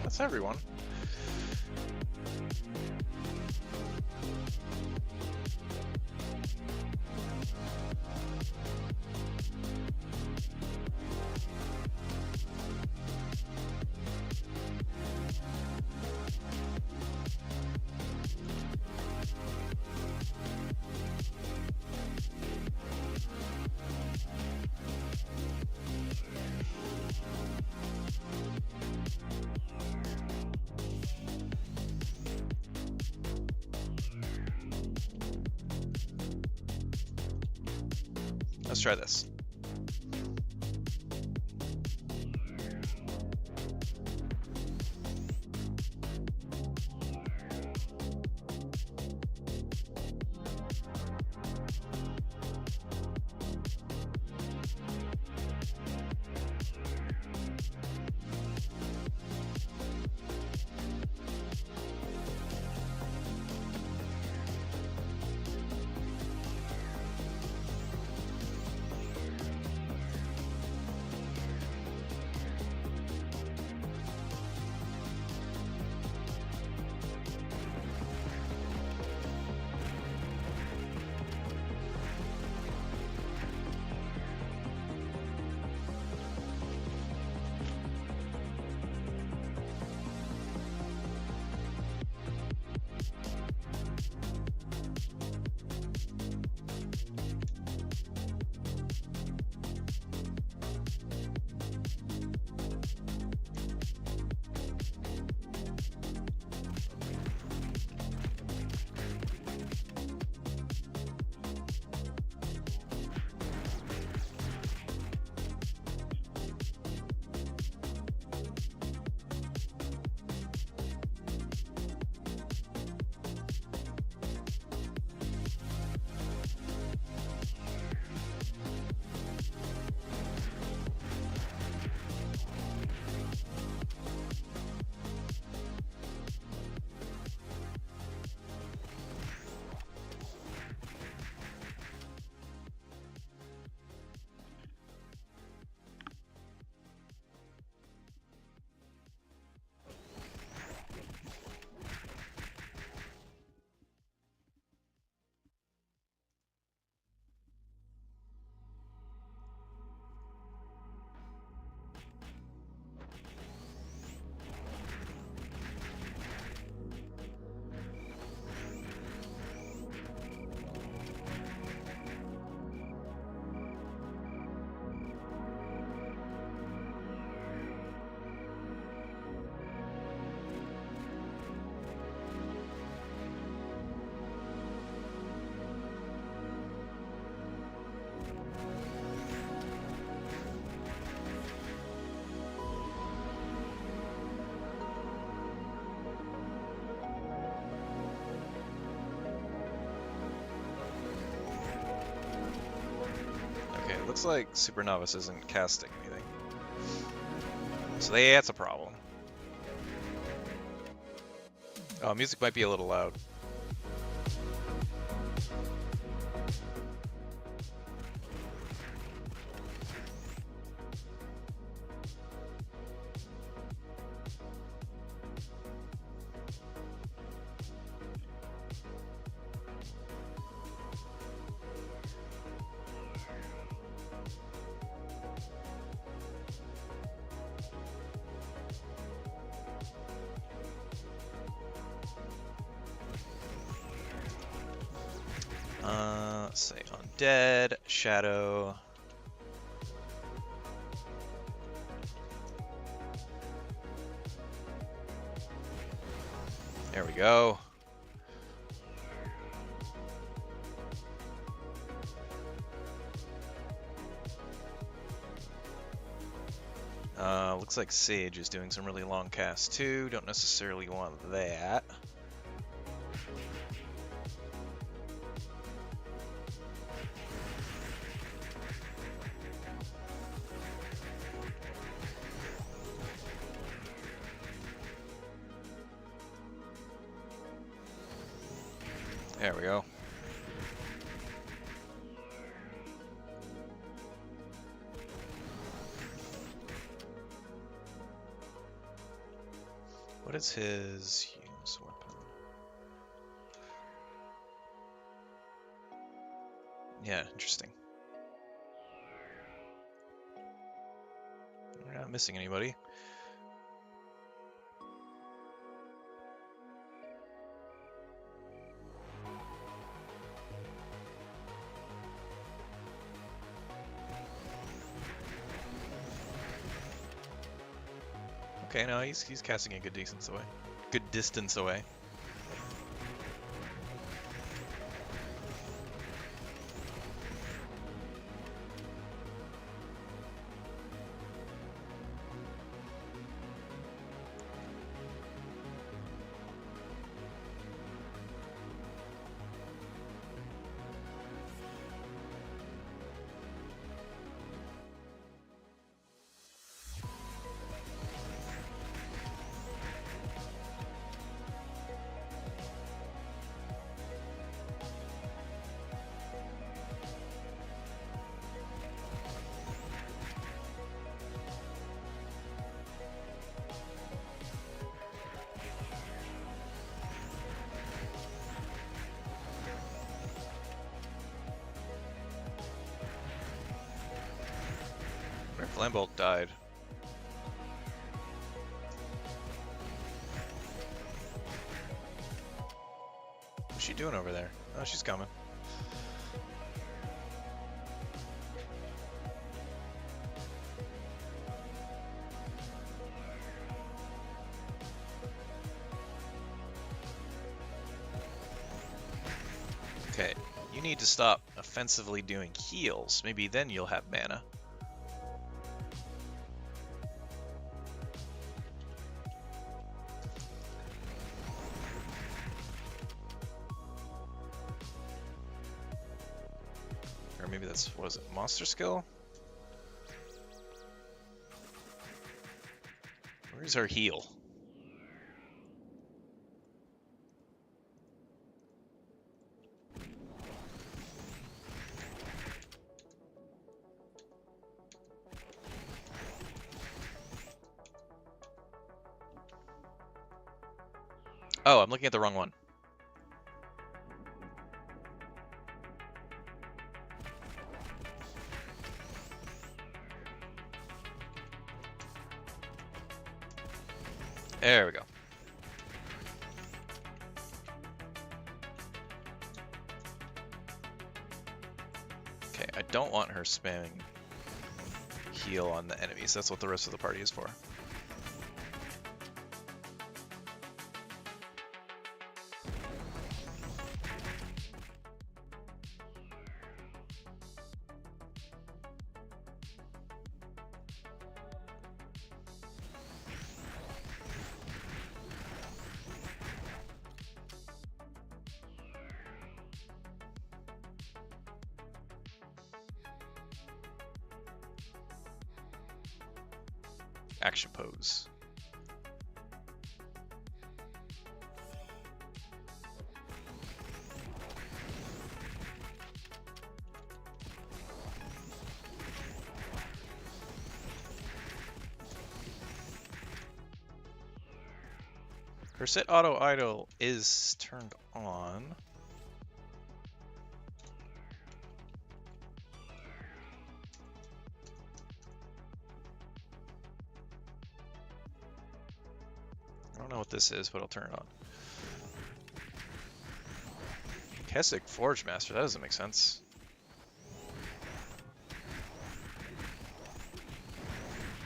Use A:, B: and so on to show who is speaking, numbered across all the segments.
A: That's everyone. Let's try this. Looks like Super Novice isn't casting anything. So that's a problem. Oh, music might be a little loud. Let's say Undead, Shadow. There we go. Looks Looks like Sage is doing some really long casts too. Don't necessarily want that. There we go. What is his use weapon? Yeah, interesting. We're not missing anybody. Okay, no, he's casting a good distance away. Good distance away. Flambolt died. What's she doing over there? Oh, she's coming. Okay, you need to stop offensively doing heals. Maybe then you'll have mana. Or maybe that's, what is it, monster skill? Where's our heal? Oh, I'm looking at the wrong one. There we go. Okay, I don't want her spamming heal on the enemies. That's what the rest of the party is for. Action pose. Her set auto idle is turned on. I don't know what this is, but I'll turn it on. Kessig Forge Master, that doesn't make sense.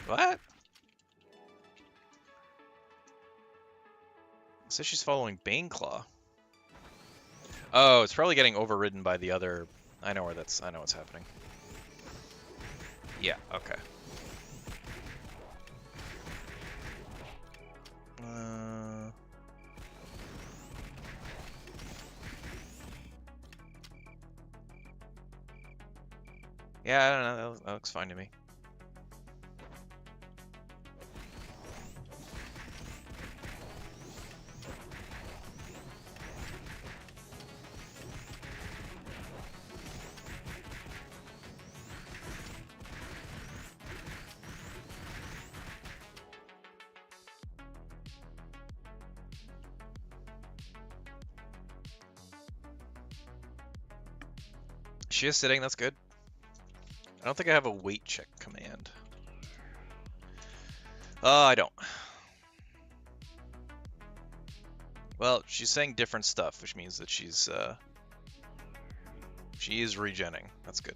A: What? It says she's following Baneclaw. Oh, it's probably getting overridden by the other. I know what's happening. Yeah, okay. Yeah, I don't know. That looks fine to me. She is sitting, that's good. I don't think I have a weight check command. I don't. Well, she's saying different stuff, which means that she is regenning. That's good.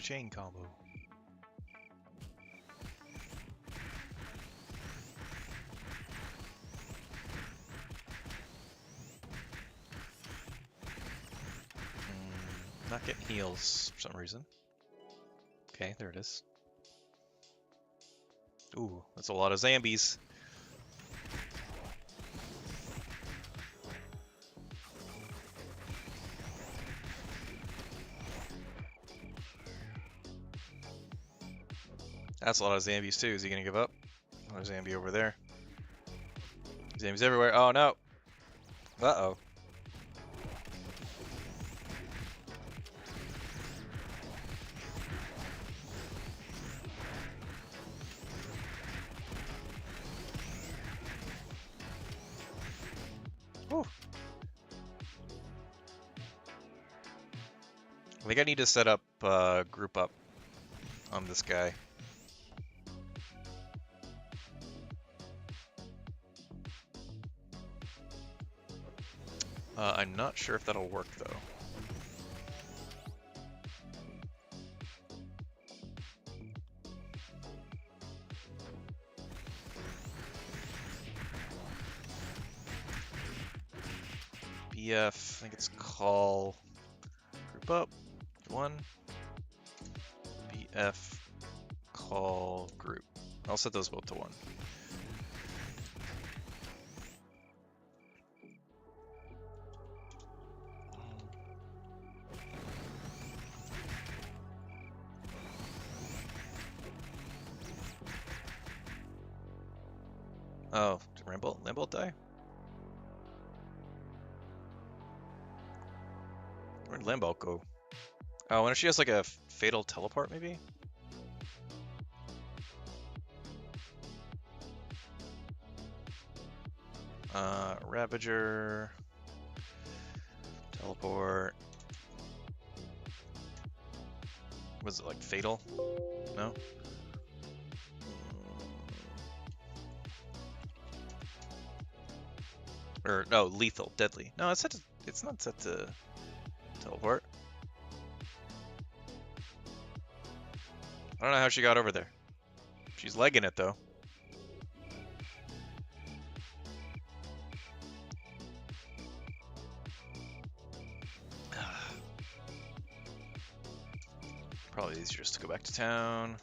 A: Chain combo. Not getting heals for some reason. Okay, there it is. Ooh, that's a lot of zombies. That's a lot of zombies too. Is he gonna give up? Another zombie over there. Zombies everywhere. Oh no. Uh-oh. Whew. I think I need to set up group up on this guy. I'm not sure if that'll work though. BF, I think it's call group up. 1. BF call group. I'll set those both to 1. Oh, did Lambolt die? Where'd Lambolt go? Oh, I wonder if she has like a fatal teleport maybe? Ravager. Teleport. Was it like fatal? No? Or no, lethal, deadly. No, it's set to, it's not set to teleport. I don't know how she got over there. She's legging it though. Probably easier just to go back to town.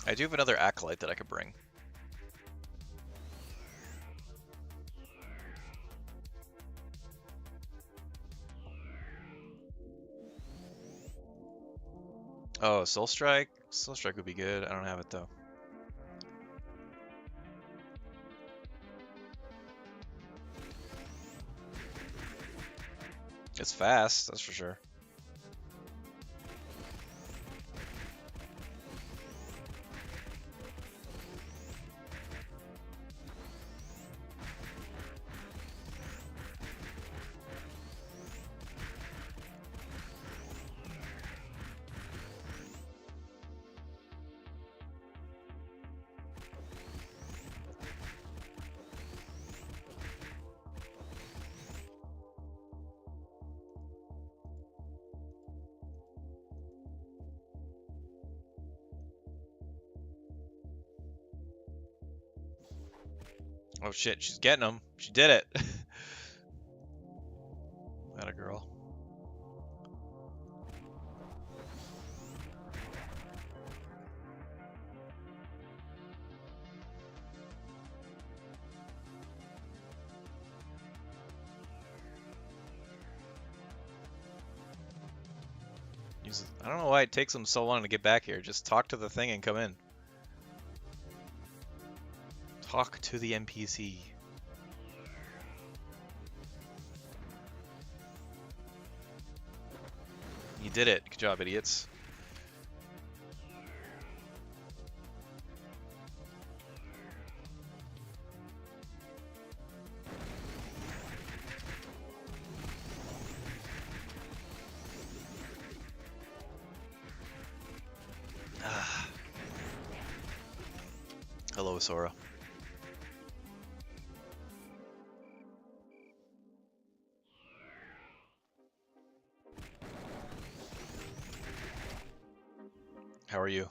A: I do have another acolyte that I could bring. Oh, Soul Strike? Soul Strike would be good. I don't have it though. It's fast, that's for sure. Oh shit, she's getting him. She did it. Atta girl. I don't know why it takes them so long to get back here. Just talk to the thing and come in. Talk to the NPC. You did it. Good job, idiots. Hello, Sora. How are you?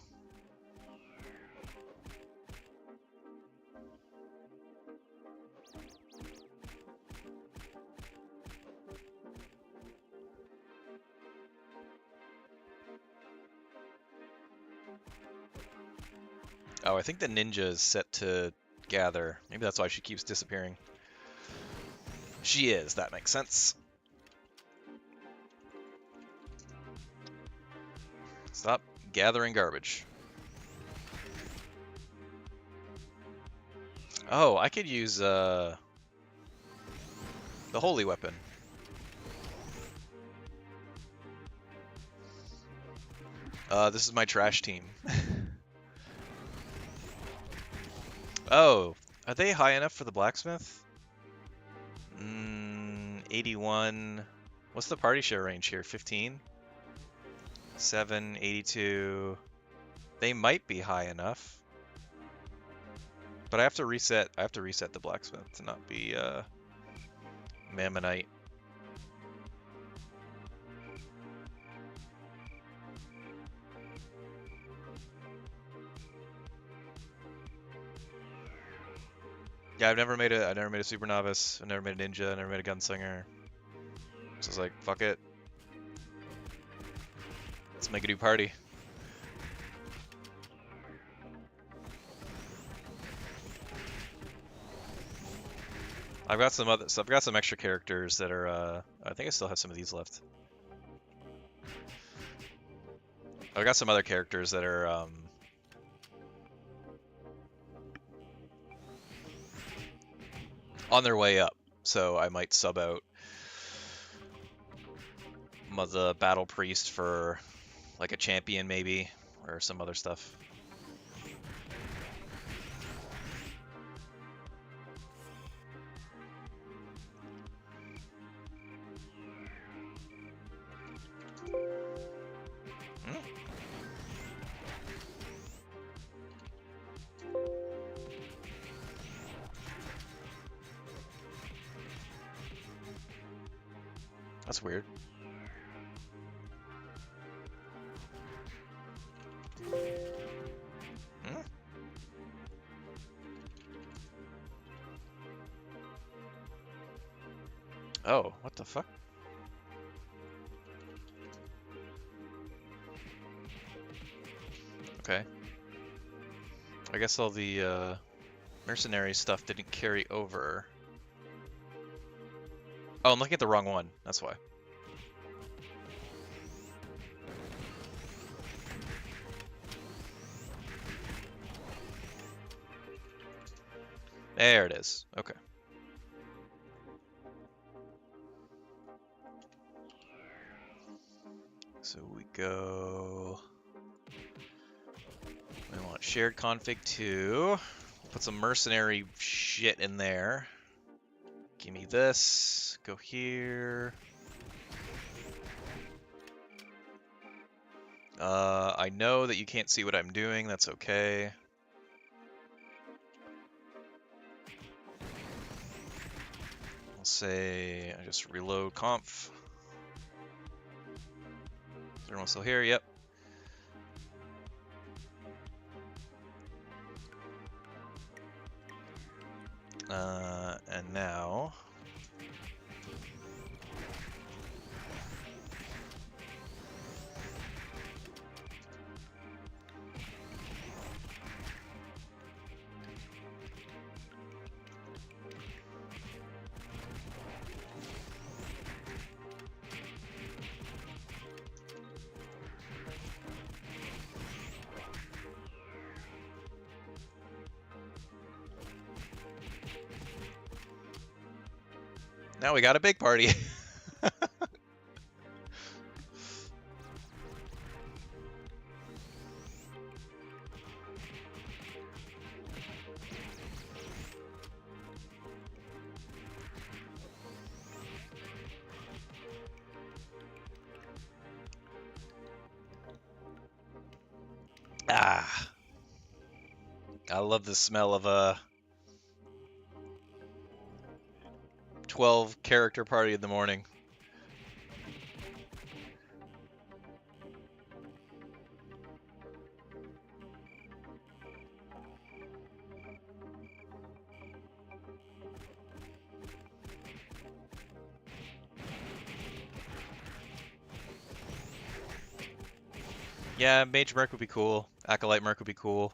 A: Oh, I think the ninja is set to gather. Maybe that's why she keeps disappearing. She is, that makes sense. Stop gathering garbage. Oh, I could use the holy weapon. This is my trash team. Oh, are they high enough for the blacksmith? 81. What's the party share range here? 15? 7, 82. They might be high enough. But I have to reset the blacksmith to not be Mammonite. Yeah, I've never made a super novice, I've never made a ninja, I've never made a gunslinger. So it's like, fuck it. Let's make a new party. I've got some extra characters that are I think I still have some of these left. I've got some other characters that are on their way up, so I might sub out the battle priest for like a champion maybe, or some other stuff. That's weird. Oh, what the fuck? Okay. I guess all the mercenary stuff didn't carry over. Oh, I'm looking at the wrong one. That's why. There it is. Okay. So we go. We want shared config 2. Put some mercenary shit in there. Give me this. Go here. I know that you can't see what I'm doing. That's okay. I'll say I just reload conf. Is everyone still here? Yep. And now. Now we got a big party. Ah. I love the smell of a 12 character party in the morning. Yeah, Mage Merc would be cool. Acolyte Merc would be cool.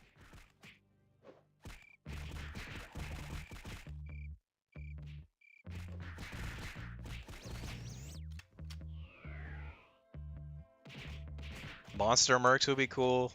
A: Monster Mercs would be cool.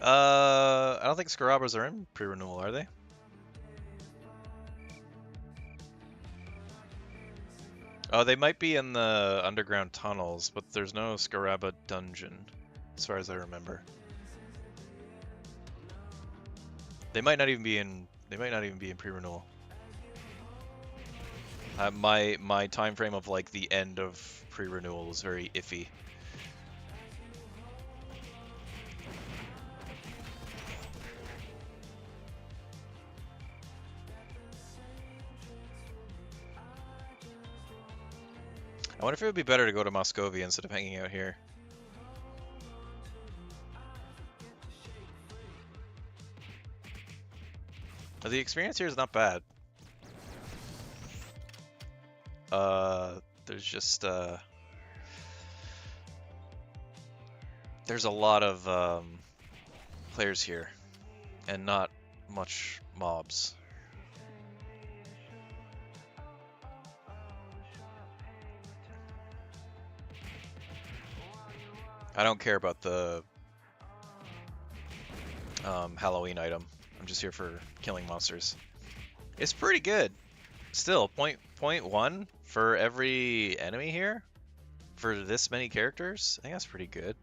A: I don't think Scarabras are in pre-renewal, are they? Oh, they might be in the underground tunnels, but there's no Scaraba dungeon, as far as I remember. They might not even be in. They might not even be in pre-renewal. My time frame of like the end of pre-renewal is very iffy. I wonder if it would be better to go to Moscovia instead of hanging out here. The experience here is not bad. There's just there's a lot of players here, and not much mobs. I don't care about the Halloween item. I'm just here for killing monsters. It's pretty good. Still, point 1 for every enemy here? For this many characters? I think that's pretty good.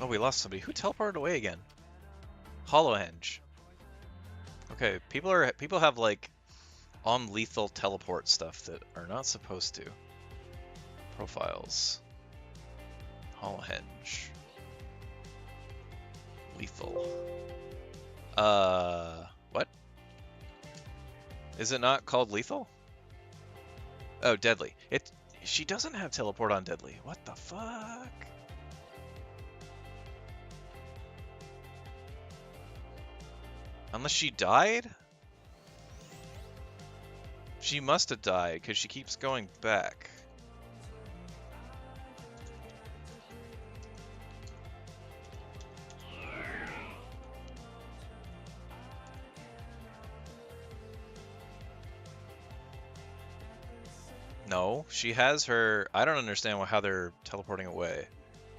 A: Oh, we lost somebody. Who teleported away again? Hollowhenge. Okay, people have like on lethal teleport stuff that are not supposed to. Profiles. Hallhenge. Lethal. What? Is it not called lethal? Oh, deadly. She doesn't have teleport on deadly. What the fuck? Unless she died? She must have died, because she keeps going back. No, she has her... I don't understand how they're teleporting away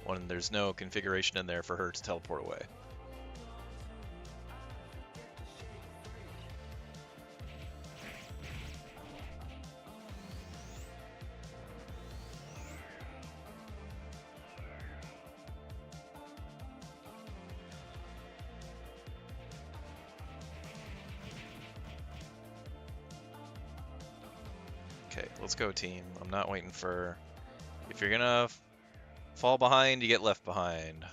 A: when there's no configuration in there for her to teleport away. Okay, let's go, team. I'm not waiting for... If you're gonna fall behind, you get left behind.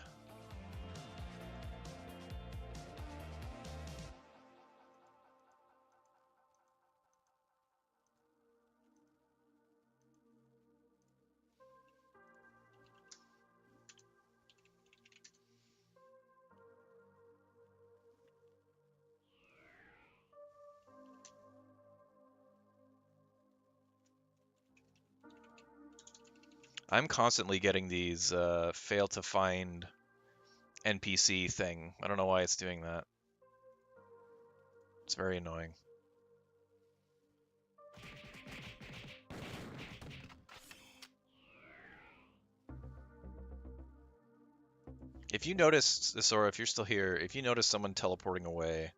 A: I'm constantly getting these fail to find NPC thing. I don't know why it's doing that. It's very annoying. If you notice, Sora, if you're still here, if you notice someone teleporting away...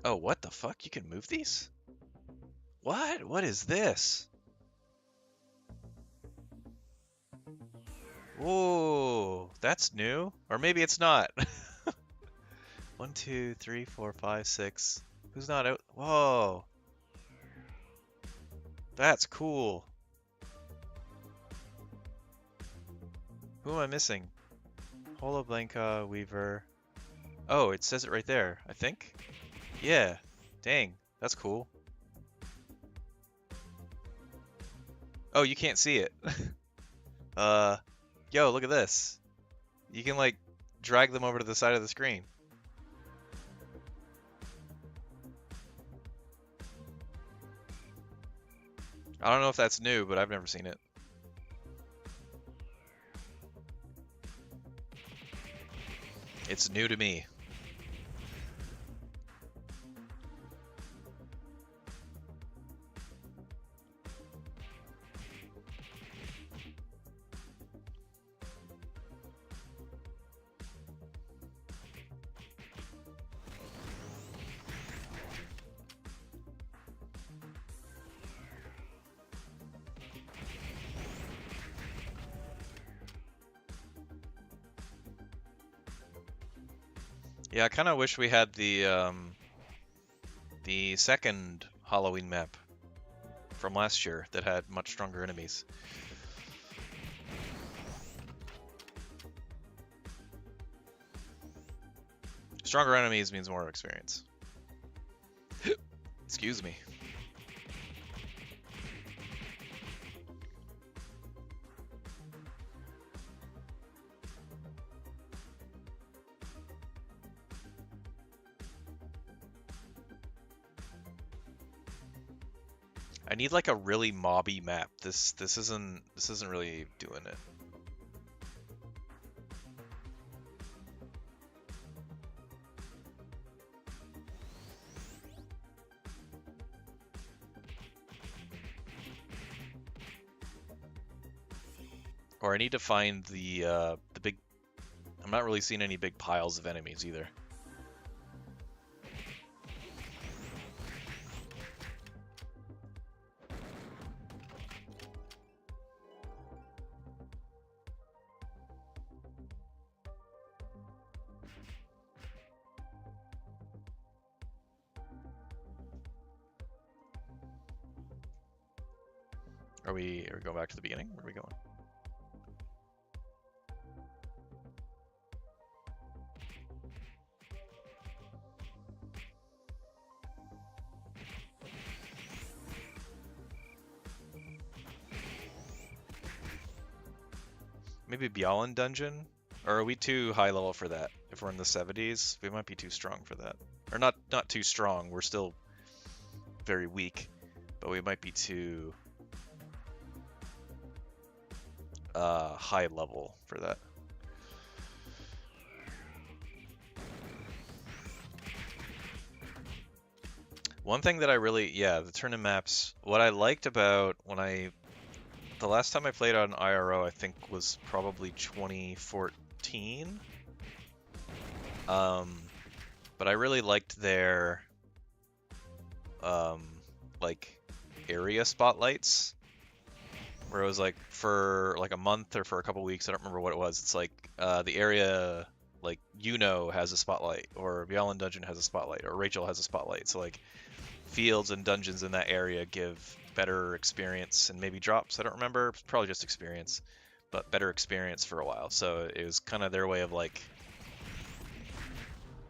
A: Oh, what the fuck? You can move these? What? What is this? Whoa, that's new. Or maybe it's not. 1, 2, 3, 4, 5, 6. Who's not out? Whoa. That's cool. Who am I missing? Holo Blanca, Weaver. Oh, it says it right there, I think. Yeah. Dang, that's cool. Oh, you can't see it. Yo, look at this. You can, like, drag them over to the side of the screen. I don't know if that's new, but I've never seen it. It's new to me. Yeah, I kind of wish we had the second Halloween map from last year that had much stronger enemies. Stronger enemies means more experience. Excuse me. I need like a really mobby map. This isn't really doing it. Or I need to find the big... I'm not really seeing any big piles of enemies either. Are we going back to the beginning? Where are we going? Maybe Bjaaland Dungeon? Or are we too high level for that? If we're in the 70s, we might be too strong for that. Or not too strong, we're still very weak, but we might be too high level for that. One thing that I really, yeah, the tournament maps, what I liked about the last time I played on IRO, I think was probably 2014. But I really liked their, like, area spotlights, where it was like for like a month or for a couple weeks, I don't remember what it was. It's like the area, like has a spotlight, or Bjaaland Dungeon has a spotlight, or Rachel has a spotlight. So like fields and dungeons in that area give better experience and maybe drops. I don't remember. It's probably just experience, but better experience for a while. So it was kind of their way of like,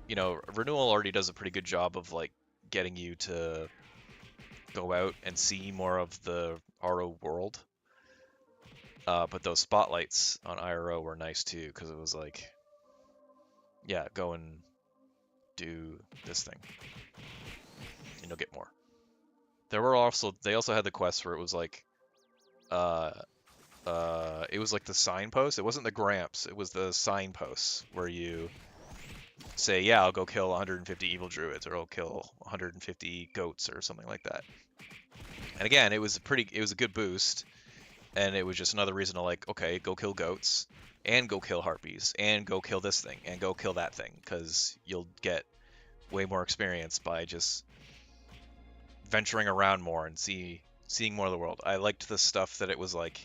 A: Renewal already does a pretty good job of like getting you to go out and see more of the RO world. But those spotlights on IRO were nice too, because it was like, yeah, go and do this thing, and you'll get more. They also had the quests where it was like, it was like the signpost. It wasn't the Gramps, it was the signposts where you say, yeah, I'll go kill 150 evil druids, or I'll kill 150 goats, or something like that. And again, it was a good boost, and it was just another reason to like, okay, go kill goats, and go kill harpies, and go kill this thing, and go kill that thing, because you'll get way more experience by just venturing around more and seeing more of the world. I liked the stuff that it was like,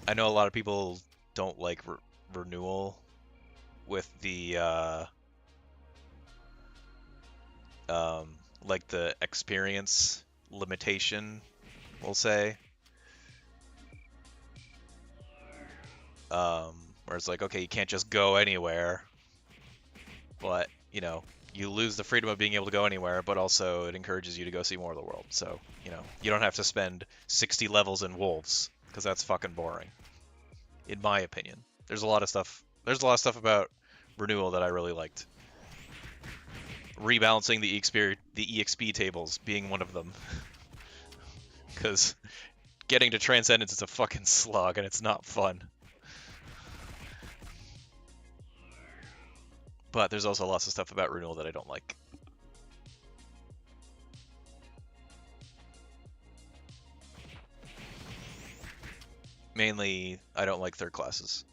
A: I know a lot of people don't like Renewal with the like the experience limitation, we'll say. Where it's like, okay, you can't just go anywhere, but you lose the freedom of being able to go anywhere, but also it encourages you to go see more of the world. So, you don't have to spend 60 levels in Wolves, because that's fucking boring, in my opinion. There's a lot of stuff about Renewal that I really liked. Rebalancing the EXP tables being one of them. Because getting to Transcendence is a fucking slog, and it's not fun. But there's also lots of stuff about Renewal that I don't like. Mainly, I don't like third classes.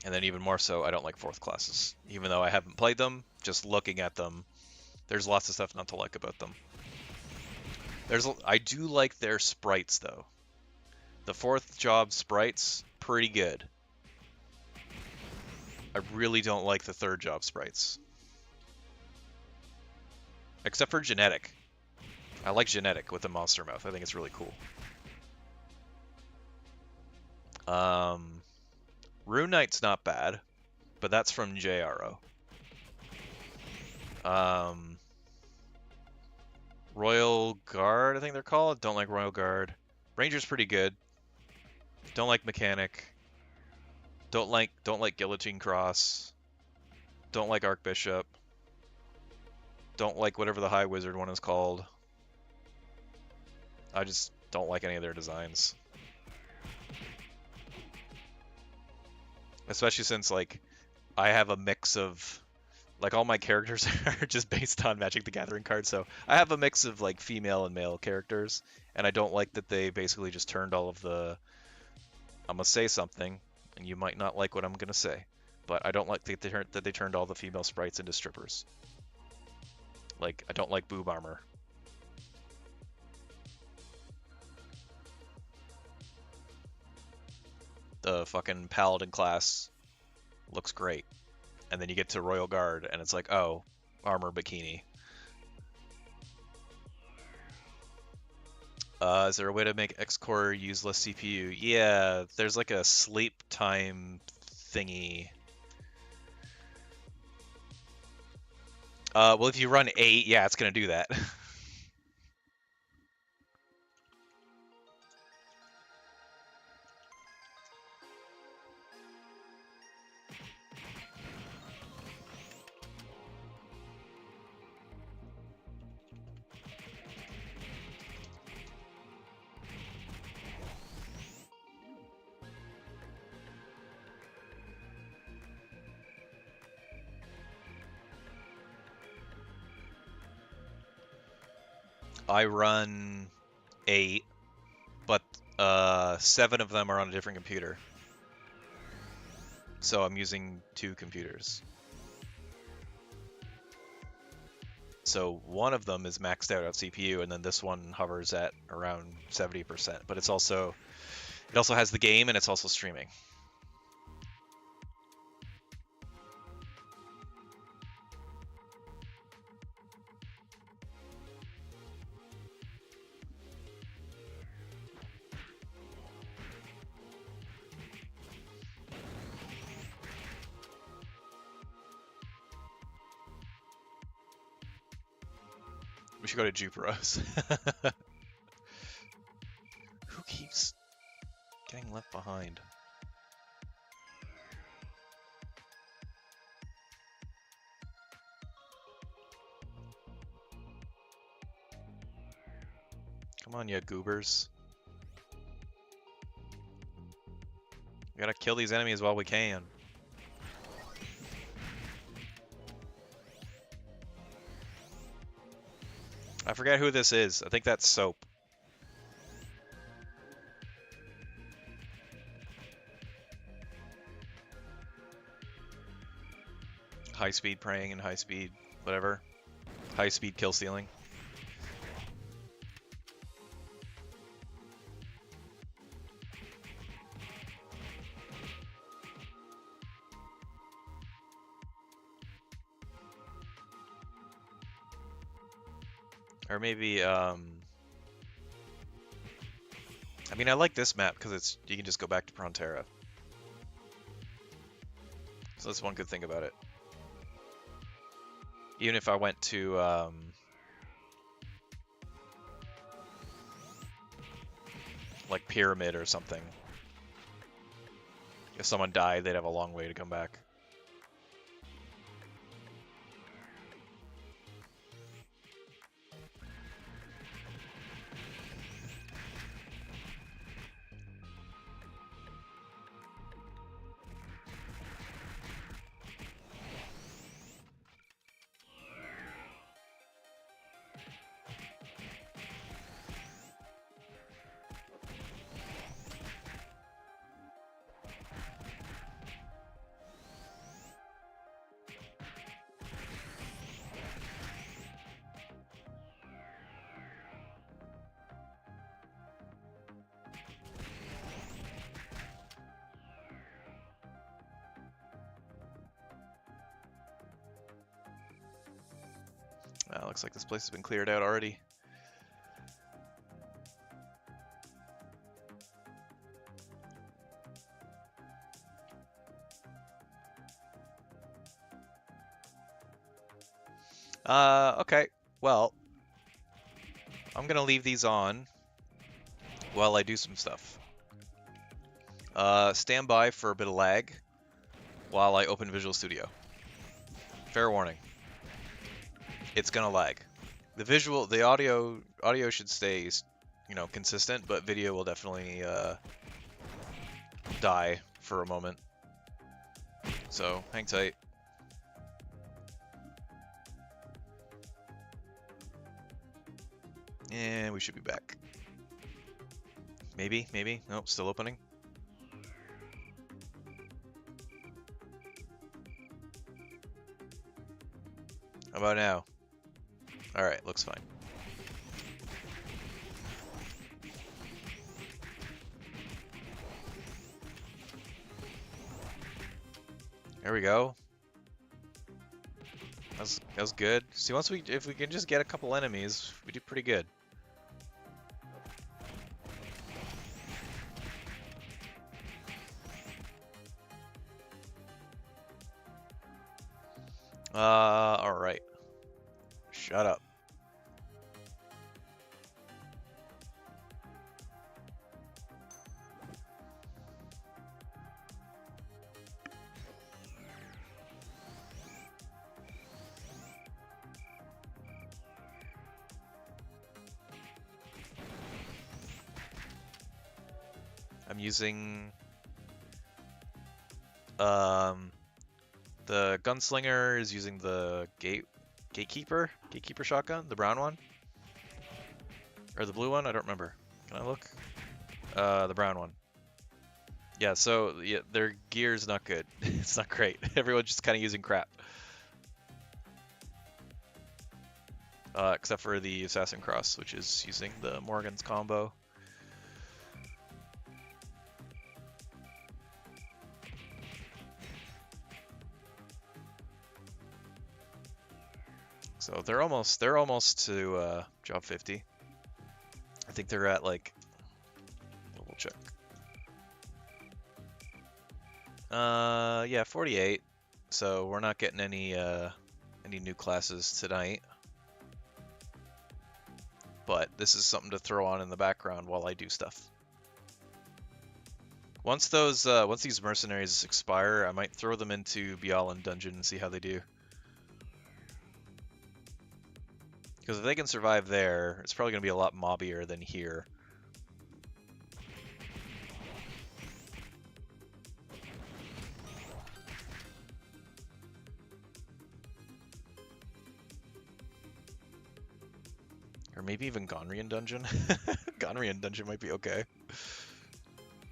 A: And then even more so, I don't like fourth classes. Even though I haven't played them, just looking at them, there's lots of stuff not to like about them. I do like their sprites, though. The fourth job sprites, pretty good. I really don't like the third job sprites. Except for Genetic. I like Genetic with the monster mouth. I think it's really cool. Rune Knight's not bad, but that's from JRO. Royal Guard, I think they're called. Don't like Royal Guard. Ranger's pretty good. Don't like Mechanic. Don't like Guillotine Cross. Don't like Archbishop. Don't like whatever the High Wizard one is called. I just don't like any of their designs. Especially since, like, I have a mix of, like, all my characters are just based on Magic the Gathering cards, so I have a mix of, like, female and male characters, and I don't like that they basically just turned all of the... I'm gonna say something, and you might not like what I'm gonna say, but I don't like that they turned all the female sprites into strippers. Like, I don't like boob armor. The fucking Paladin class looks great. And then you get to Royal Guard, and it's like, oh, armor bikini. Is there a way to make X-Core use less CPU? Yeah, there's like a sleep time thingy. Well, if you run 8, yeah, it's gonna do that. I run 8, but 7 of them are on a different computer. So I'm using 2 computers. So one of them is maxed out on CPU, and then this one hovers at around 70%. But it also has the game, and it's also streaming. We should go to Juperos. Who keeps getting left behind? Come on, you goobers. We gotta kill these enemies while we can. I forget who this is. I think that's Soap. High speed praying and high speed whatever. High speed kill stealing. Or maybe, I mean, I like this map because you can just go back to Prontera. So that's one good thing about it. Even if I went to, like Pyramid or something. If someone died, they'd have a long way to come back. Looks like this place has been cleared out already. Okay. Well, I'm gonna leave these on while I do some stuff. Stand by for a bit of lag while I open Visual Studio. Fair warning. It's gonna lag. The audio should stay, consistent, but video will definitely die for a moment. So hang tight. And we should be back. Maybe. Nope, still opening. How about now? Alright, looks fine. There we go. That was good. See, if we can just get a couple enemies, we do pretty good. Alright. Shut up. I'm using the gunslinger is using the gatekeeper shotgun, the brown one or the blue one. I don't remember. Can I look? The brown one. Yeah. So yeah, their gear's not good. It's not great. Everyone's just kind of using crap. Except for the Assassin Cross, which is using the Morgan's combo. So they're almost to job 50. I think they're at like, double check. Yeah, 48. So we're not getting any new classes tonight. But this is something to throw on in the background while I do stuff. Once these mercenaries expire, I might throw them into Bialan Dungeon and see how they do. Because if they can survive there, it's probably going to be a lot mobbier than here. Or maybe even Gonrian Dungeon. Gonrian Dungeon might be okay.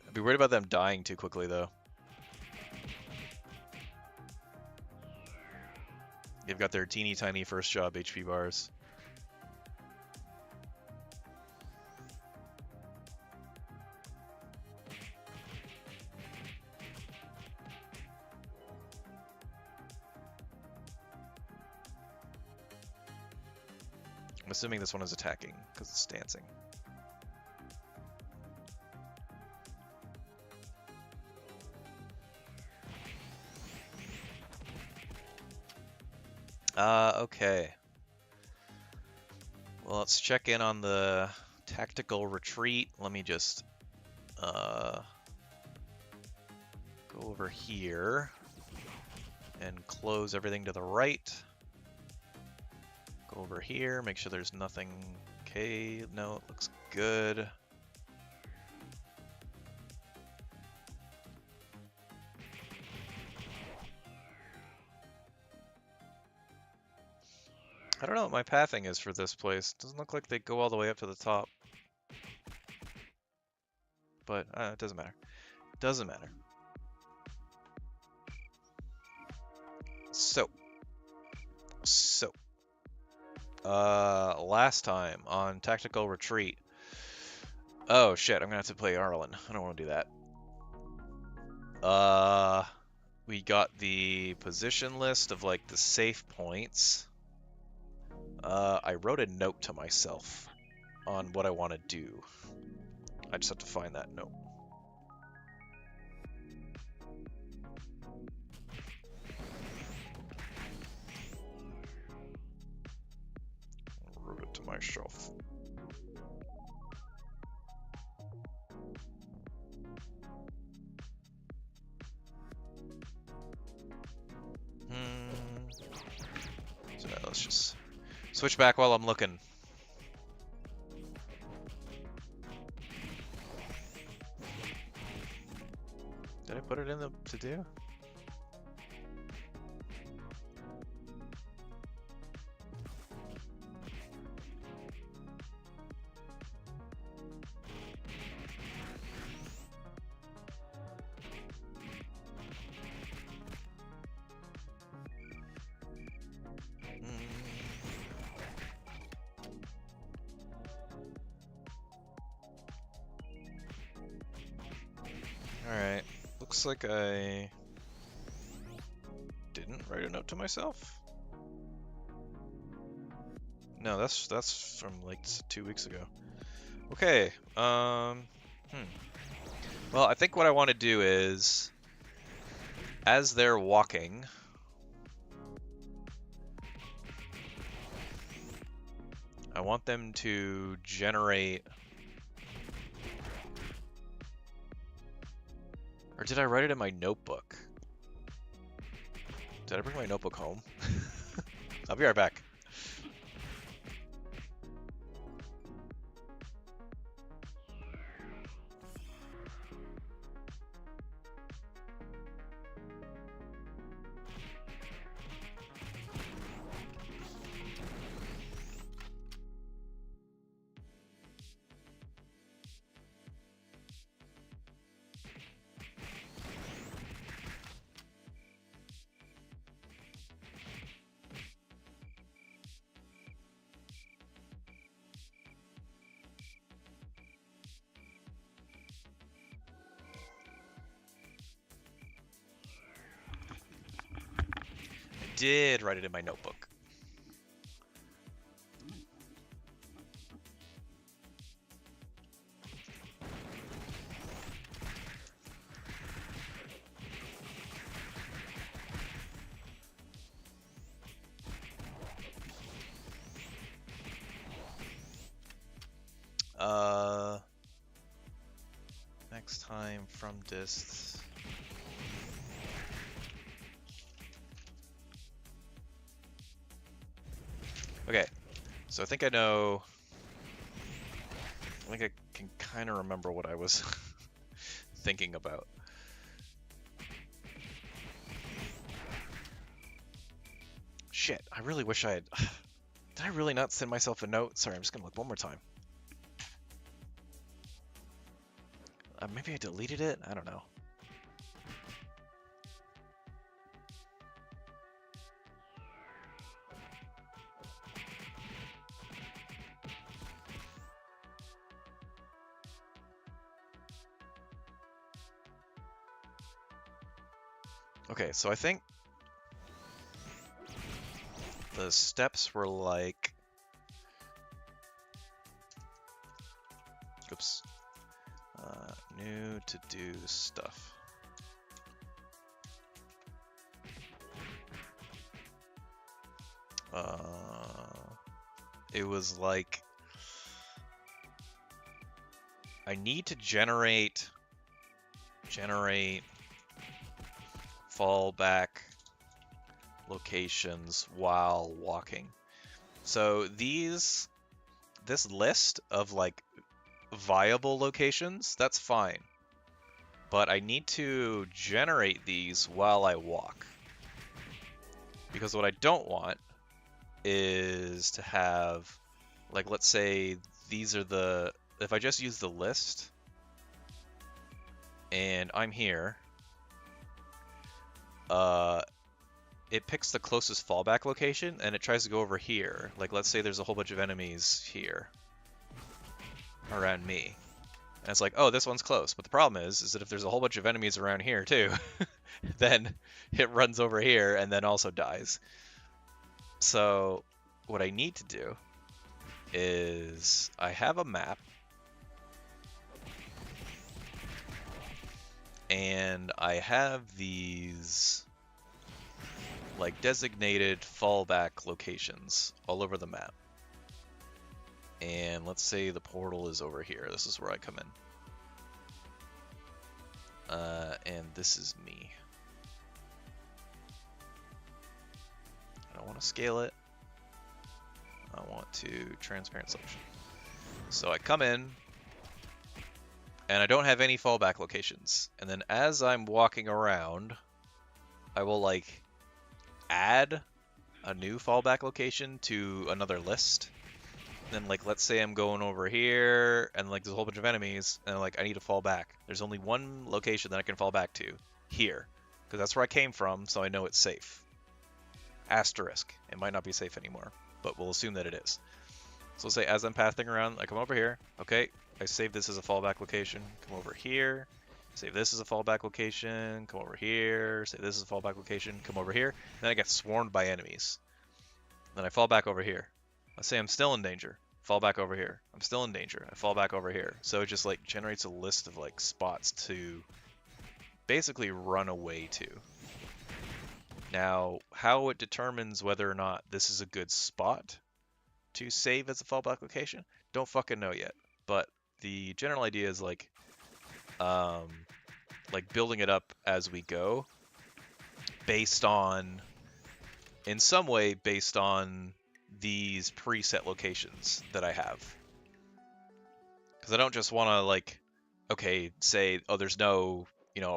A: I'd be worried about them dying too quickly, though. They've got their teeny tiny first job HP bars. I'm assuming this one is attacking because it's dancing. Okay. Well, let's check in on the tactical retreat. Let me just go over here and close everything to the right. Go over here, make sure there's nothing. Okay, no, it looks good. I don't know what my pathing is for this place. Doesn't look like they go all the way up to the top. But it doesn't matter. Doesn't matter. So. Last time on Tactical Retreat. Oh shit, I'm gonna have to play Arlen. I don't want to do that. We got the position list of like the safe points. I wrote a note to myself on what I want to do. I just have to find that note. I wrote it to myself. So let's just switch back while I'm looking. Did I put it in the to-do? Alright, looks like I didn't write a note to myself. No, that's from like 2 weeks ago. Okay, well, I think what I want to do is, as they're walking, want them to generate... Or did I write it in my notebook? Did I bring my notebook home? I'll be right back. Did write it in my notebook. Next time from dist. Okay, so I think I know. I think I can kind of remember what I was thinking about. Shit, I really wish I had... Did I really not send myself a note? Sorry, I'm just gonna look one more time. Maybe I deleted it? I don't know. Okay, so I think the steps were like... Oops. New to-do stuff. It was like... I need to generate fallback locations while walking. So this list of like viable locations, that's fine. But I need to generate these while I walk. Because what I don't want is to have, like, let's say these are the, if I just use the list and I'm here, it picks the closest fallback location and it tries to go over here. Like, let's say there's a whole bunch of enemies here around me. And it's like, oh, this one's close. But the problem is that if there's a whole bunch of enemies around here too, then it runs over here and then also dies. So what I need to do is I have a map and I have these like designated fallback locations all over the map. And let's say the portal is over here. This is where I come in. And this is me. I don't want to scale it. I want to transparent selection. So I come in, and I don't have any fallback locations. And then as I'm walking around, I will like add a new fallback location to another list. Then like let's say I'm going over here and like there's a whole bunch of enemies and like I need to fall back. There's only one location that I can fall back to, here, because that's where I came from, so I know it's safe. Asterisk. It might not be safe anymore, but we'll assume that it is. So let's say as I'm pathing around, I come over here. Okay, I save this as a fallback location. Come over here. Save this as a fallback location. Come over here. Save this as a fallback location. Come over here. Then I get swarmed by enemies. Then I fall back over here. Let's say I'm still in danger. Fall back over here. I'm still in danger. I fall back over here. So it just like generates a list of like spots to basically run away to. Now, how it determines whether or not this is a good spot to save as a fallback location? Don't fucking know yet. But the general idea is like building it up as we go, based on, in some way, based on these preset locations that I have. Because I don't just want to like, okay, say, oh, there's no,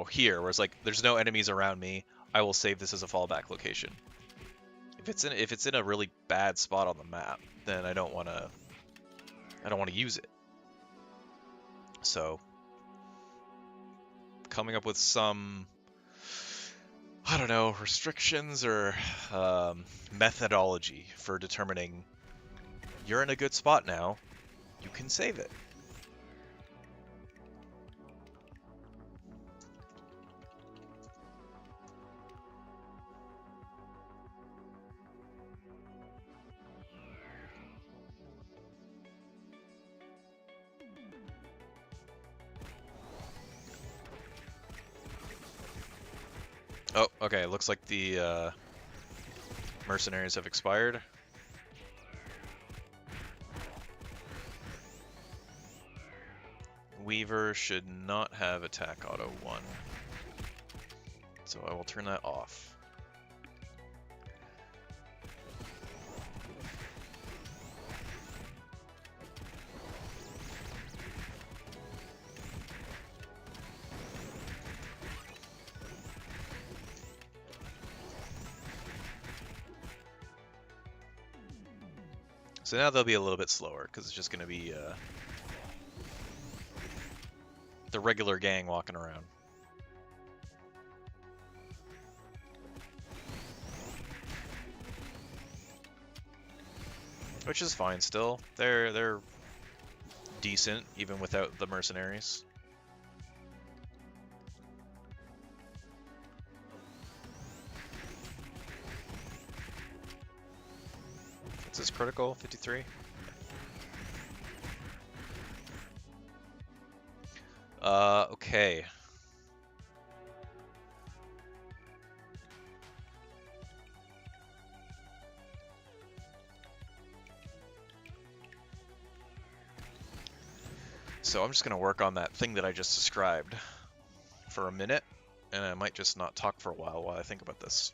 A: here, where it's like, there's no enemies around me, I will save this as a fallback location. If it's in a really bad spot on the map, then I don't want to use it. So, coming up with some, I don't know, restrictions or methodology for determining you're in a good spot now, you can save it. Oh, okay, looks like the mercenaries have expired. Weaver should not have attack auto 1. So I will turn that off. So now they'll be a little bit slower, because it's just going to be the regular gang walking around. Which is fine still. They're decent, even without the mercenaries. What's this critical? 53? Okay. So I'm just going to work on that thing that I just described for a minute, and I might just not talk for a while I think about this.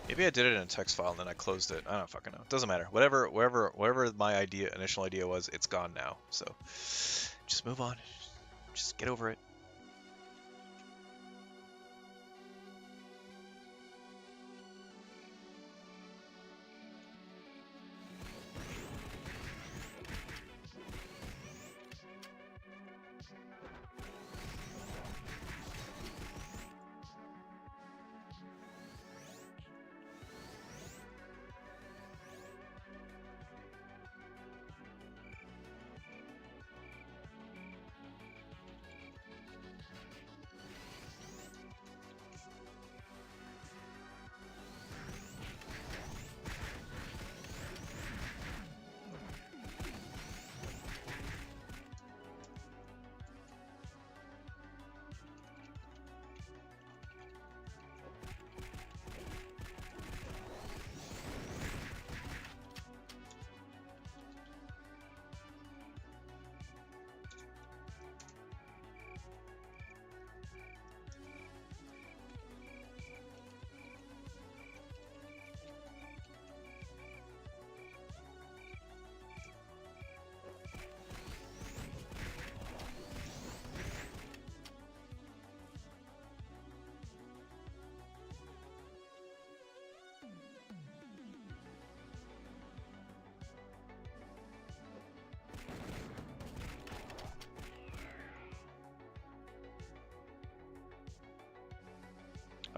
A: Maybe I did it in a text file and then I closed it. I don't fucking know. It doesn't matter. Whatever my initial idea was, it's gone now. So just move on. Just get over it.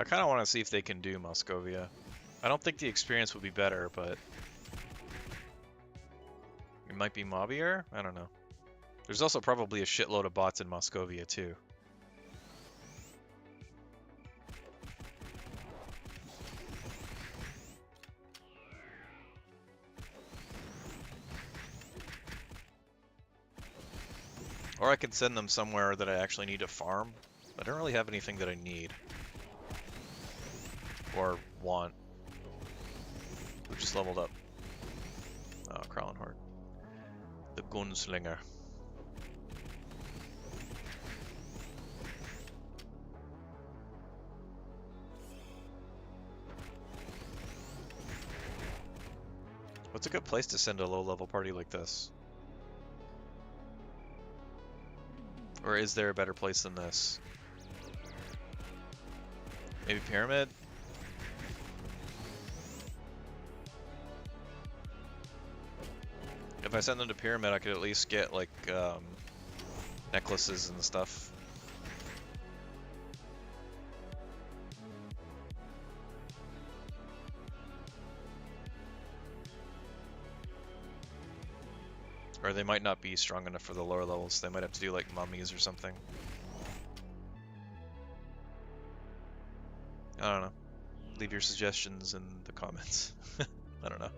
A: I kind of want to see if they can do Moscovia. I don't think the experience would be better, but it might be mobbier? I don't know. There's also probably a shitload of bots in Moscovia too. Or I could send them somewhere that I actually need to farm. I don't really have anything that I need. Or want. We just leveled up. Oh, Krallenhorde. The Gunslinger. What's a good place to send a low-level party like this? Or is there a better place than this? Maybe Pyramid? If I send them to Pyramid, I could at least get, like, necklaces and stuff. Or they might not be strong enough for the lower levels. They might have to do, like, mummies or something. I don't know. Leave your suggestions in the comments. I don't know.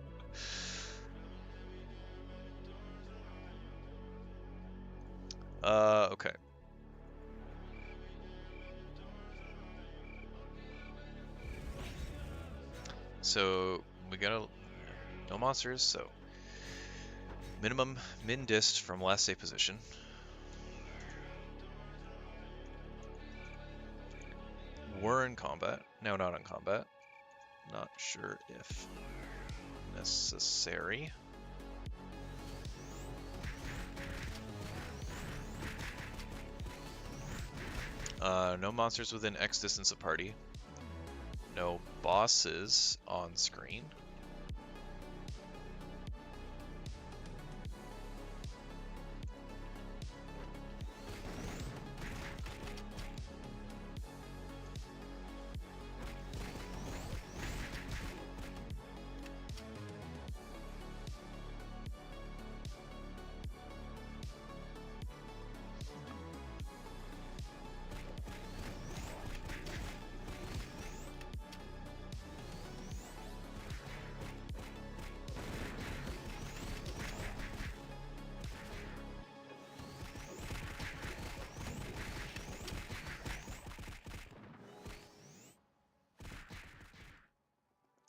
A: Okay. So, we got no monsters, so minimum min dist from last save position. We're in combat. No, not in combat. Not sure if necessary. No monsters within X distance of party. No bosses on screen.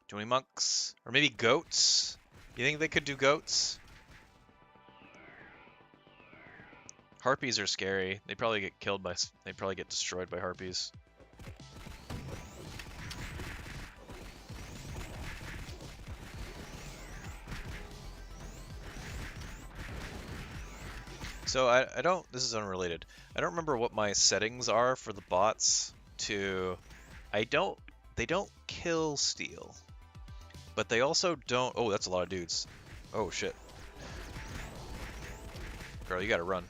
A: Do any monks? Or maybe goats? You think they could do goats? Harpies are scary. They probably get killed by... They probably get destroyed by harpies. So I don't... This is unrelated. I don't remember what my settings are for the bots to... They don't kill steal. But they also don't... Oh, that's a lot of dudes. Oh, shit. Girl, you gotta run.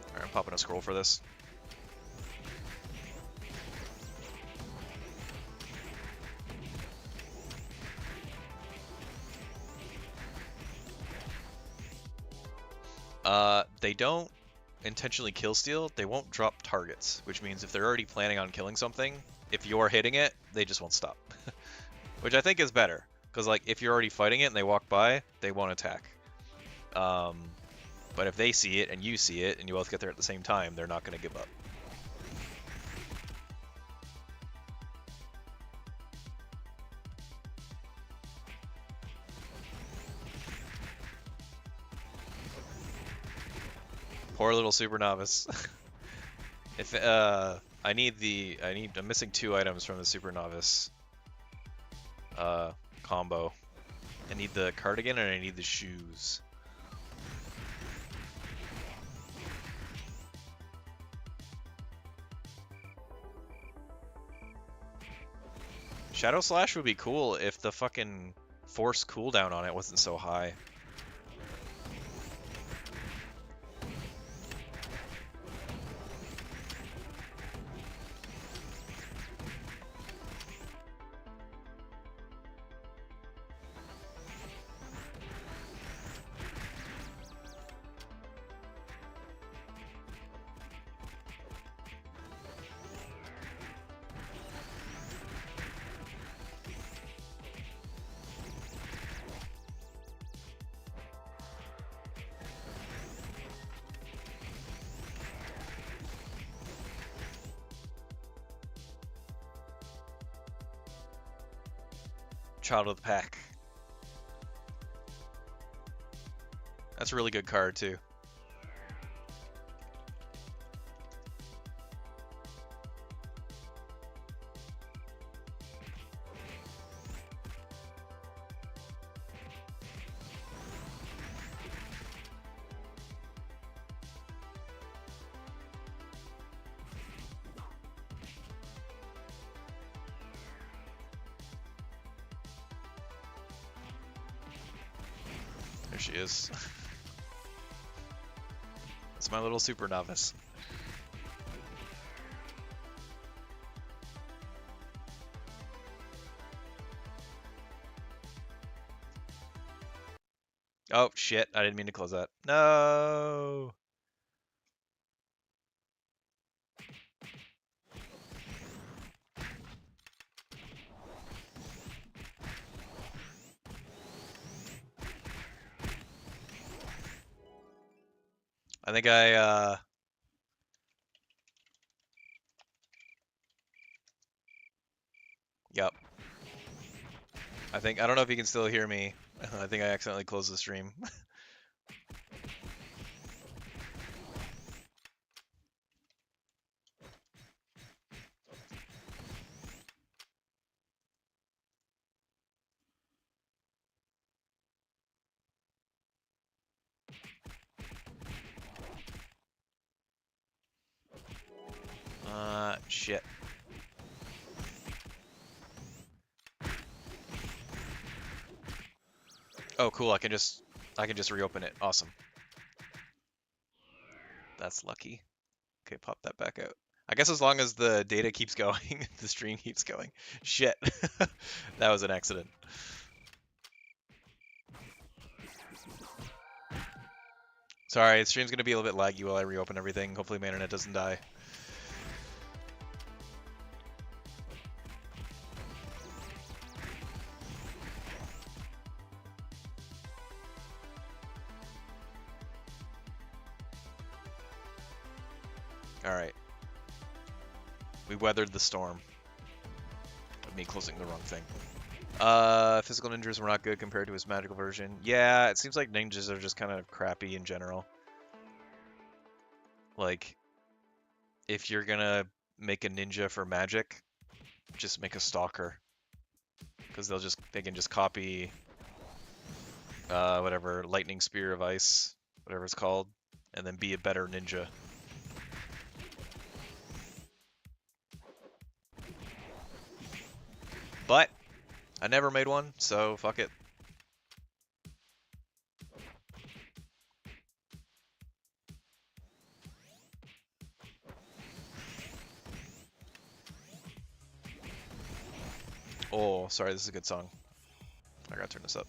A: Alright, I'm popping a scroll for this. They don't intentionally kill steal. They won't drop targets, which means if they're already planning on killing something, if you're hitting it, they just won't stop. Which I think is better, because like if you're already fighting it and they walk by, they won't attack. But if they see it and you see it and you both get there at the same time, they're not going to give up. Poor little super novice. If I'm missing 2 items from the super novice combo. I need the cardigan and I need the shoes. Shadow Slash would be cool if the fucking force cooldown on it wasn't so high. Child of the Pack. That's a really good card too. There she is. That's my little super novice. Oh shit, I didn't mean to close that. No. I think yep. I don't know if you can still hear me. I think I accidentally closed the stream. Shit. Oh, cool. I can just reopen it. Awesome. That's lucky. Okay, pop that back out. I guess as long as the data keeps going, the stream keeps going. Shit. That was an accident. Sorry, the stream's gonna be a little bit laggy while I reopen everything. Hopefully my internet doesn't die. Alright. We weathered the storm. Of me closing the wrong thing. Physical ninjas were not good compared to his magical version. Yeah, it seems like ninjas are just kind of crappy in general. Like, if you're gonna make a ninja for magic, just make a stalker. Because they can just copy whatever, lightning spear of ice, whatever it's called, and then be a better ninja. But I never made one, so fuck it. Oh, sorry, this is a good song. I gotta turn this up.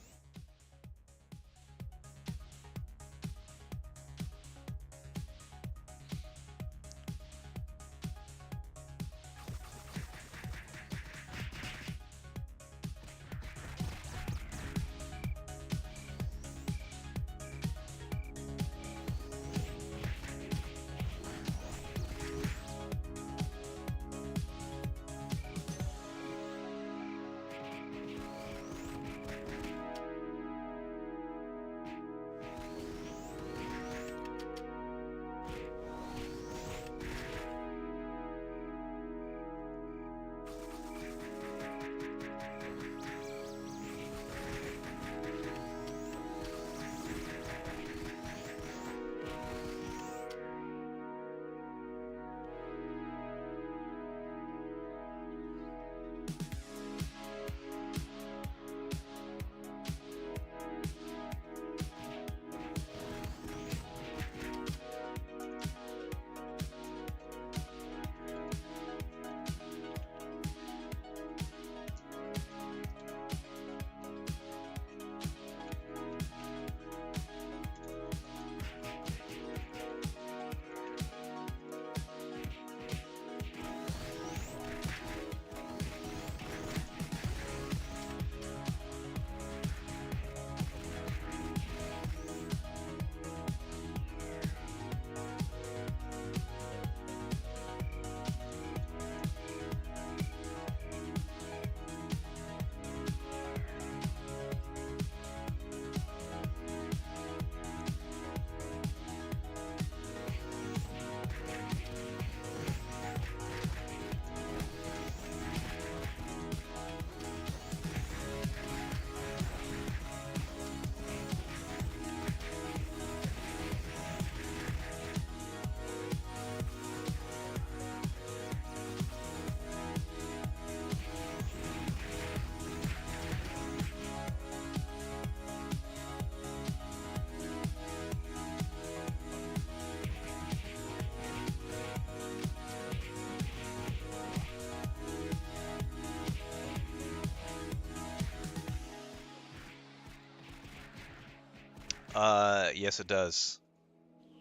A: Yes, it does.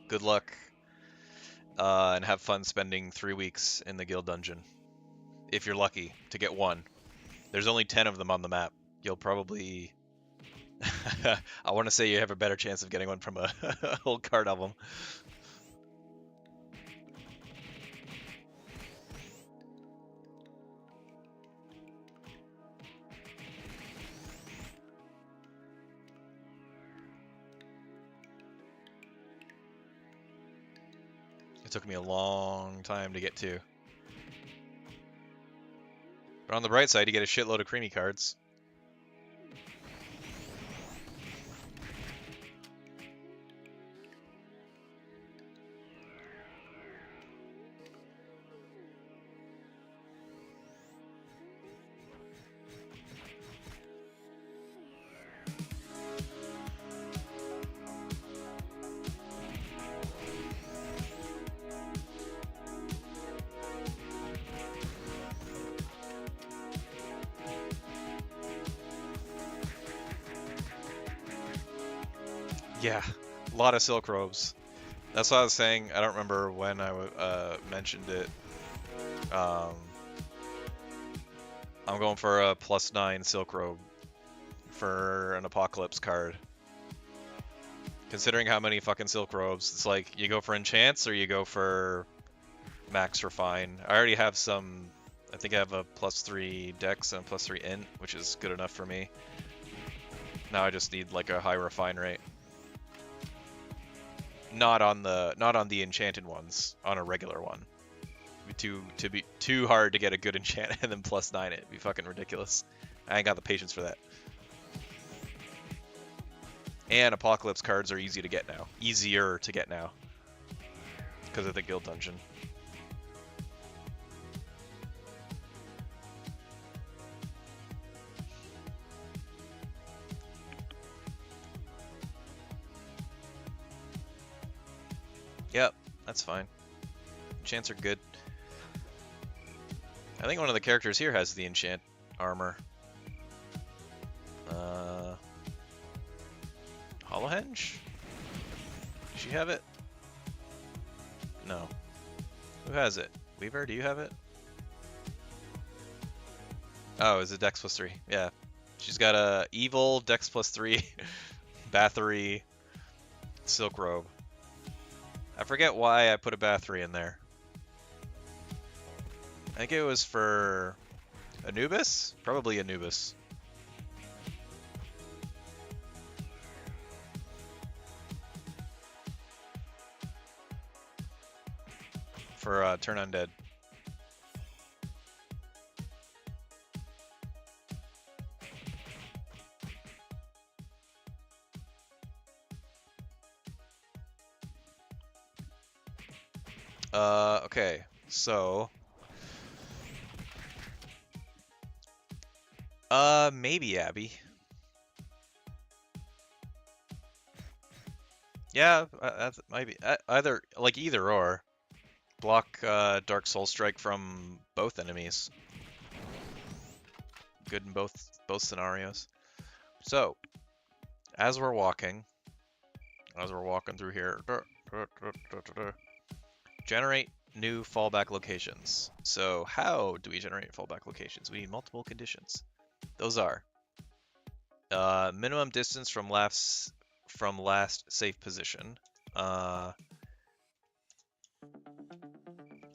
A: Good luck, and have fun spending 3 weeks in the guild dungeon. If you're lucky to get one. There's only 10 of them on the map. You'll probably... I want to say you have a better chance of getting one from a old card album. It took me a long time to get to. But on the bright side, you get a shitload of creamy cards. Yeah, a lot of silk robes. That's what I was saying. I don't remember when I mentioned it. I'm going for a +9 silk robe for an apocalypse card. Considering how many fucking silk robes, it's like you go for enchants or you go for max refine. I already have some. I think I have a +3 dex and a +3 int, which is good enough for me. Now I just need like a high refine rate. Not on the enchanted ones, on a regular one. It'd be too hard to get a good enchant and then +9 it. It'd be fucking ridiculous. I ain't got the patience for that. And apocalypse cards are easy to get now. Easier to get now. Because of the guild dungeon. Yep, that's fine. Enchants are good. I think one of the characters here has the enchant armor. Hollowhenge? Does she have it? No. Who has it? Weaver, do you have it? Oh, is it Dex +3? Yeah. She's got a evil Dex +3 Bathory silk robe. I forget why I put a Bathory in there. I think it was for Anubis? Probably Anubis. For Turn Undead. Okay, so... maybe Abby. Yeah, that might be either or. Block Dark Soul Strike from both enemies. Good in both scenarios. So, as we're walking through here, generate new fallback locations. So how do we generate fallback locations? We need multiple conditions. Those are minimum distance from last safe position.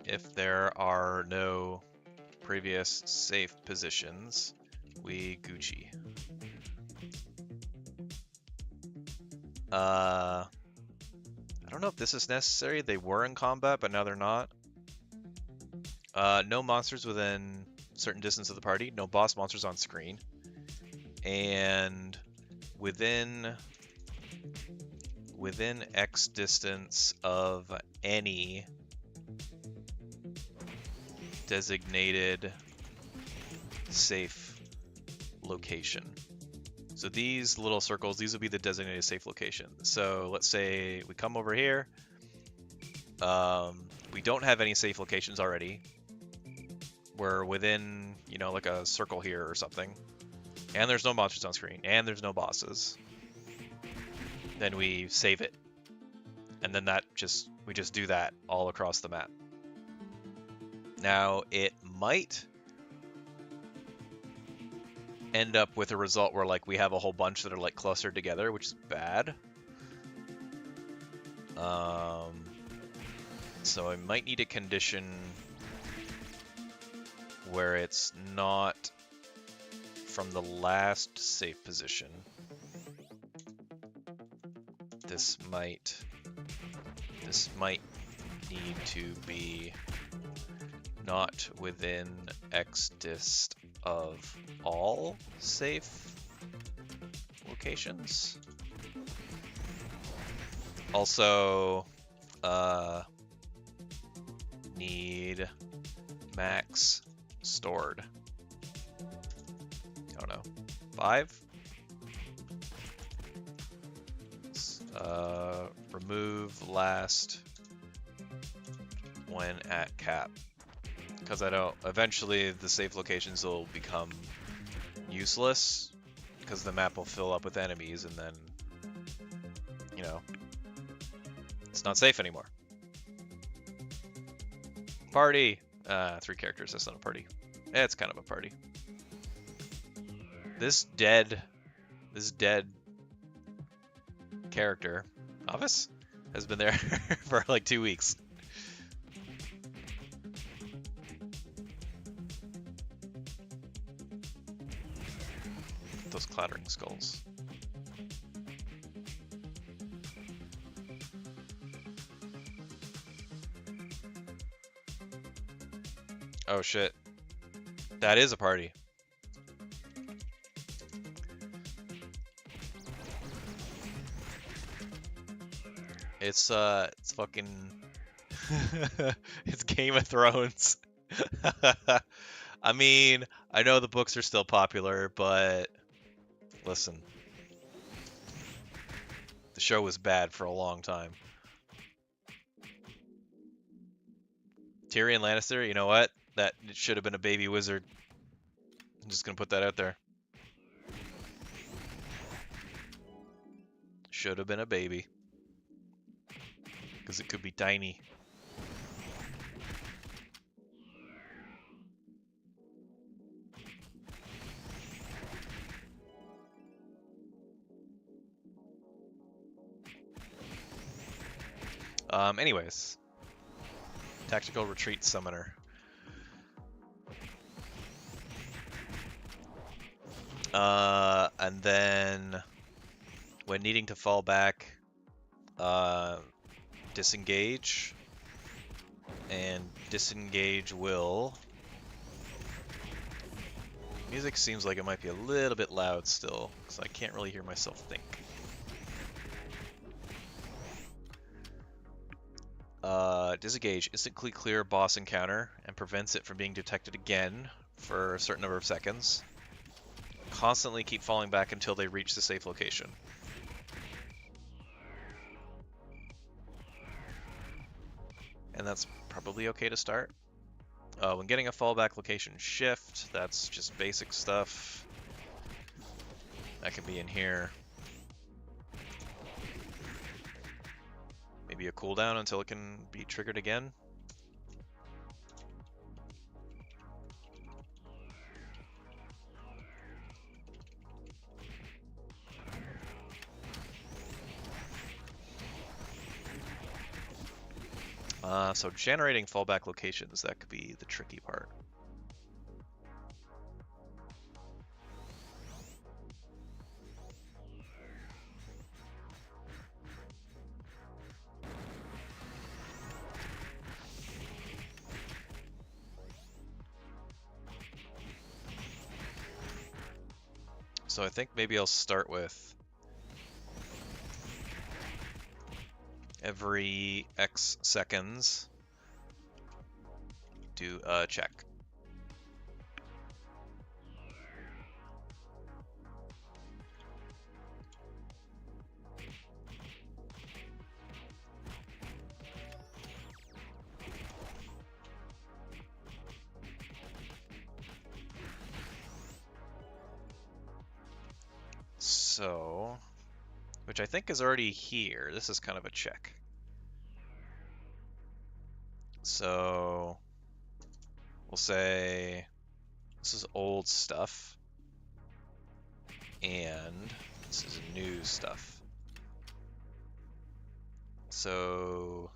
A: If there are no previous safe positions, we Gucci. I don't know if this is necessary. They were in combat, but now they're not. No monsters within certain distance of the party. No boss monsters on screen. And within X distance of any designated safe location. So these little circles, these will be the designated safe location. So let's say we come over here. We don't have any safe locations already. We're within, you know, like a circle here or something. And there's no monsters on screen. And there's no bosses. then we save it. And then we just do that all across the map. Now, it might end up with a result where like we have a whole bunch that are like clustered together, which is bad. So I might need a condition where it's not from the last safe position. This might need to be not within X dist of all safe locations. Also, need max stored. I don't know, 5? Remove last when at cap. Because I don't, eventually the safe locations will become useless because the map will fill up with enemies and then, you know, it's not safe anymore. Party! 3 characters, that's not a party. It's kind of a party. This dead character, Novice, has been there for like 2 weeks. Those clattering skulls. Oh shit. That is a party. It's fucking it's Game of Thrones. I mean, I know the books are still popular, but listen. The show was bad for a long time. Tyrion Lannister, you know what? That should have been a baby wizard. I'm just gonna put that out there. Should have been a baby. Because it could be tiny. Anyways. Tactical Retreat Summoner. And then when needing to fall back, disengage, and disengage will. Music seems like it might be a little bit loud still, because I can't really hear myself think. Disengage, instantly clear boss encounter and prevents it from being detected again for a certain number of seconds. Constantly keep falling back until they reach the safe location. And that's probably okay to start. When getting a fallback location shift, that's just basic stuff. That can be in here. Maybe a cooldown until it can be triggered again. So generating fallback locations, that could be the tricky part. So I think maybe I'll start with every X seconds do a check. So which I think is already here. This is kind of a check. So we'll say this is old stuff, and this is new stuff. So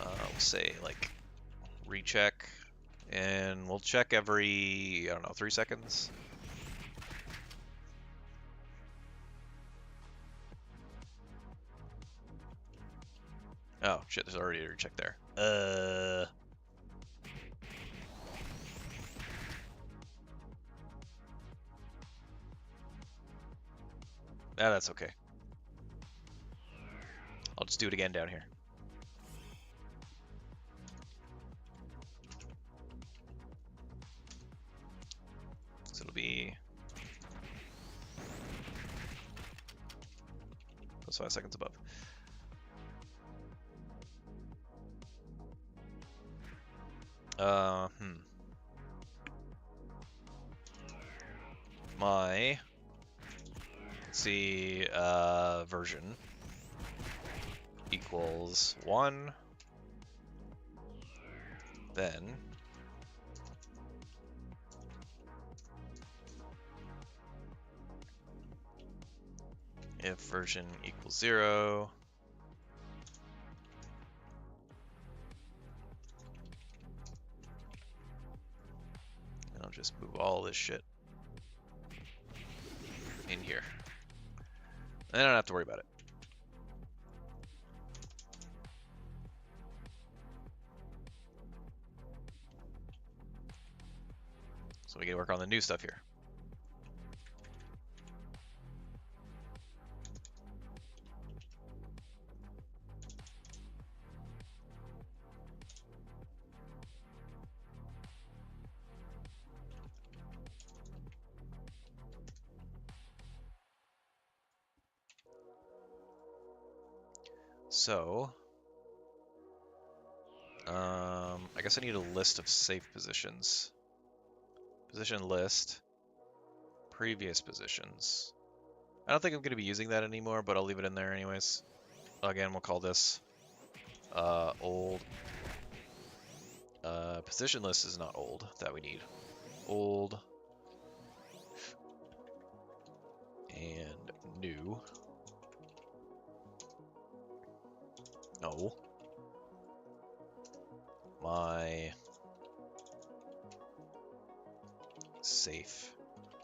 A: we'll say like recheck, and we'll check every, I don't know, 3 seconds. Oh shit, there's already a recheck there. That's okay. I'll just do it again down here. So it'll be plus 5 seconds above. My, let's see, version equals 1, then if version equals 0, and I'll just move all this shit in here. And I don't have to worry about it. So we can work on the new stuff here. So, I guess I need a list of safe positions. Position list, previous positions. I don't think I'm going to be using that anymore, but I'll leave it in there anyways. Again, we'll call this old. Position list is not old that we need. Old and new. No. My safe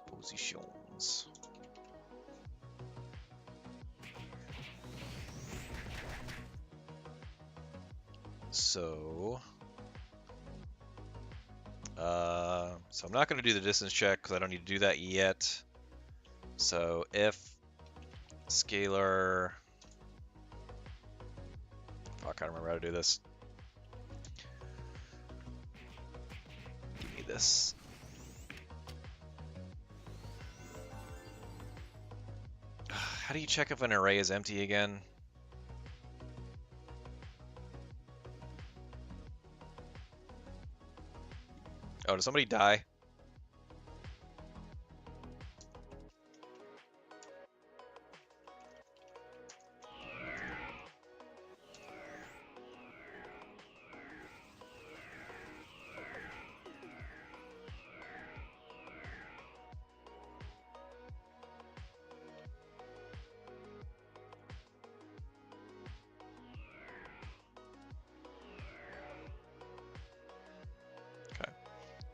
A: positions. So I'm not going to do the distance check because I don't need to do that yet. So if scalar, fuck, I don't remember how to do this. Give me this. How do you check if an array is empty again? Oh, did somebody die?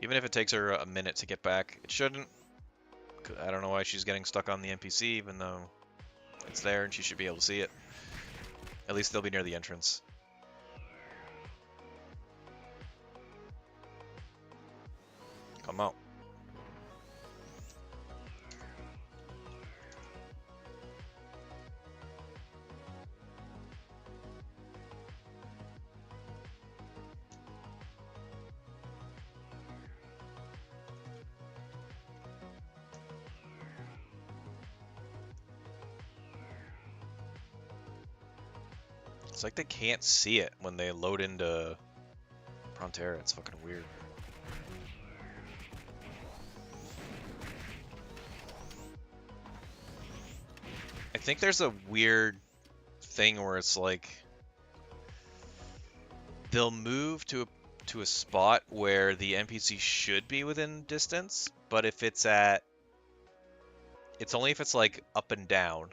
A: Even if it takes her a minute to get back, it shouldn't. I don't know why she's getting stuck on the NPC, even though it's there and she should be able to see it. At least they'll be near the entrance. Come out. It's like they can't see it when they load into Frontera. It's fucking weird. think there's a weird thing where it's like they'll move to a spot where the NPC should be within distance, but if it's only if it's like up and down.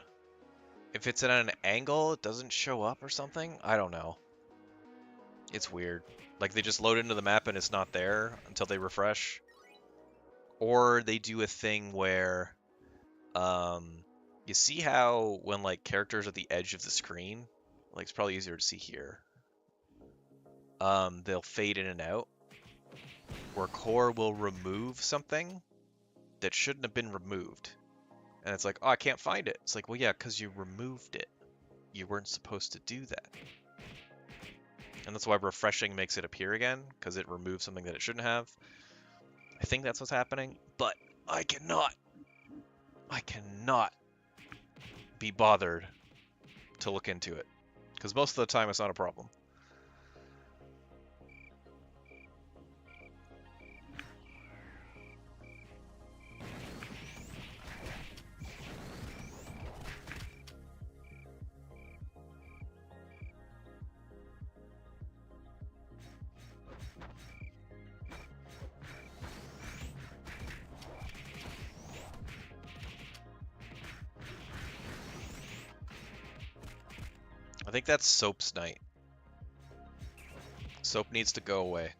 A: If it's at an angle, it doesn't show up or something. I don't know. It's weird. Like they just load into the map and it's not there until they refresh. Or they do a thing where you see how when like characters are at the edge of the screen, like it's probably easier to see here. They'll fade in and out. Where Core will remove something that shouldn't have been removed. And it's like, oh, I can't find it. It's like, well, yeah, because you removed it. You weren't supposed to do that. And that's why refreshing makes it appear again, because it removes something that it shouldn't have. I think that's what's happening, but I cannot be bothered to look into it, because most of the time it's not a problem. I think that's Soap's night. Soap needs to go away.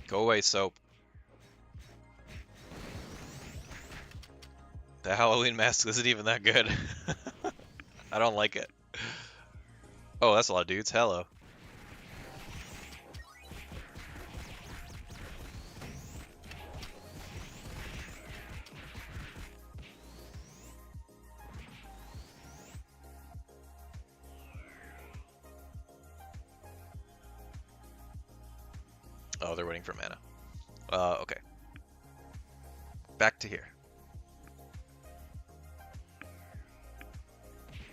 A: Go away, Soap. The Halloween mask isn't even that good. I don't like it. Oh, that's a lot of dudes. Hello. Oh, they're waiting for mana. Okay. Back to here.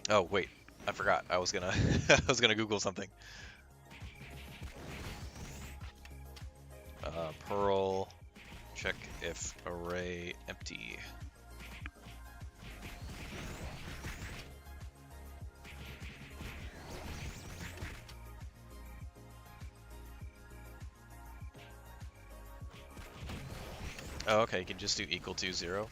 A: Oh, wait. I forgot. I was gonna I was gonna Google something. Pearl. Check if array empty. Oh, okay, you can just do equal to 0.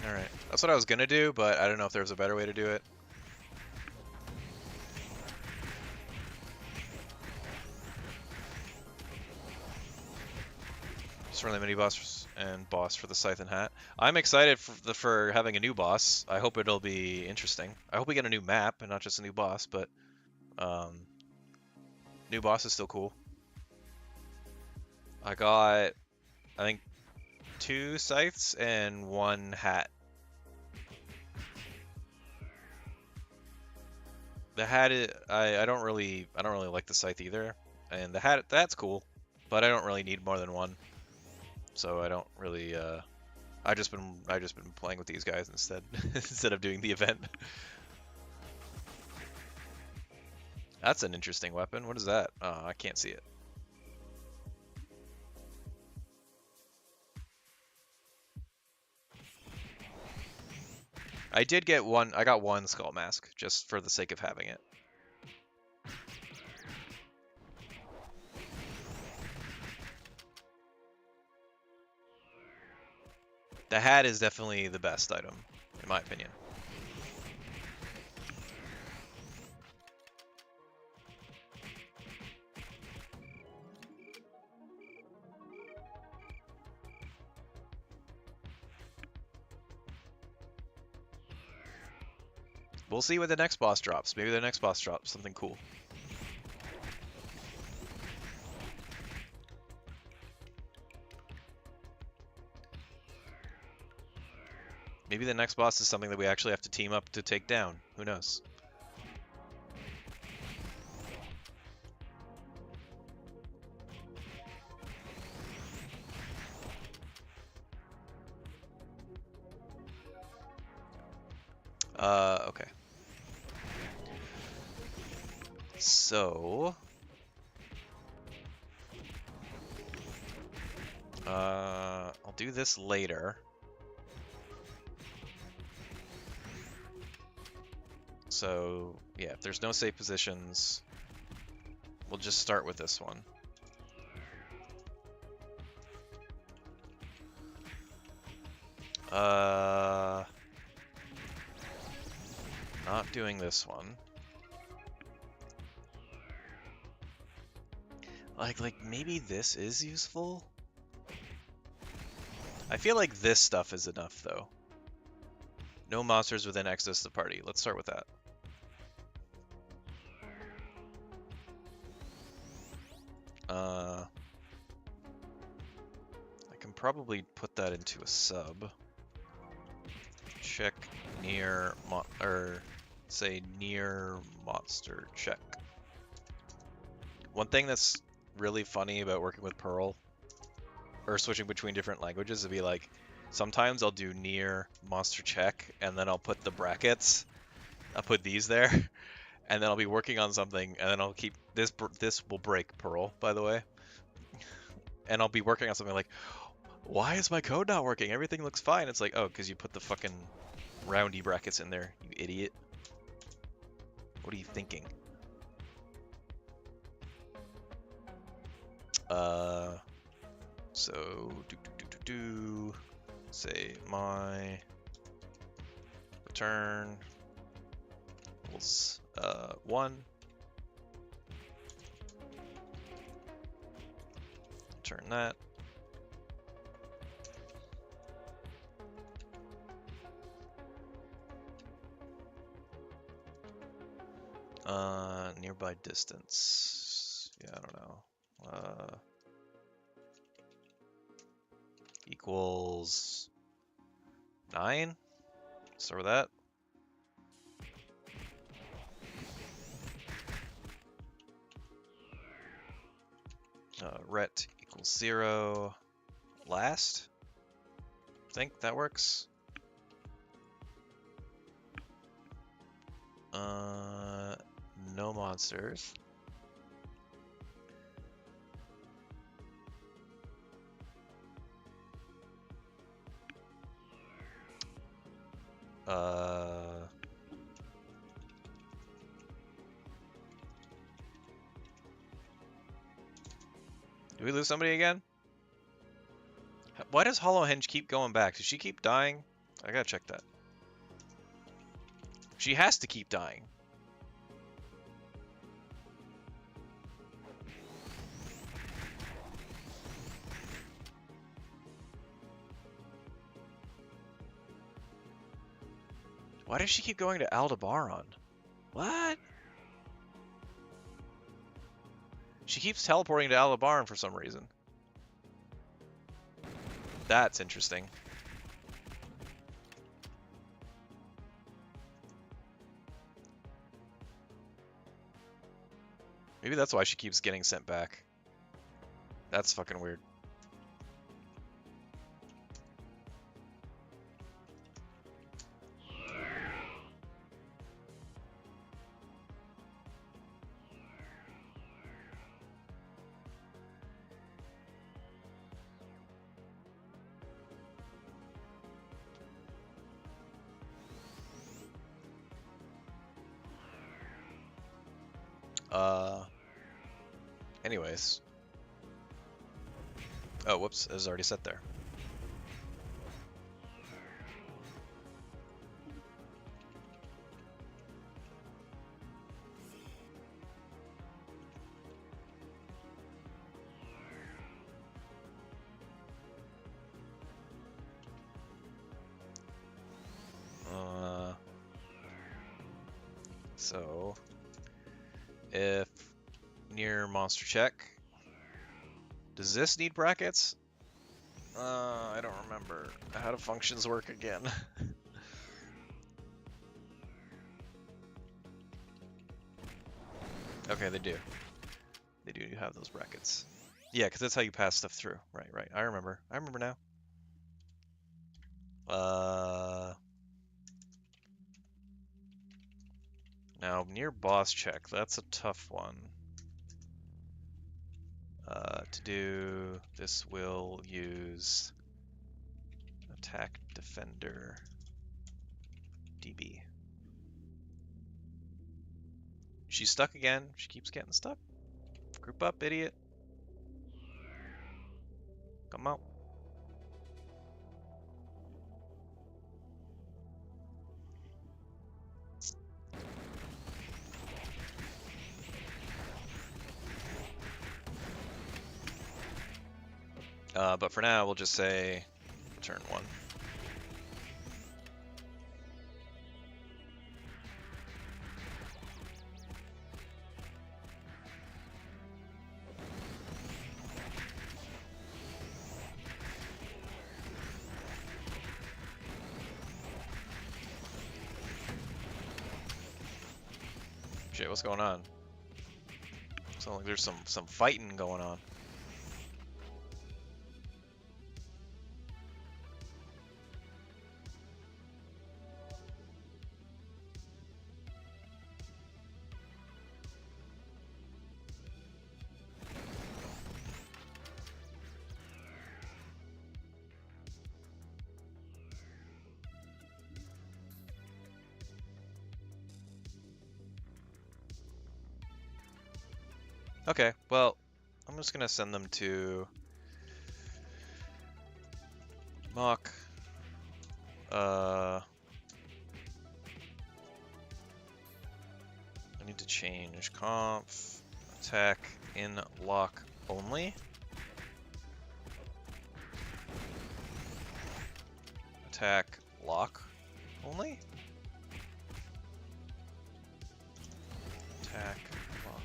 A: Alright, that's what I was gonna do, but I don't know if there's a better way to do it. Just run the mini boss and boss for the Scythe and Hat. I'm excited for having a new boss. I hope it'll be interesting. I hope we get a new map and not just a new boss, but new boss is still cool. I got, I think, 2 scythes and 1 hat. The hat is, I don't really like the scythe either, and the hat, that's cool, but I don't really need more than 1. So I don't really I just been playing with these guys instead instead of doing the event. That's an interesting weapon. What is that? Oh, I can't see it. I did get one. I got 1 skull mask just for the sake of having it. The hat is definitely the best item, in my opinion. We'll see what the next boss drops. Maybe the next boss drops something cool. Maybe the next boss is something that we actually have to team up to take down. Who knows? Okay. So I'll do this later. So, yeah, if there's no safe positions, we'll just start with this one. Not doing this one. Like maybe this is useful? I feel like this stuff is enough, though. No monsters within access to the party. Let's start with that. I can probably put that into a sub. Check near say near monster check. One thing that's really funny about working with Perl or switching between different languages would be like sometimes I'll do near monster check and then I'll put the brackets. I'll put these there and then I'll be working on something and then I'll keep this will break Perl, by the way. And I'll be working on something like, why is my code not working? Everything looks fine. It's like, oh, because you put the fucking roundy brackets in there, you idiot. What are you thinking? So say my return equals 1. Turn that. Nearby distance. Yeah, I don't know. Equals 9. Start with that. Ret equals 0. Last. I think that works. No monsters. Do we lose somebody again? Why does Hollow Hinge keep going back? Does she keep dying? I gotta check that. She has to keep dying. Why does she keep going to Aldebaran? What? She keeps teleporting to Aldebaran for some reason. That's interesting. Maybe that's why she keeps getting sent back. That's fucking weird. Anyways. Oh, whoops, it was already set there. So, if near monster check, does this need brackets? I don't remember. How do functions work again? Okay, they do. They do have those brackets. Yeah, because that's how you pass stuff through. Right, right. I remember. I remember now. Now, near boss check, that's a tough one. To do this, we'll use attack defender DB. She's stuck again. She keeps getting stuck. Group up, idiot. Come out. But for now, we'll just say turn 1. Shit, what's going on? Sounds like there's some fighting going on. Okay, well, I'm just gonna send them to Mach. I need to change conf attack in lock only. Attack lock only. Attack lock.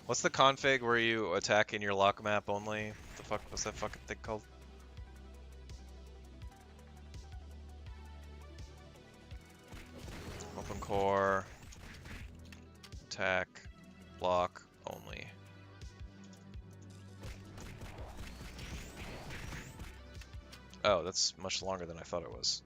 A: What's the config where you attack in your lock map only? What the fuck? What's that fucking thing called? Open core. Attack lock only. Oh, that's much longer than I thought it was.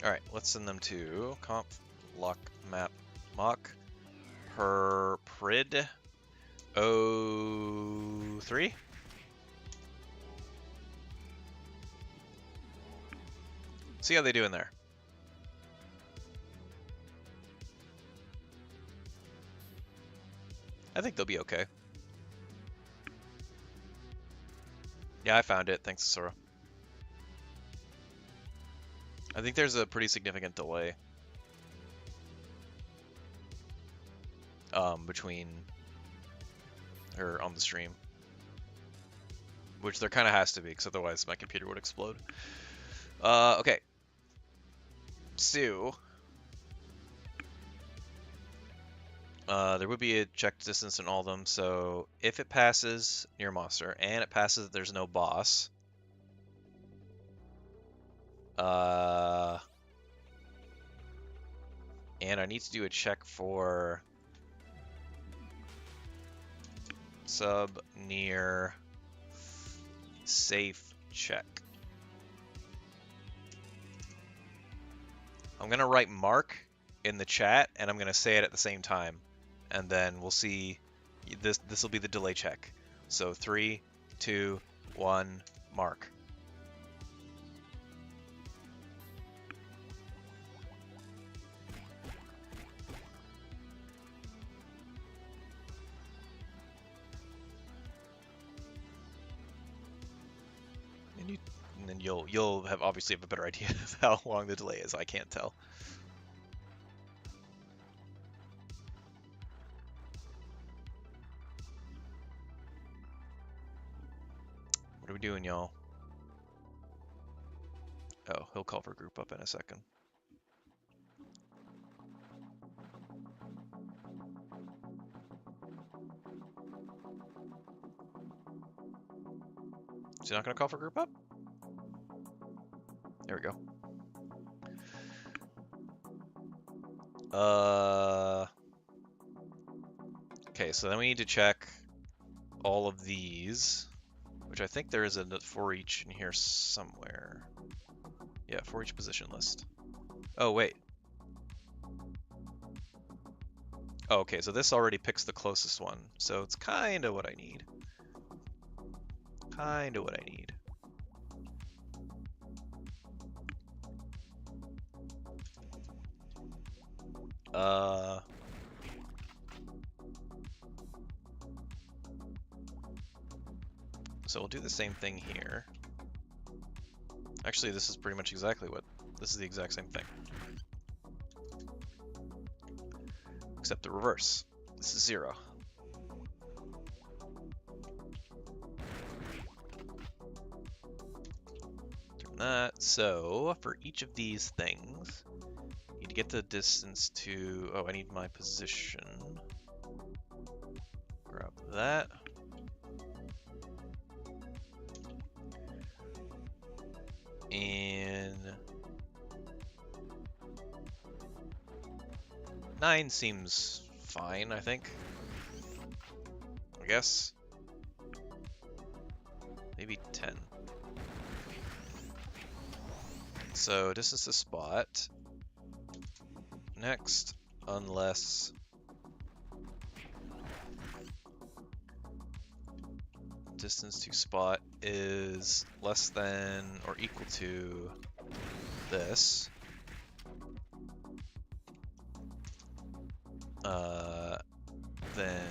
A: Alright, let's send them to conf lock map mock per prid 03. See how they do in there. I think they'll be okay. Yeah, I found it. Thanks, Sora. I think there's a pretty significant delay between her on the stream, which there kind of has to be, because otherwise my computer would explode. Okay. So, there would be a check distance in all of them, so if it passes near monster, and it passes that there's no boss, and I need to do a check for sub near safe check. I'm gonna write Mark in the chat, and I'm gonna say it at the same time, and then we'll see. This will be the delay check. So 3, 2, 1, Mark. And then you'll have obviously have a better idea of how long the delay is. I can't tell. What are we doing, y'all? Oh, he'll call for group up in a second. Is he not gonna call for group up? Okay, so then we need to check all of these, which I think there is a for each in here somewhere. Yeah, for each position list. Oh, wait. Oh, okay, so this already picks the closest one, so it's kind of what I need. Kind of what I need. So we'll do the same thing here. Actually, this is pretty much exactly what, this is the exact same thing. Except the reverse. This is 0. Turn that. So for each of these things, you need to get the distance to, oh, I need my position. Grab that. And 9 seems fine, I think. I guess. Maybe 10. So distance to spot. Next, unless distance to spot is less than or equal to this. Then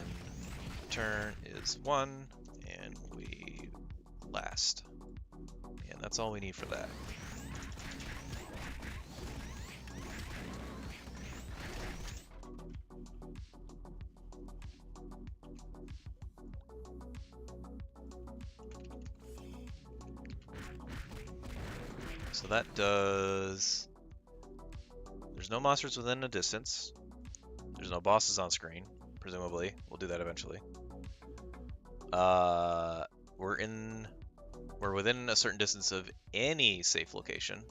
A: turn is 1 and we last. And that's all we need for that. So that does... There's no monsters within a distance. There's no bosses on screen, presumably. We'll do that eventually. We're within a certain distance of any safe location.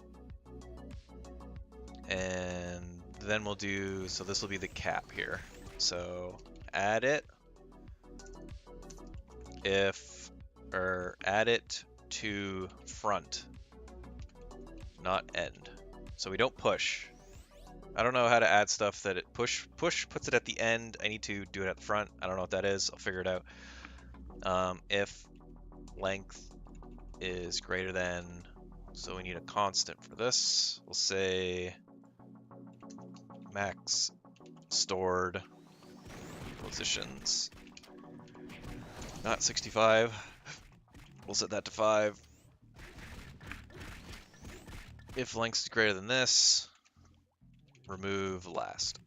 A: And then we'll do, so this will be the cap here. So add it add it to front, not end. So we don't push. I don't know how to add stuff that it push puts it at the end. I need to do it at the front. I don't know what that is. I'll figure it out. If length is greater than, so we need a constant for this. We'll say max stored positions, not 65. We'll set that to 5. If length is greater than this, remove last.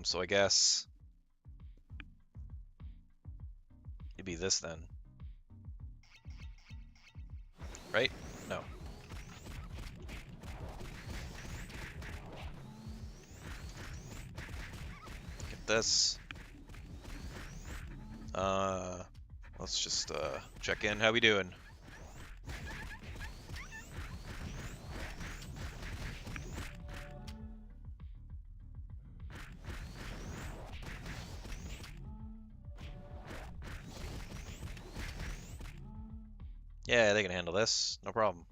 A: So I guess it'd be this then. Right? No. Get this. Let's just check in. How we doing? Yeah, they can handle this. No problem.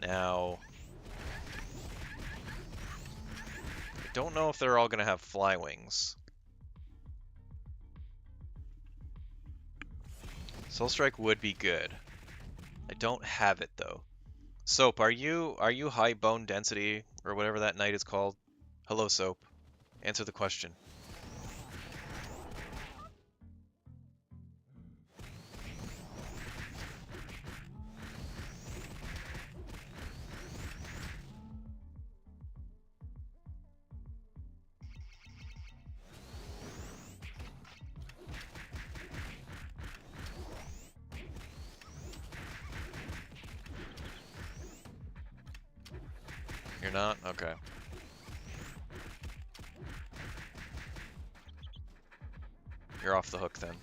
A: Now, I don't know if they're all going to have fly wings. Soul Strike would be good. I don't have it though. Soap, are you high bone density or whatever that knight is called? Hello, Soap. Answer the question. You're not? Okay. You're off the hook then.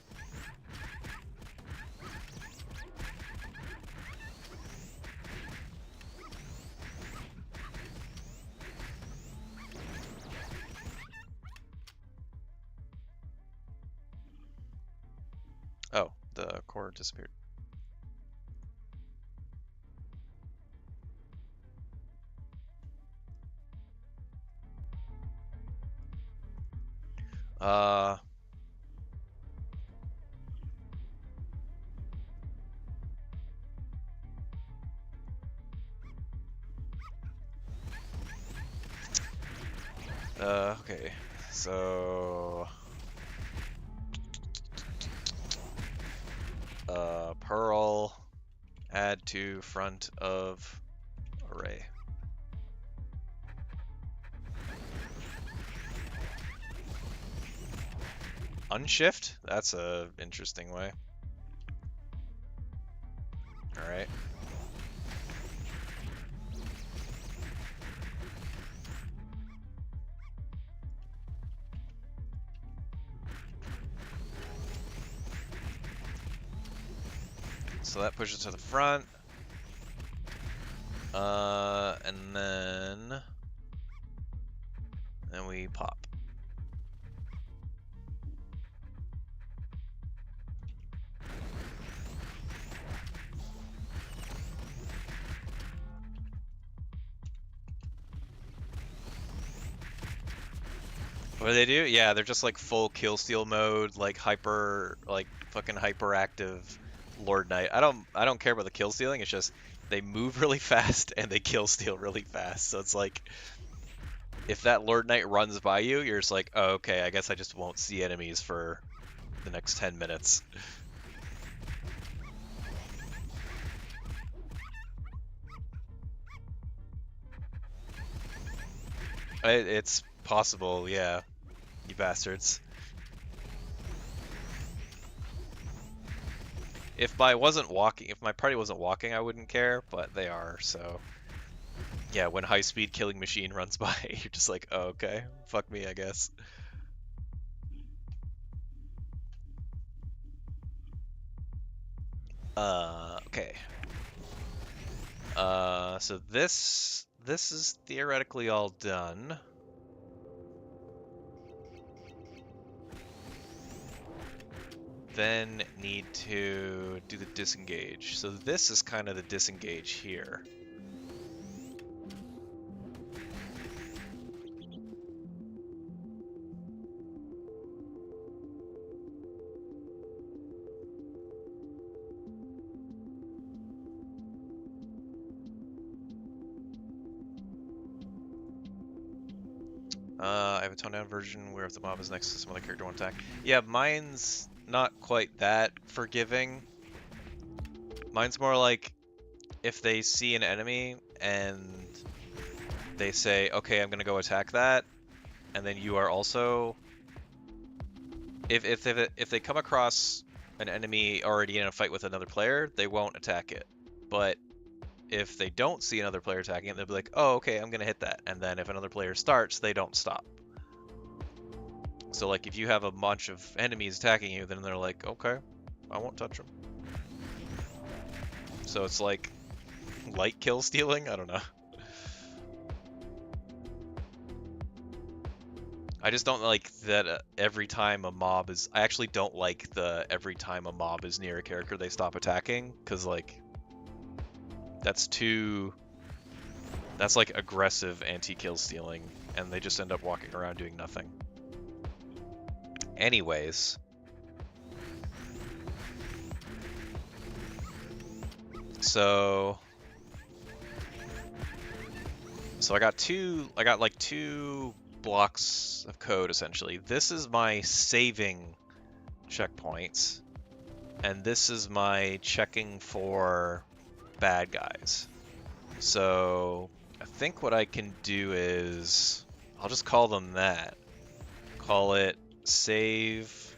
A: Oh, the core disappeared. Uh, okay. So, Pearl, add to front of array. Unshift? That's a interesting way. Alright. So that pushes to the front. And then we pop. What do they do? Yeah, they're just like full kill steal mode, like fucking hyperactive Lord Knight. I don't care about the kill stealing. It's just they move really fast and they kill steal really fast. So it's like if that Lord Knight runs by you, you're just like, oh, okay, I guess I just won't see enemies for the next 10 minutes. It's possible, yeah. You bastards. If my party wasn't walking, I wouldn't care, but they are, so yeah, when high-speed killing machine runs by, you're just like, oh, okay, fuck me, I guess. Okay. So this is theoretically all done. Then need to do the disengage. So this is kind of the disengage here. I have a toned down version where if the mob is next to some other character, won't attack. Yeah, mine's not quite that forgiving. Mine's more like if they see an enemy and they say, okay, I'm gonna go attack that, and then you are also... If they come across an enemy already in a fight with another player, they won't attack it. But if they don't see another player attacking it, they'll be like, oh, okay, I'm gonna hit that. And then if another player starts, they don't stop. So like if you have a bunch of enemies attacking you, then they're like, okay, I won't touch them. So it's like light kill stealing? I don't know. I just don't like that every time a mob is... I actually don't like the every time a mob is near a character they stop attacking, because like that's like aggressive anti-kill stealing, and they just end up walking around doing nothing. Anyways. So So I got like two blocks of code essentially. This is my saving checkpoints, and this is my checking for bad guys. So I think what I can do is I'll just call them that. Call it save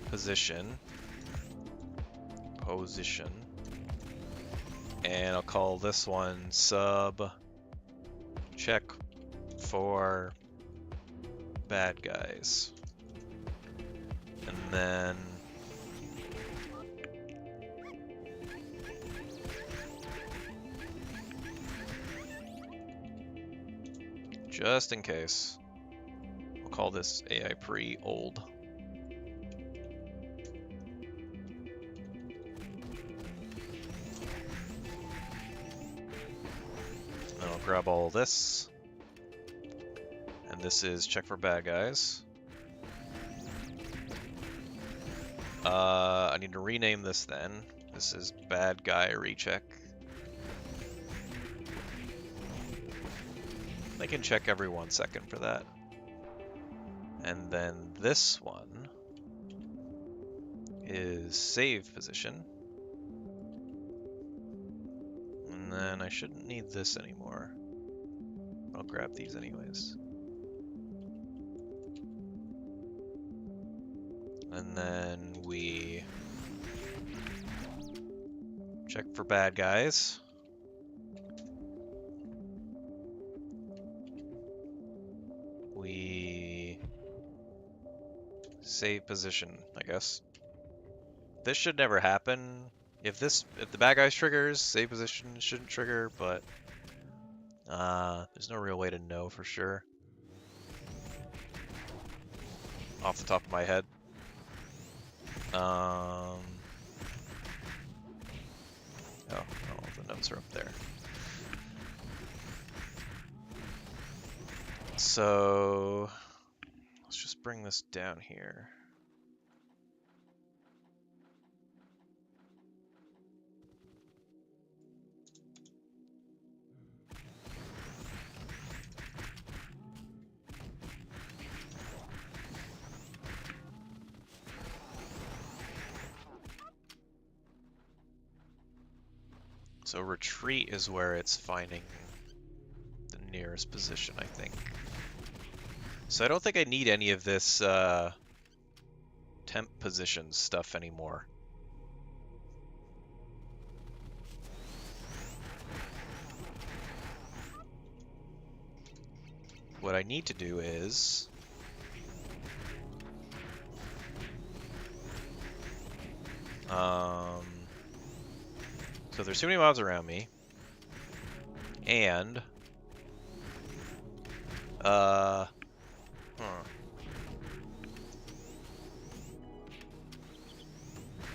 A: position. And I'll call this one sub check for bad guys. And then just in case, we'll call this AI pre-old. And I'll grab all this. And this is check for bad guys. I need to rename this then. This is bad guy recheck. I can check every 1 second for that. And then this one is save position. And then I shouldn't need this anymore. I'll grab these anyways. And then we check for bad guys. We save position, I guess. This should never happen. If the bad guys triggers, save position shouldn't trigger, but there's no real way to know for sure. Off the top of my head. Oh, the notes are up there. So let's just bring this down here. So retreat is where it's finding the nearest position, I think. So I don't think I need any of this temp position stuff anymore. What I need to do is so there's too many mobs around me, and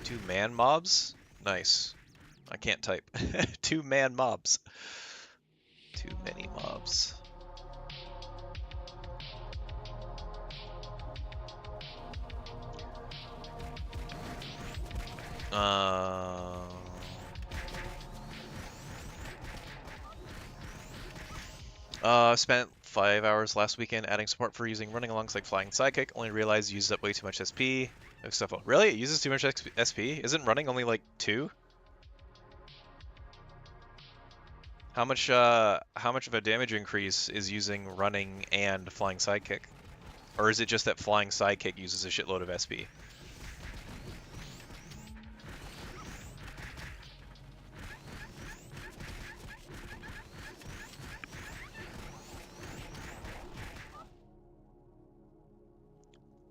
A: two man mobs? Nice. I can't type. Two man mobs. Too many mobs. Spent 5 hours last weekend adding support for using running alongside flying sidekick. Only realized used up way too much SP. Really? It uses too much SP? Isn't running only like 2? How much of a damage increase is using running and flying sidekick? Or is it just that flying sidekick uses a shitload of SP?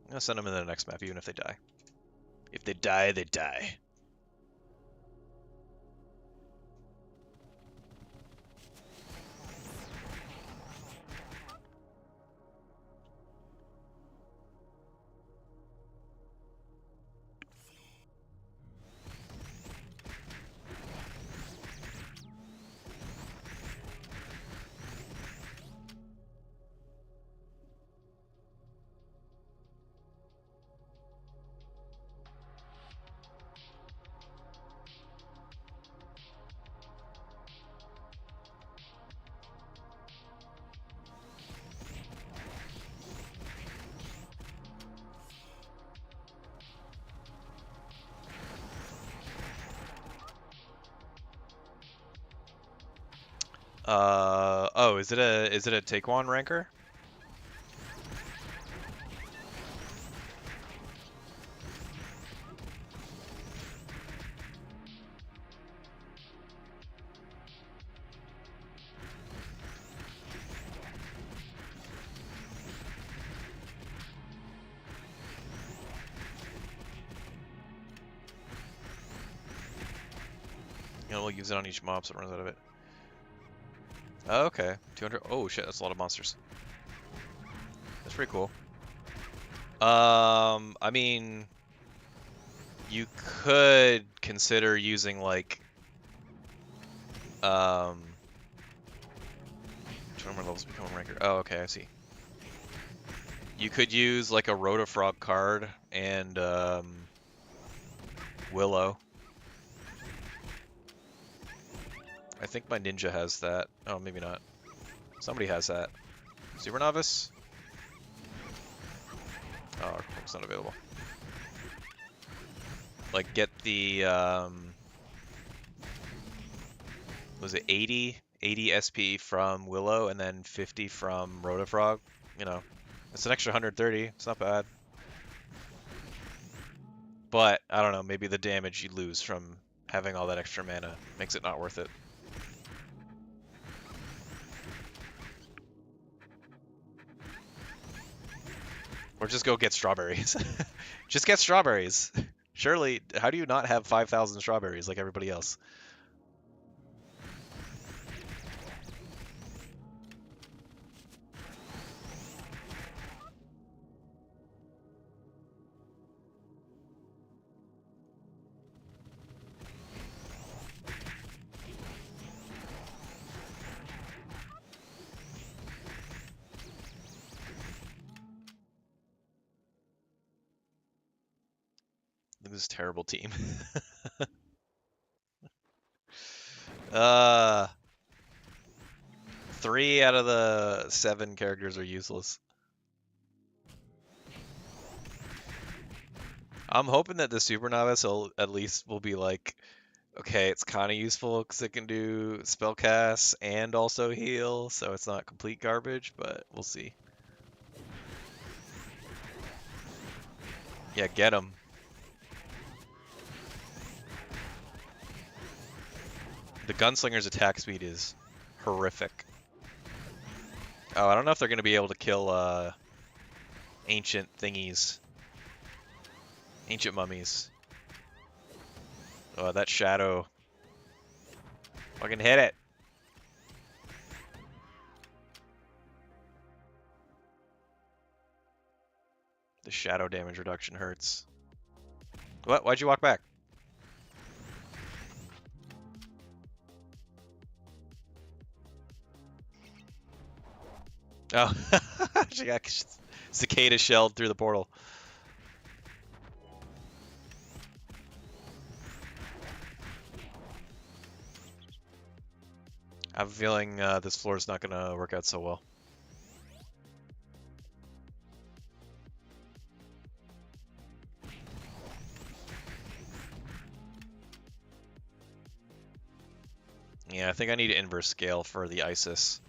A: I'm gonna send them in the next map, even if they die. If they die, they die. Oh, is it a Taekwon ranker? You know, we'll use it on each mob so it runs out of it. Oh, okay, 200. Oh shit, that's a lot of monsters. That's pretty cool. I mean, you could consider using like, 20 more levels become a ranker. Oh, okay, I see. You could use like a Rotofrog card and Willow. I think my ninja has that. Oh, maybe not. Somebody has that. Super Novice? Oh, it's not available. Like, get the, was it 80 SP from Willow and then 50 from Rotofrog? You know, it's an extra 130. It's not bad. But, I don't know, maybe the damage you lose from having all that extra mana makes it not worth it. Or just go get strawberries. Just get strawberries. Surely, how do you not have 5,000 strawberries like everybody else? Look at this terrible team. uh, 3 out of the 7 characters are useless. I'm hoping that the Super Novice will at least will be like, okay, it's kind of useful because it can do spell casts and also heal, so it's not complete garbage, but we'll see. Yeah, get him. The Gunslinger's attack speed is horrific. Oh, I don't know if they're going to be able to kill ancient thingies. Ancient mummies. Oh, that shadow. Fucking hit it. The shadow damage reduction hurts. What? Why'd you walk back? Oh, she got cicada shelled through the portal. I have a feeling this floor is not going to work out so well. Yeah, I think I need to inverse scale for the Isis.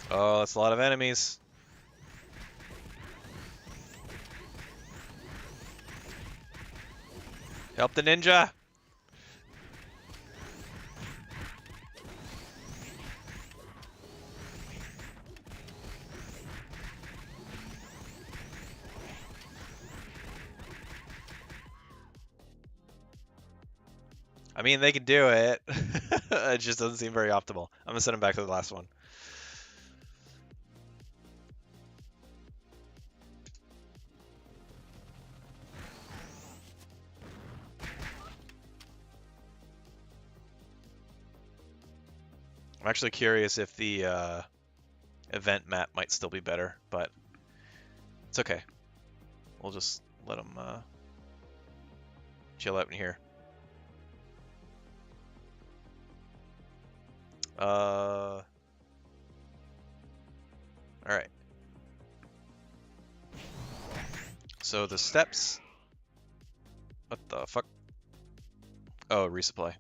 A: Oh, that's a lot of enemies. Help the ninja! I mean, they can do it. It just doesn't seem very optimal. I'm gonna send them back to the last one. I'm actually curious if the event map might still be better, but it's okay. We'll just let them chill out in here. All right. So the steps. What the fuck? Oh, resupply.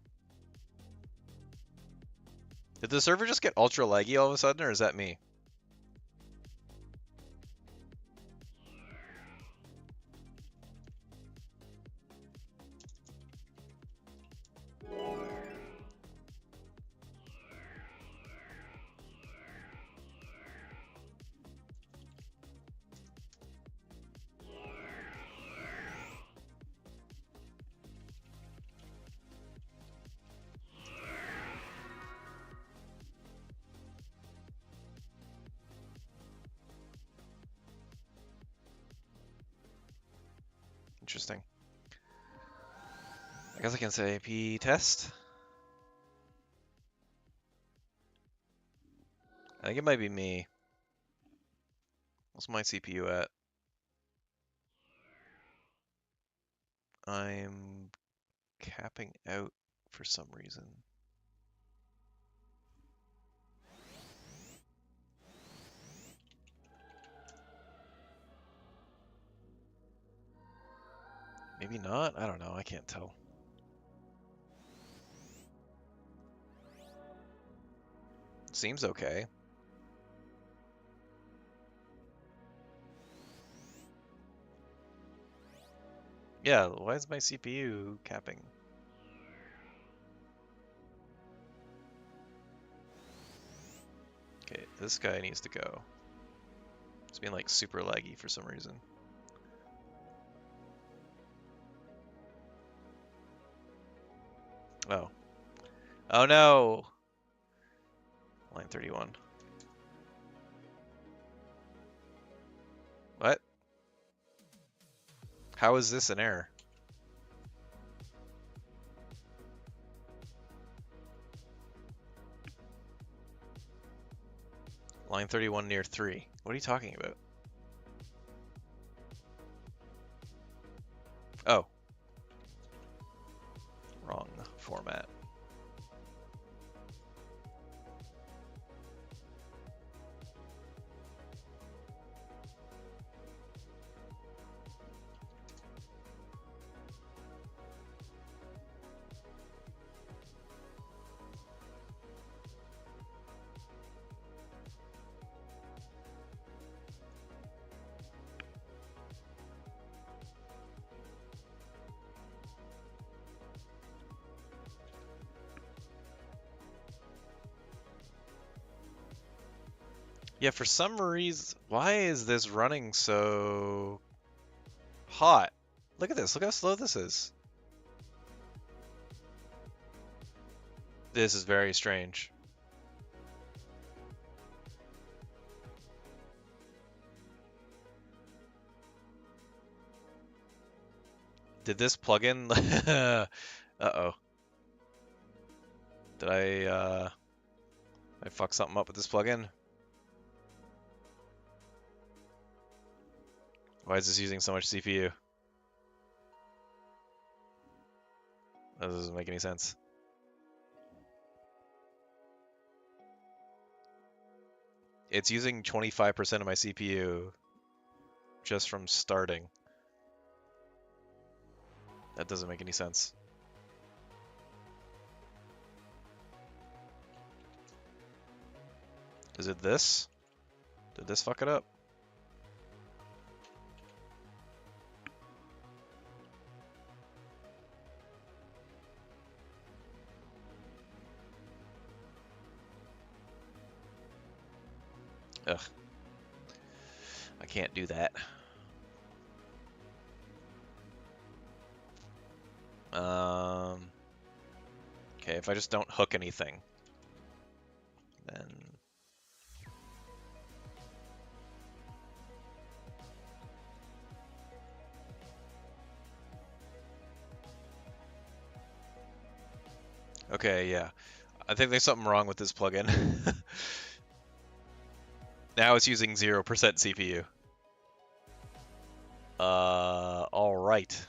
A: Did the server just get ultra laggy all of a sudden, or is that me? Interesting. I guess I can say P test. I think it might be me. What's my CPU at? I'm capping out for some reason. Maybe not? I don't know. I can't tell. Seems okay. Yeah, why is my CPU capping? Okay, this guy needs to go. It's being like super laggy for some reason. Oh. Oh no! Line 31. What? How is this an error? Line 31 near 3. What are you talking about? Oh. Wrong format. Yeah, for some reason, why is this running so hot? Look at this. Look how slow this is. This is very strange. Did this plugin? Uh-oh. Did I fuck something up with this plugin? Why is this using so much CPU? That doesn't make any sense. It's using 25% of my CPU just from starting. That doesn't make any sense. Is it this? Did this fuck it up? Ugh. I can't do that. Okay, if I just don't hook anything, then... Okay, yeah. I think there's something wrong with this plugin. Now it's using 0% CPU. Alright.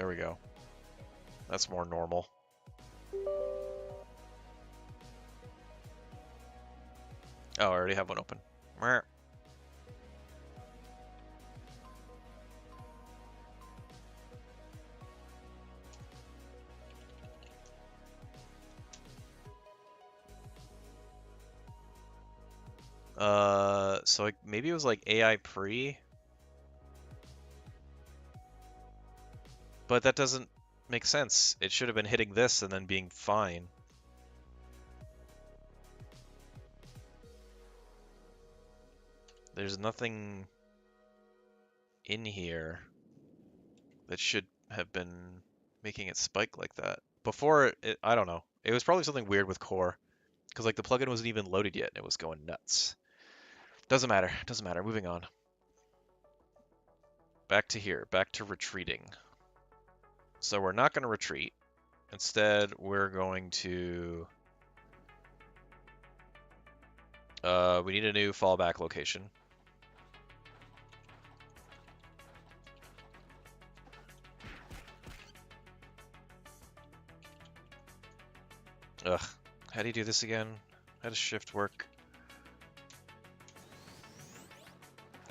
A: There we go. That's more normal. Oh, I already have one open. So maybe it was like AI pre, but that doesn't make sense. It should have been hitting this and then being fine. There's nothing in here that should have been making it spike like that. Before, I don't know. It was probably something weird with Core, because like the plugin wasn't even loaded yet and it was going nuts. Doesn't matter. Doesn't matter. Moving on. Back to here. Back to retreating. So we're not going to retreat. Instead, we're going to... we need a new fallback location. Ugh. How do you do this again? How does shift work?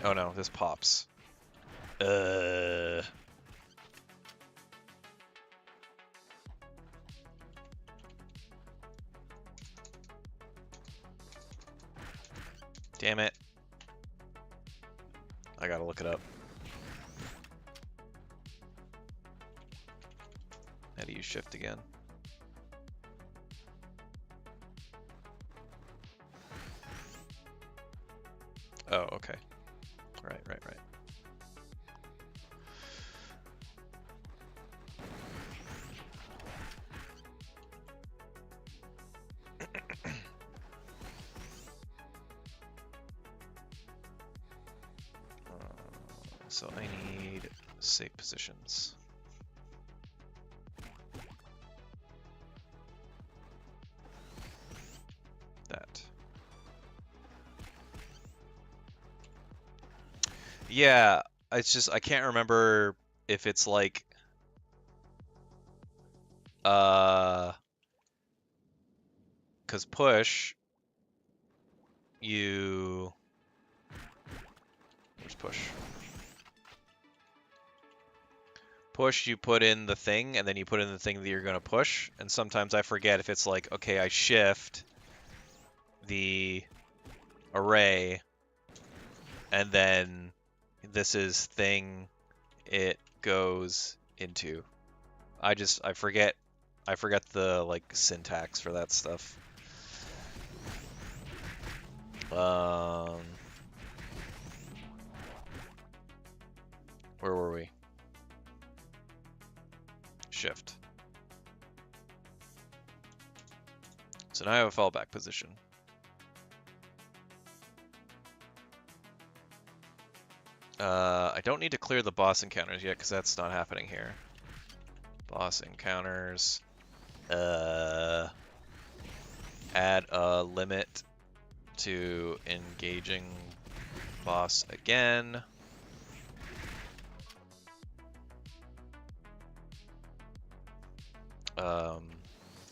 A: Oh no, this pops. Damn it. I gotta look it up. How do you shift again? Oh, okay. Right. So I need safe positions. That. Yeah, it's just I can't remember if it's like because push you where's push? Push, you put in the thing, and then you put in the thing that you're going to push. And sometimes I forget if it's like, okay, I shift the array, and then this is thing it goes into. I forget the like syntax for that stuff. Where were we? Shift. So now I have a fallback position. I don't need to clear the boss encounters yet because that's not happening here. Boss encounters. Add a limit to engaging boss again.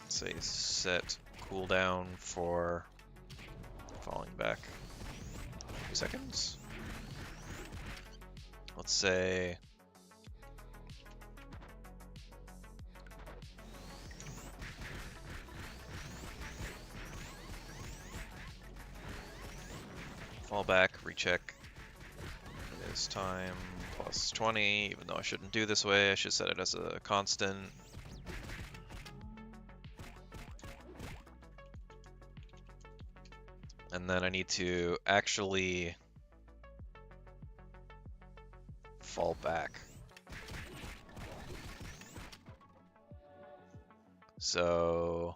A: Say set cooldown for falling back 2 seconds. Let's say fall back, recheck. It is time plus 20, even though I shouldn't do this way, I should set it as a constant. And then I need to actually fall back. So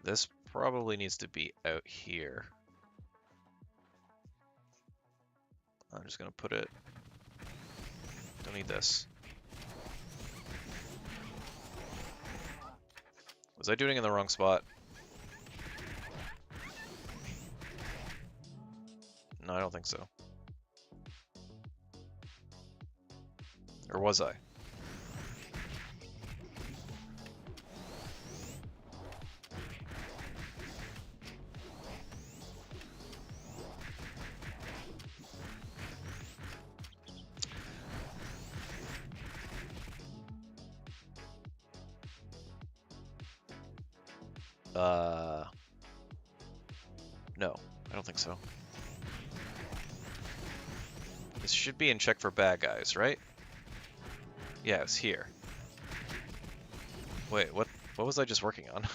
A: this probably needs to be out here. I'm just gonna put it, don't need this. Was I doing it in the wrong spot? No, I don't think so. Or was I? No, I don't think so. This should be in check for bad guys, right? Yeah, it's here. Wait, what was I just working on?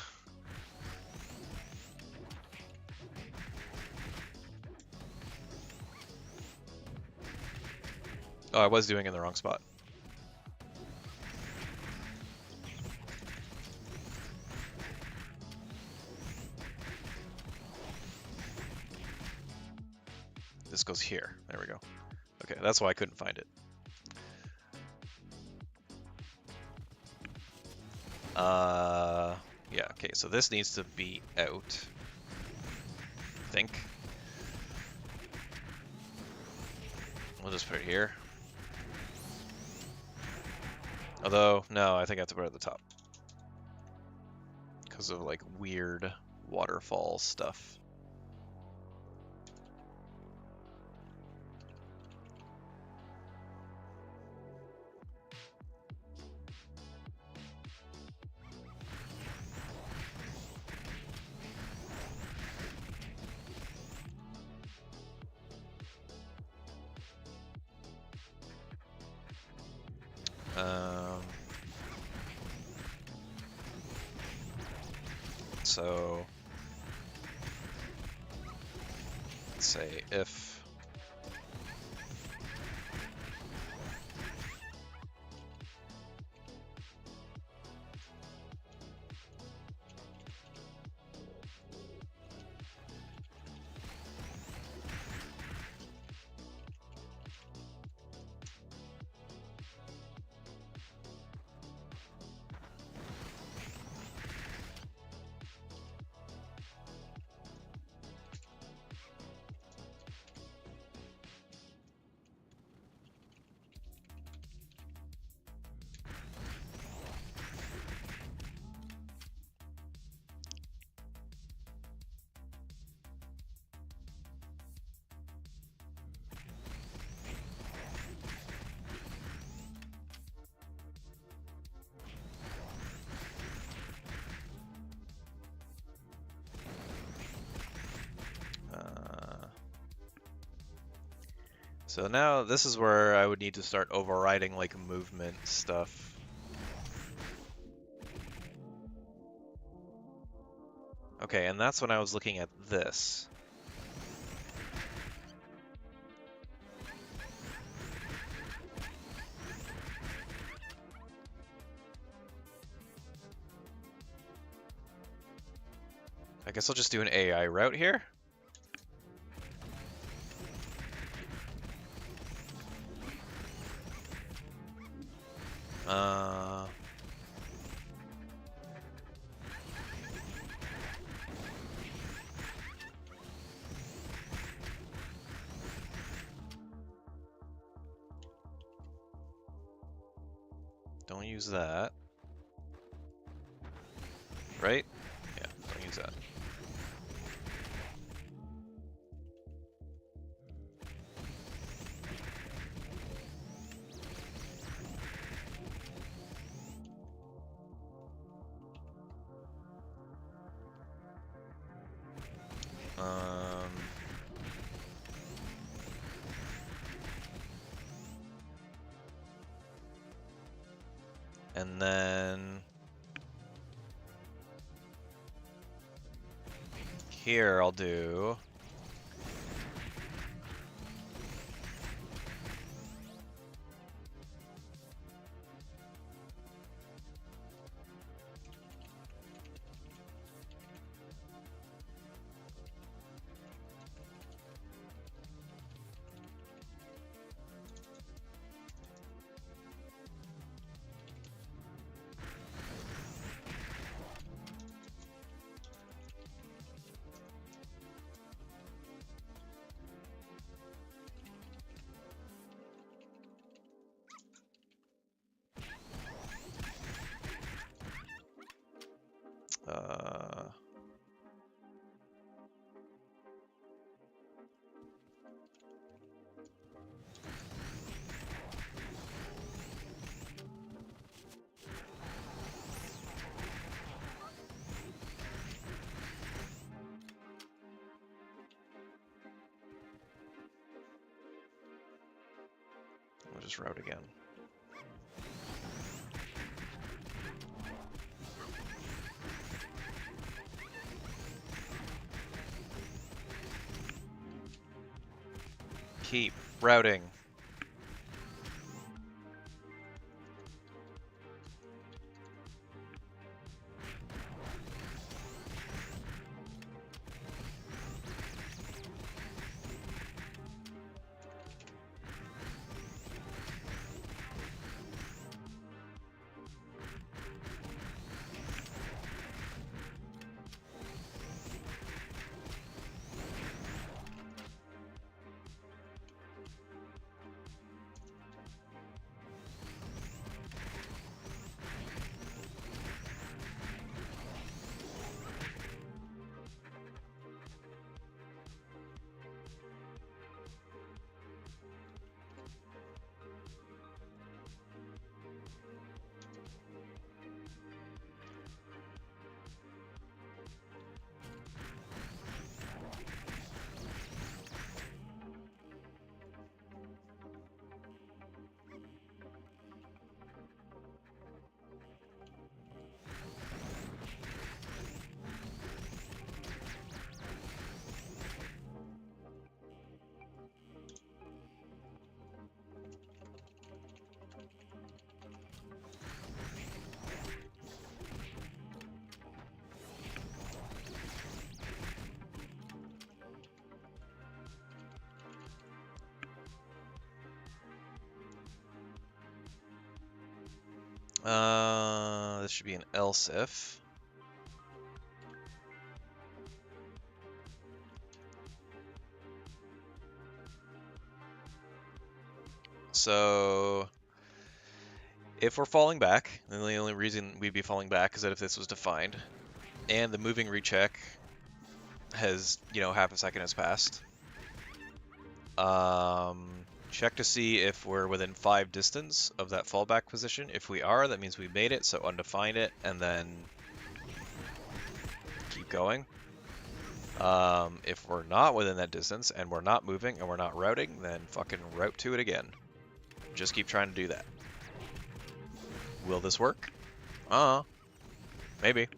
A: Oh, I was doing it in the wrong spot. This goes here. There we go. Okay, that's why I couldn't find it. Yeah, okay, so this needs to be out. I think. We'll just put it here. Although, no, I think I have to put it at the top. Because of, like, weird waterfall stuff. So let's say if so now this is where I would need to start overriding like movement stuff. Okay, and that's when I was looking at this. I guess I'll just do an AI route here. Don't use that. Right? Yeah, don't use that. And then here I'll do just route again. Keep routing. This should be an else if. So, if we're falling back, then the only reason we'd be falling back is that if this was defined, and the moving recheck has, half a second has passed. Check to see if we're within 5 distance of that fallback position. If we are, that means we made it, so undefine it, and then keep going. If we're not within that distance, and we're not moving, and we're not routing, then fucking route to it again. Just keep trying to do that. Will this work? Maybe.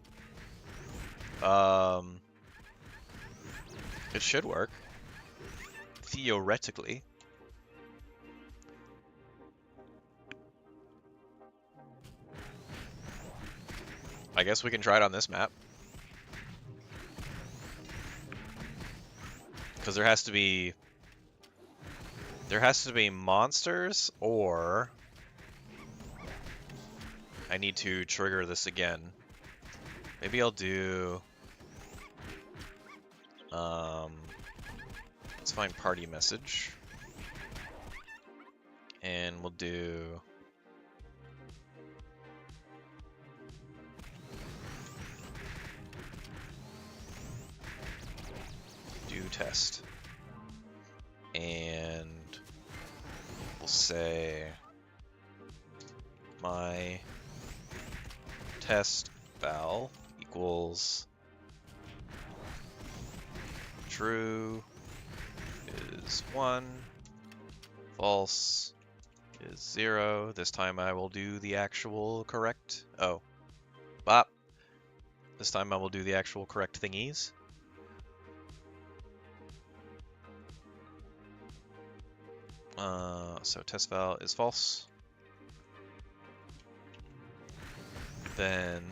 A: It should work. Theoretically. I guess we can try it on this map. Because there has to be monsters, or I need to trigger this again. Maybe I'll do let's find party message. And we'll do test. And we'll say my test val equals true is 1, false is 0. This time I will do the actual correct. Oh, bop. This time I will do the actual correct thingies. So test val is false. Then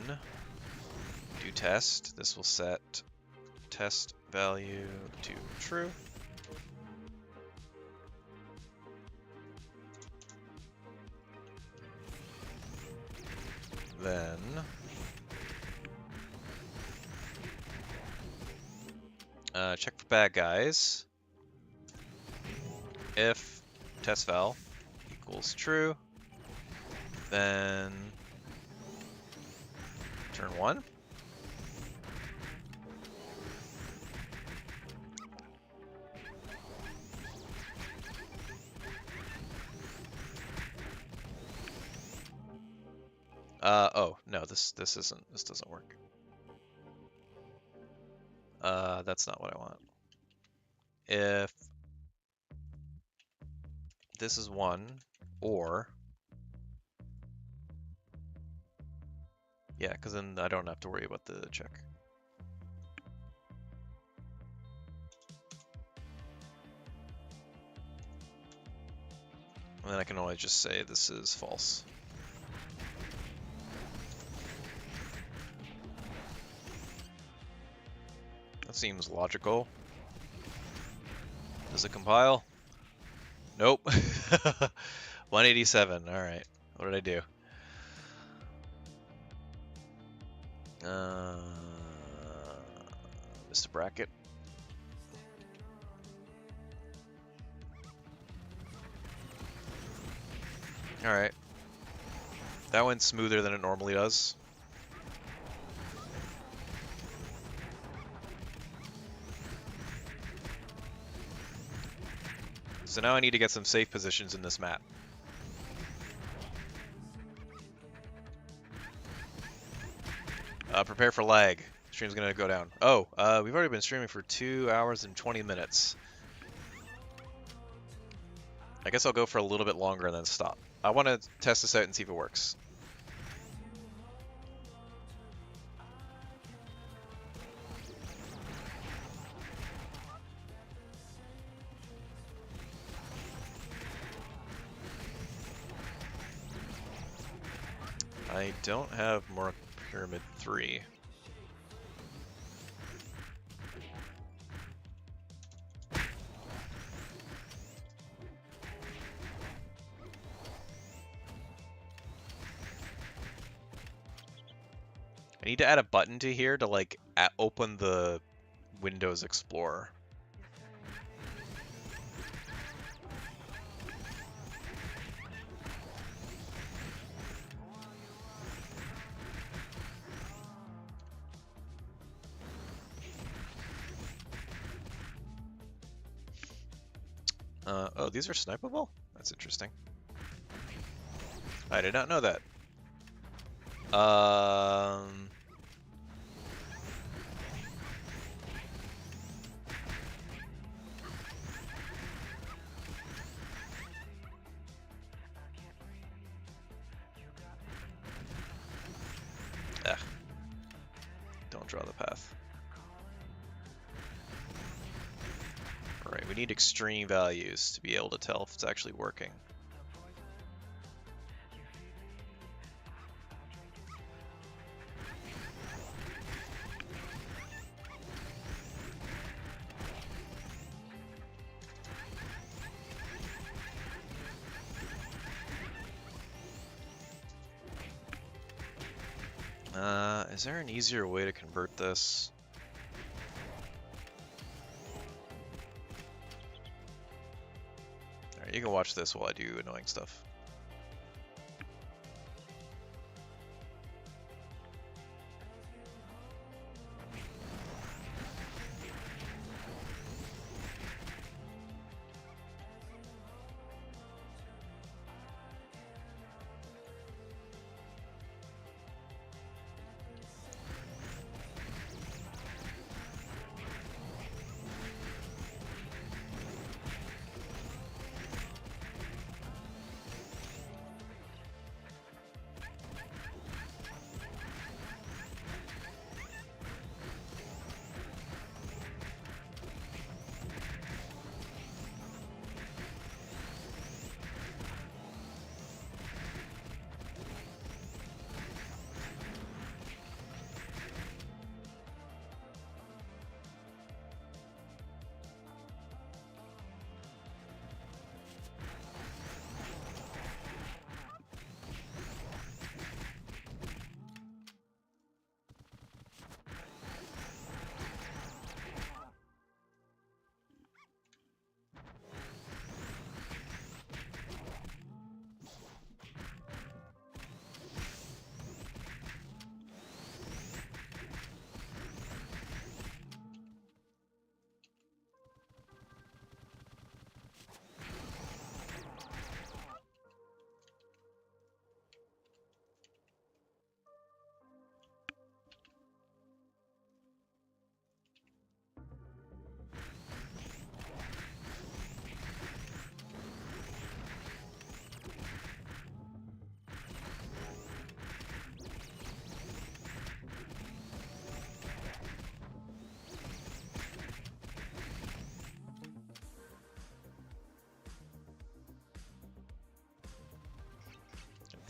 A: do test. This will set test value to true. Then check for bad guys. If test val equals true, then turn 1. Oh no, this doesn't work. That's not what I want. If this is 1, Or... Yeah, because then I don't have to worry about the check. And then I can always just say this is false. That seems logical. Does it compile? Nope. 187. All right. What did I do? Missed a bracket. All right. That went smoother than it normally does. So now I need to get some safe positions in this map. Prepare for lag. Stream's gonna go down. Oh, we've already been streaming for 2 hours and 20 minutes. I guess I'll go for a little bit longer and then stop. I want to test this out and see if it works. I don't have more Pyramid 3. I need to add a button to here to like open the Windows Explorer. Oh, these are snipeable? That's interesting. I did not know that. Don't draw the path. Alright, we need extreme values to be able to tell if it's actually working. Is there an easier way to convert this? Alright, you can watch this while I do annoying stuff.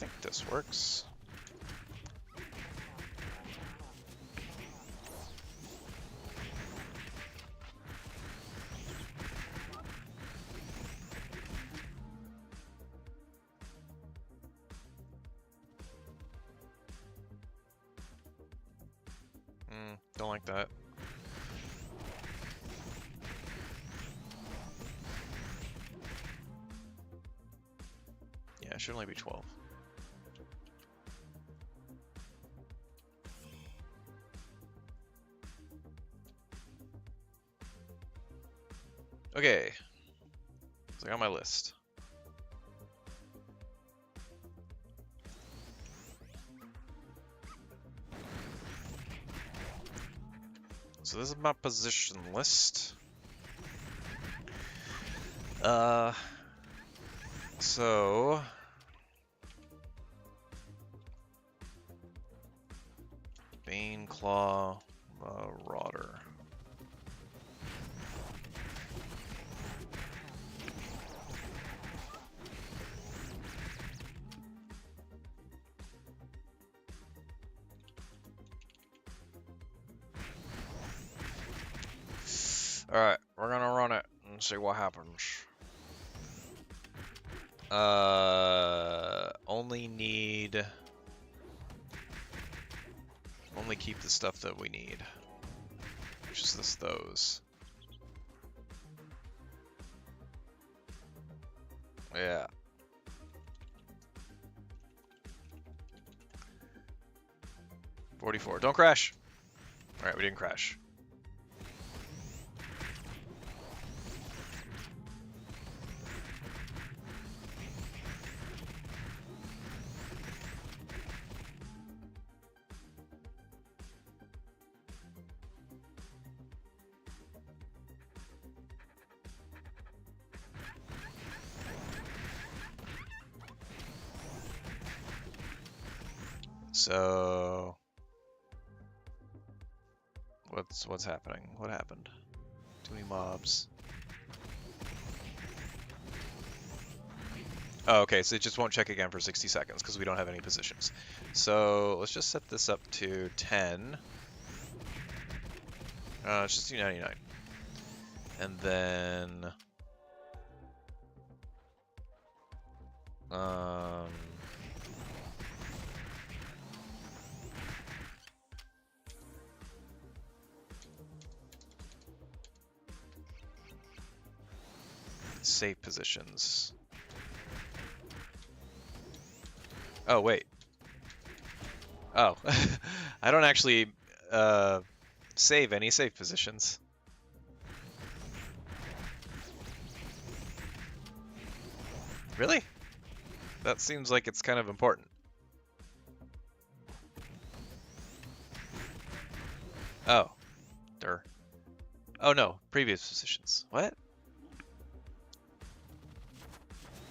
A: think this works. Don't like that. Yeah, it should only be 12. Okay. So I got my list. So this is my position list. So Bane, Claw, Marauder. Alright, we're gonna run it and see what happens. Only keep the stuff that we need. Which is those. Yeah. $44. Don't crash! Alright, we didn't crash. So what's happening? What happened? Too many mobs. Oh, okay, so it just won't check again for 60 seconds because we don't have any positions. So let's just set this up to 10. Let's just do 99. And then save positions. Oh, wait. Oh, I don't actually save any save positions. Really? That seems like it's kind of important. Oh. Dur. Oh no, previous positions. What?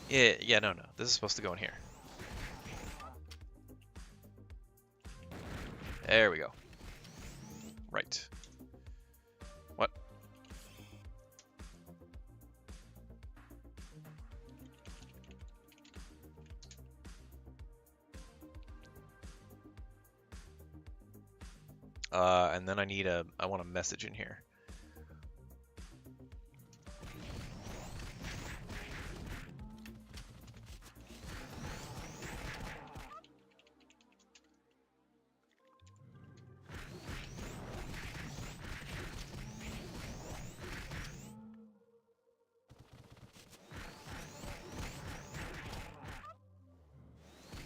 A: Yeah, no. This is supposed to go in here. There we go. Right. What? And then I want a message in here.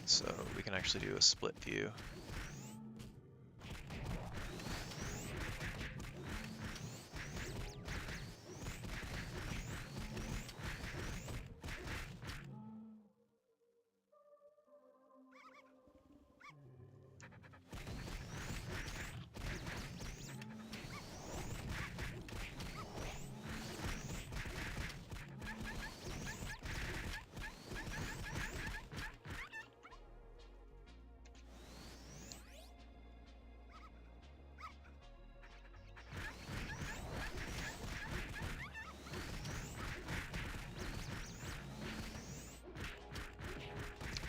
A: So we can actually do a split view.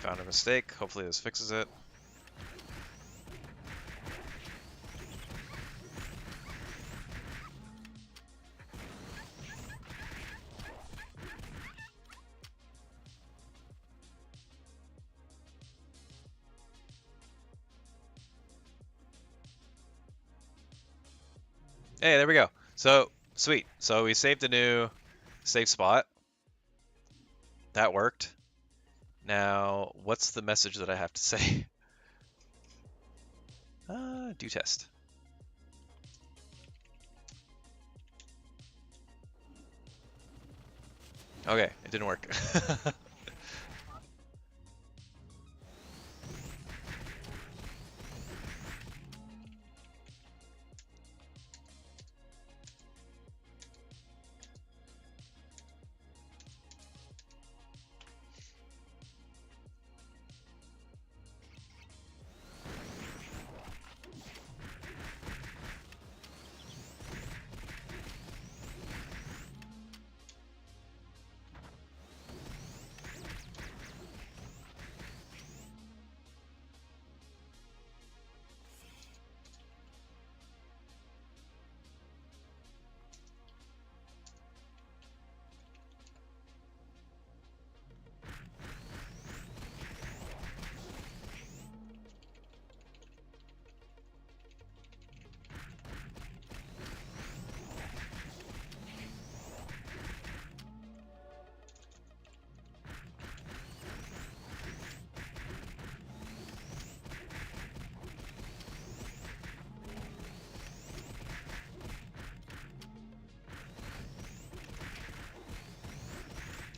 A: Found a mistake. Hopefully this fixes it. Hey, there we go. So, sweet. So we saved a new safe spot. That worked. Now, what's the message that I have to say? Do test. Okay, it didn't work.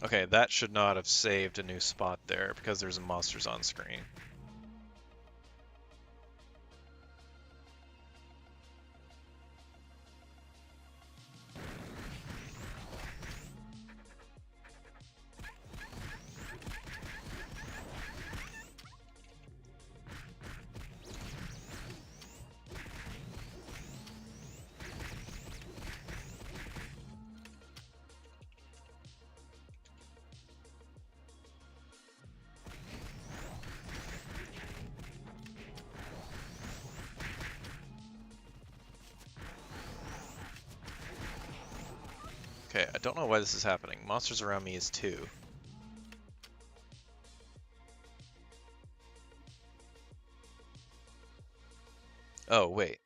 A: Okay, that should not have saved a new spot there because there's monsters on screen. Okay, I don't know why this is happening. Monsters around me is 2. Oh, wait.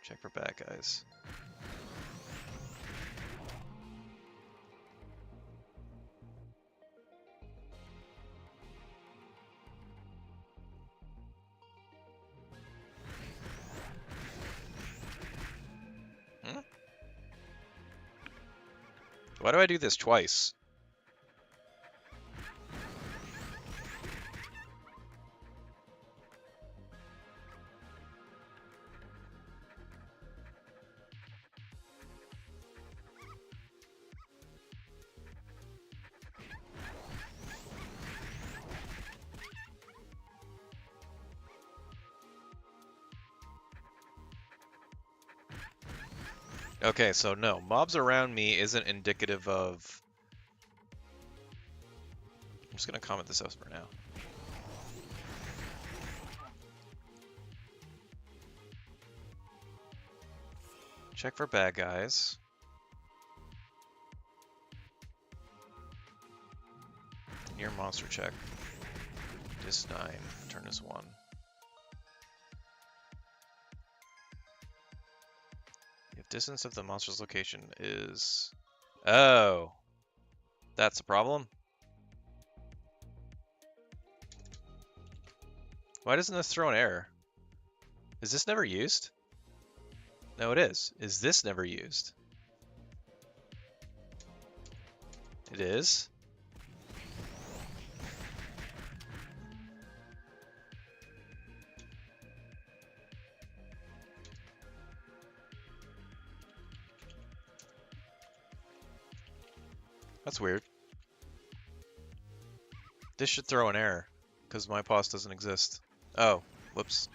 A: Check for bad guys. Hmm? Why do I do this twice? Okay, so no, mobs around me isn't indicative of... I'm just gonna comment this out for now. Check for bad guys. Near monster check. Dis 9, turn is 1. If distance of the monster's location is... Oh! That's a problem? Why doesn't this throw an error? Is this never used? No, it is. Is this never used? It is? That's weird. This should throw an error, because my pause doesn't exist. Oh, whoops.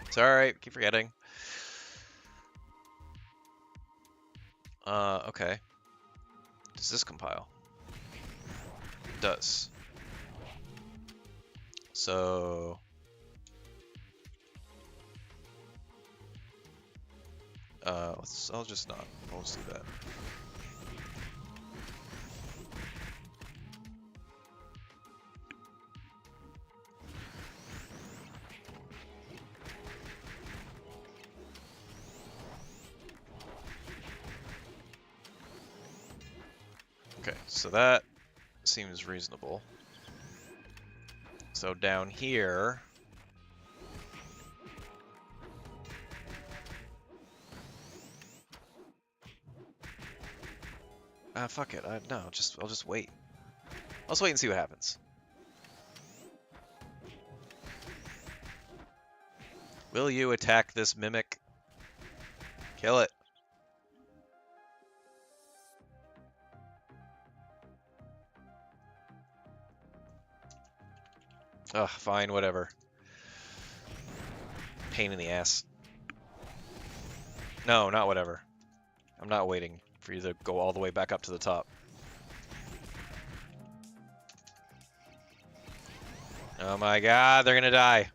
A: It's alright, keep forgetting. Okay. Does this compile? It does. So... I'll just not. I'll just do that. Okay, so that seems reasonable. So down here... fuck it. No, I'll just wait. Let's wait and see what happens. Will you attack this mimic? Kill it. Ugh, fine, whatever. Pain in the ass. No, not whatever. I'm not waiting for you to go all the way back up to the top. Oh my god, they're gonna die.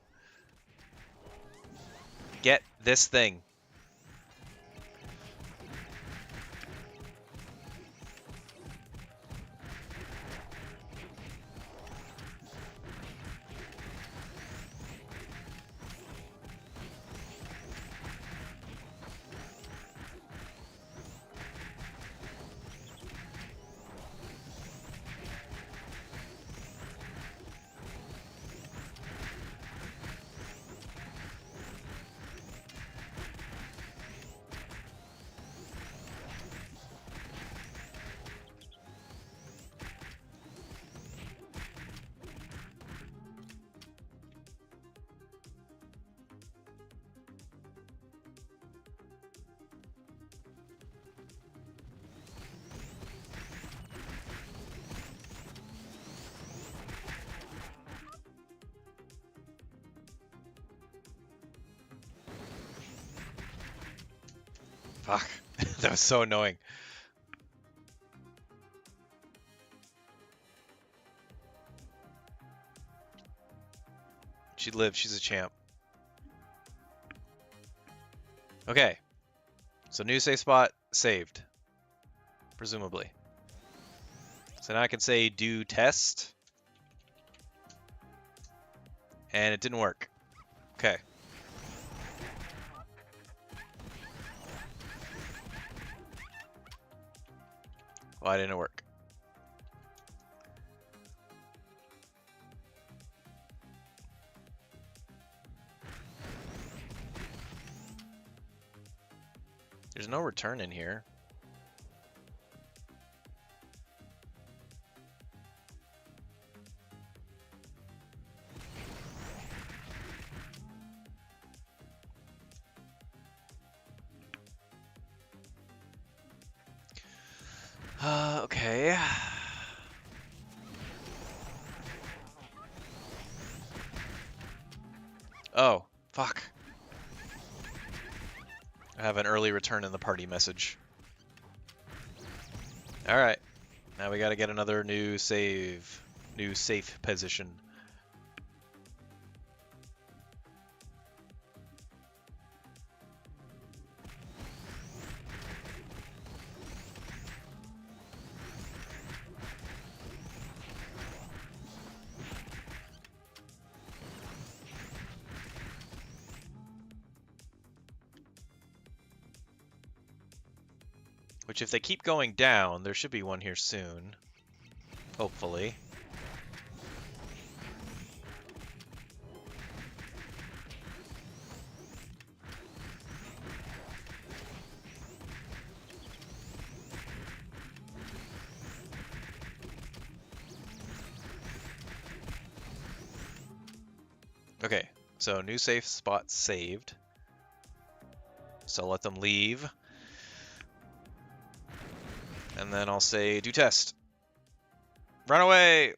A: Get this thing. Fuck. That was so annoying. She lived. She's a champ. Okay. So new save spot saved. Presumably. So now I can say do test. And it didn't work. Okay. Why didn't it work? There's no return in here. Okay. Oh, fuck. I have an early return in the party message. Alright. Now we gotta get another new save. New safe position. Which, if they keep going down, there should be one here soon. Hopefully. Okay, so new safe spot saved. So let them leave. And then I'll say, do test. Run away!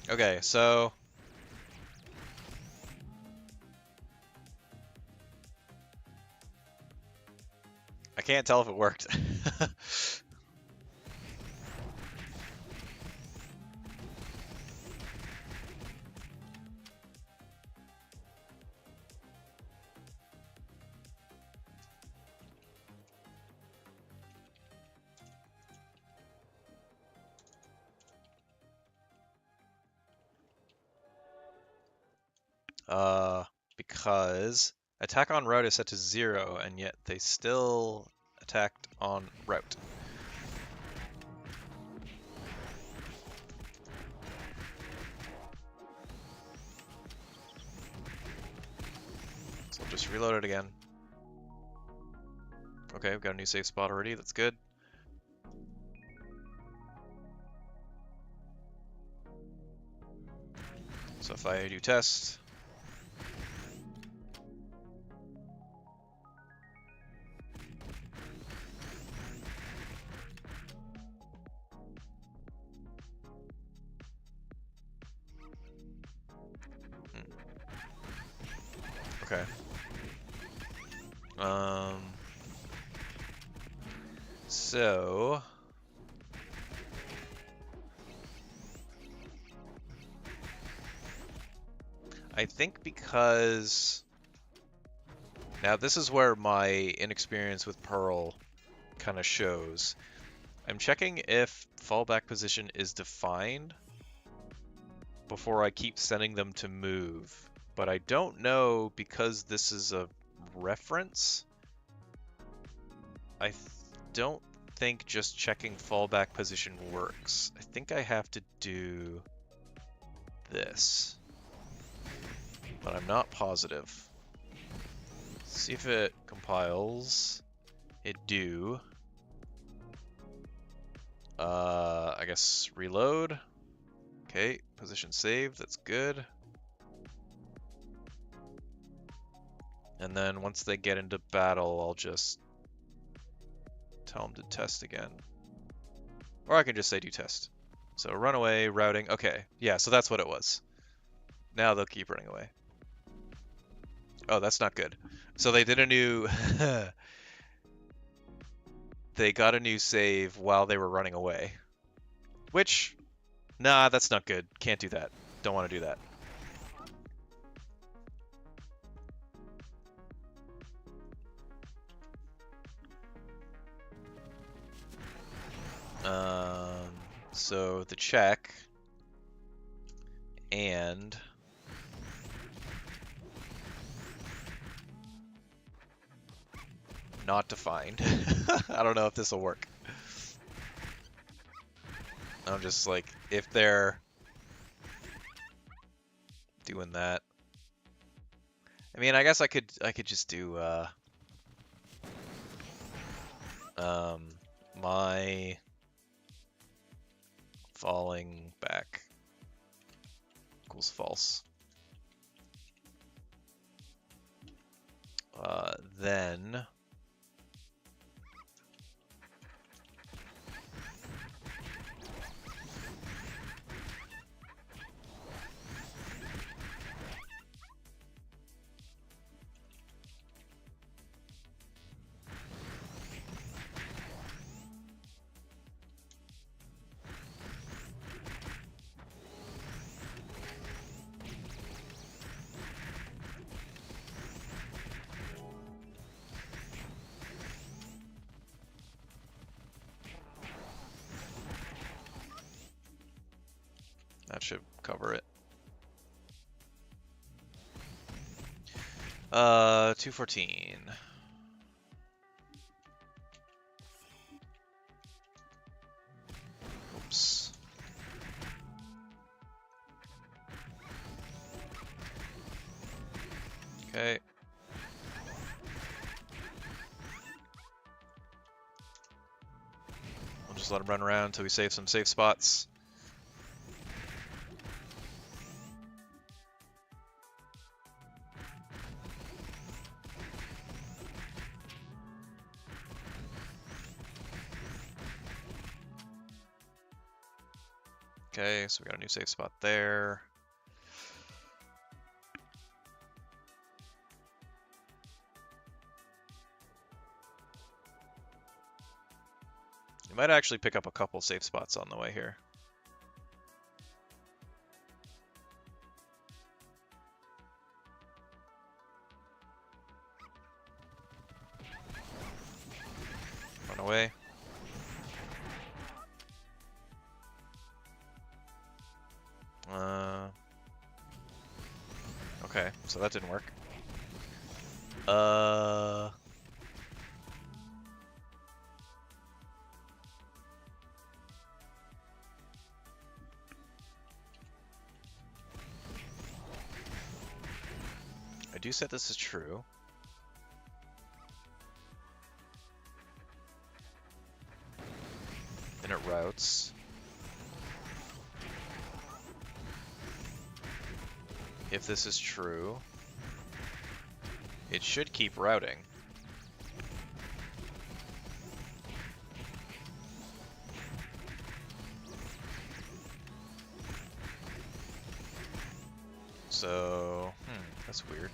A: Okay, so I can't tell if it worked. Uh, because attack on route is set to 0, and yet they still attacked on route. So I'll just reload it again. Okay, we've got a new safe spot already, that's good. So if I do test, okay. So I think because now this is where my inexperience with Pearl kind of shows. I'm checking if fallback position is defined before I keep sending them to move, but I don't know because this is a reference. I don't think just checking fallback position works. I think I have to do this, but I'm not positive. See if it compiles. It do. I guess reload. Okay, position saved, that's good. And then once they get into battle, I'll just tell them to test again. Or I can just say do test. So runaway, routing, okay. Yeah, so that's what it was. Now they'll keep running away. Oh, that's not good. So they did a new... they got a new save while they were running away. Which, nah, that's not good. Can't do that. Don't want to do that. So the check and not defined. I don't know if this will work. I'm just like, if they're doing that, I mean, I guess I could just do my falling back equals false. Then that should cover it. 214. Oops. Okay. We'll just let him run around until we save some safe spots. Okay, so we got a new safe spot there. You might actually pick up a couple safe spots on the way here. Run away. Okay, so that didn't work. I do set this as true. Then it routes. If this is true, it should keep routing. So, that's weird.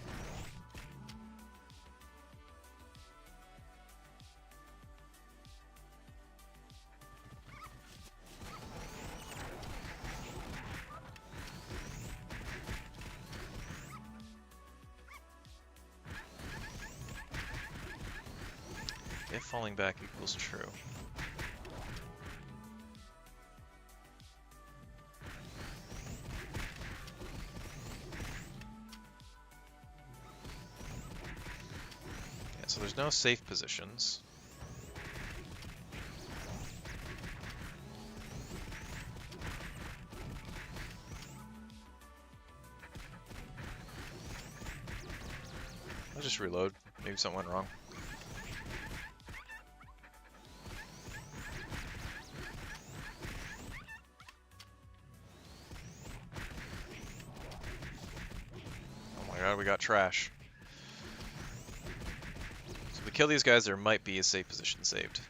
A: If falling back equals true. Yeah, so there's no safe positions. I'll just reload. Maybe something went wrong. Oh my god, we got trash. So if we kill these guys, there might be a safe position saved.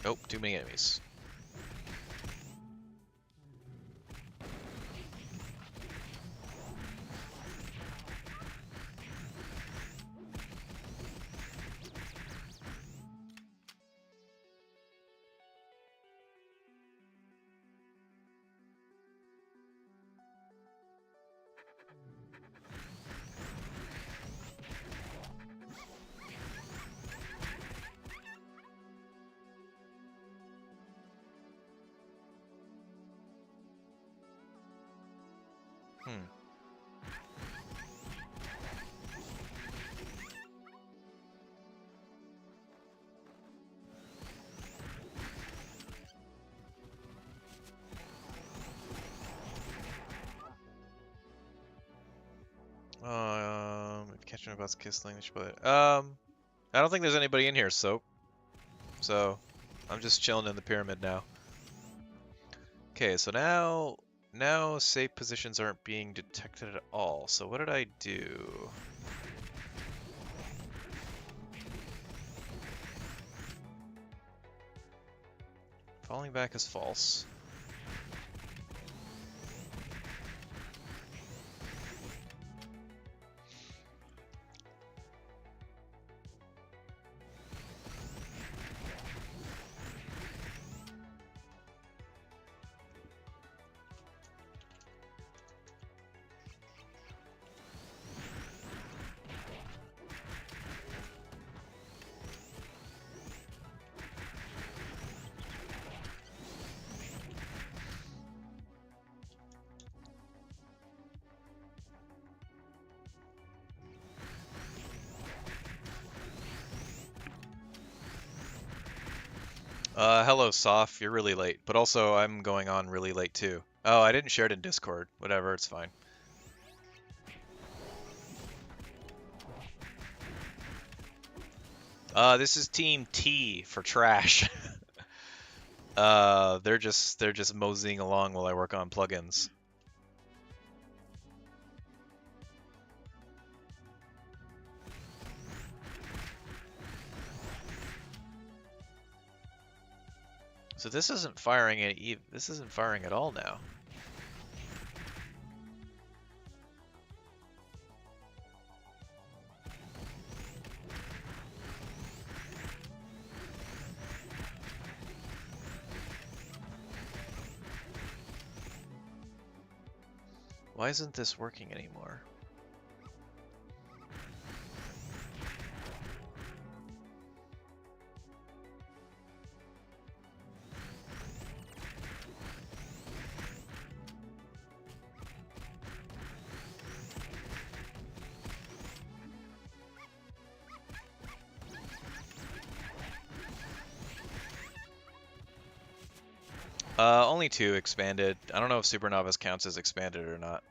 A: Oh, too many enemies. If catching about Kissling, but I don't think there's anybody in here, so I'm just chilling in the pyramid now. Okay, so now safe positions aren't being detected at all. So what did I do? Falling back is false. Hello, Soph. You're really late, but also I'm going on really late too. Oh, I didn't share it in Discord. Whatever, it's fine. This is Team T for trash. They're just moseying along while I work on plugins. So this isn't firing this isn't firing at all now. Why isn't this working anymore? Only 2 expanded. I don't know if Supernovas counts as expanded or not.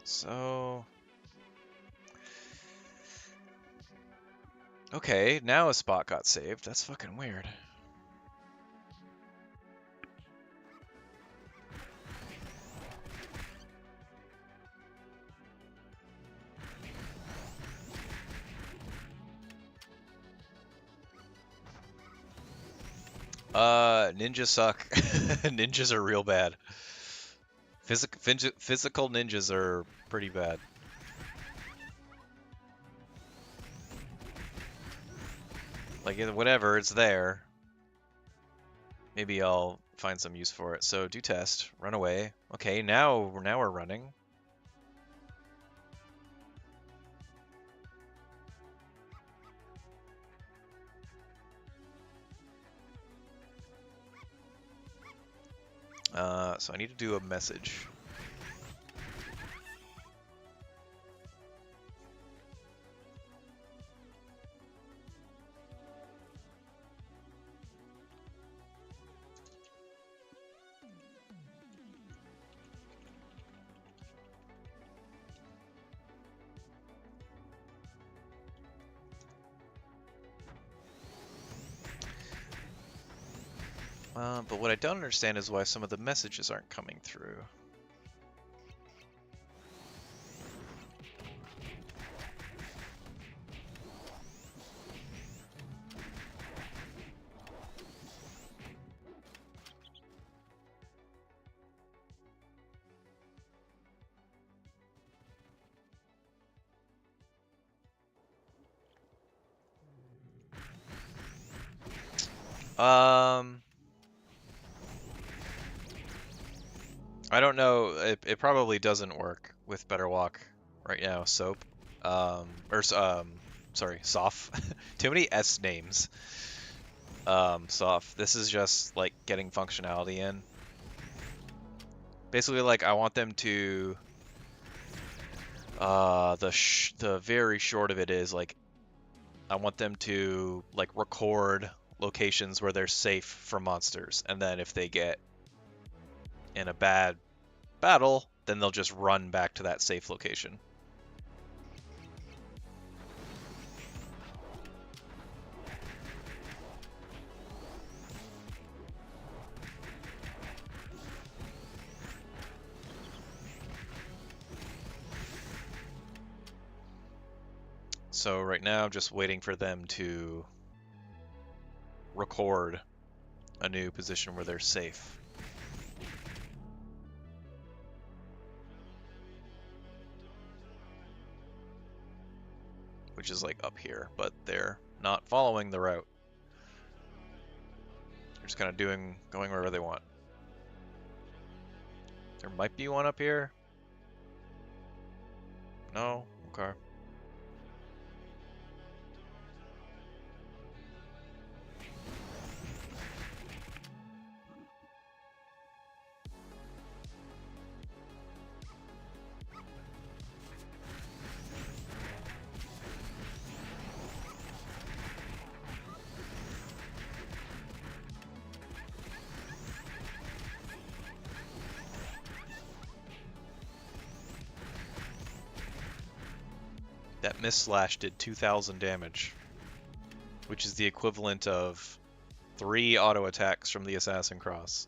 A: So... Okay, now a spot got saved. That's fucking weird. Ninjas suck. Ninjas are real bad. Physical ninjas are pretty bad. Like, whatever, it's there. Maybe I'll find some use for it. So, do test. Run away. Okay, now we're running. So I need to do a message. But what I don't understand is why some of the messages aren't coming through. I don't know. It probably doesn't work with Better Walk right now. Soap, sorry, Soph. Too many S names. Soph. This is just like getting functionality in. Basically, like I want them to. The very short of it is like, I want them to like record locations where they're safe from monsters, and then if they get in a bad battle, then they'll just run back to that safe location. So right now I'm just waiting for them to record a new position where they're safe. Which is like up here, but they're not following the route. They're just kind of going wherever they want. There might be one up here. No? Okay. That Mist Slash did 2,000 damage, which is the equivalent of 3 auto attacks from the Assassin Cross.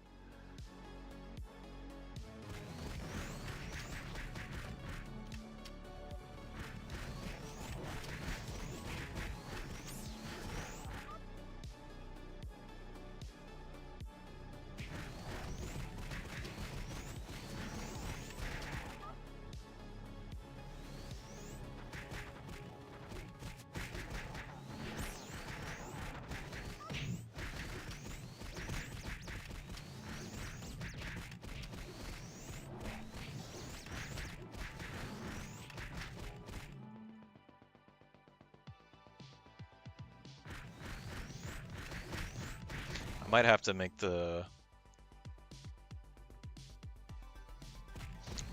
A: I might have to make the...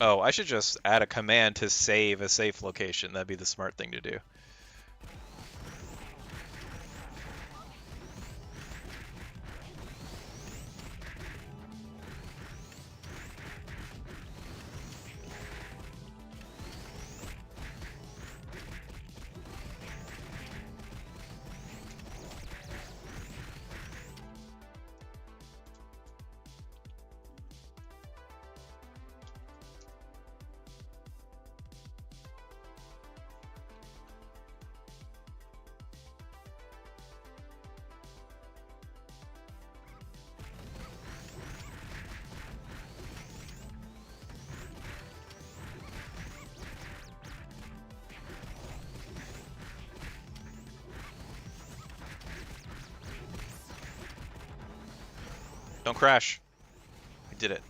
A: Oh, I should just add a command to save a safe location. That'd be the smart thing to do. Don't crash. I did it.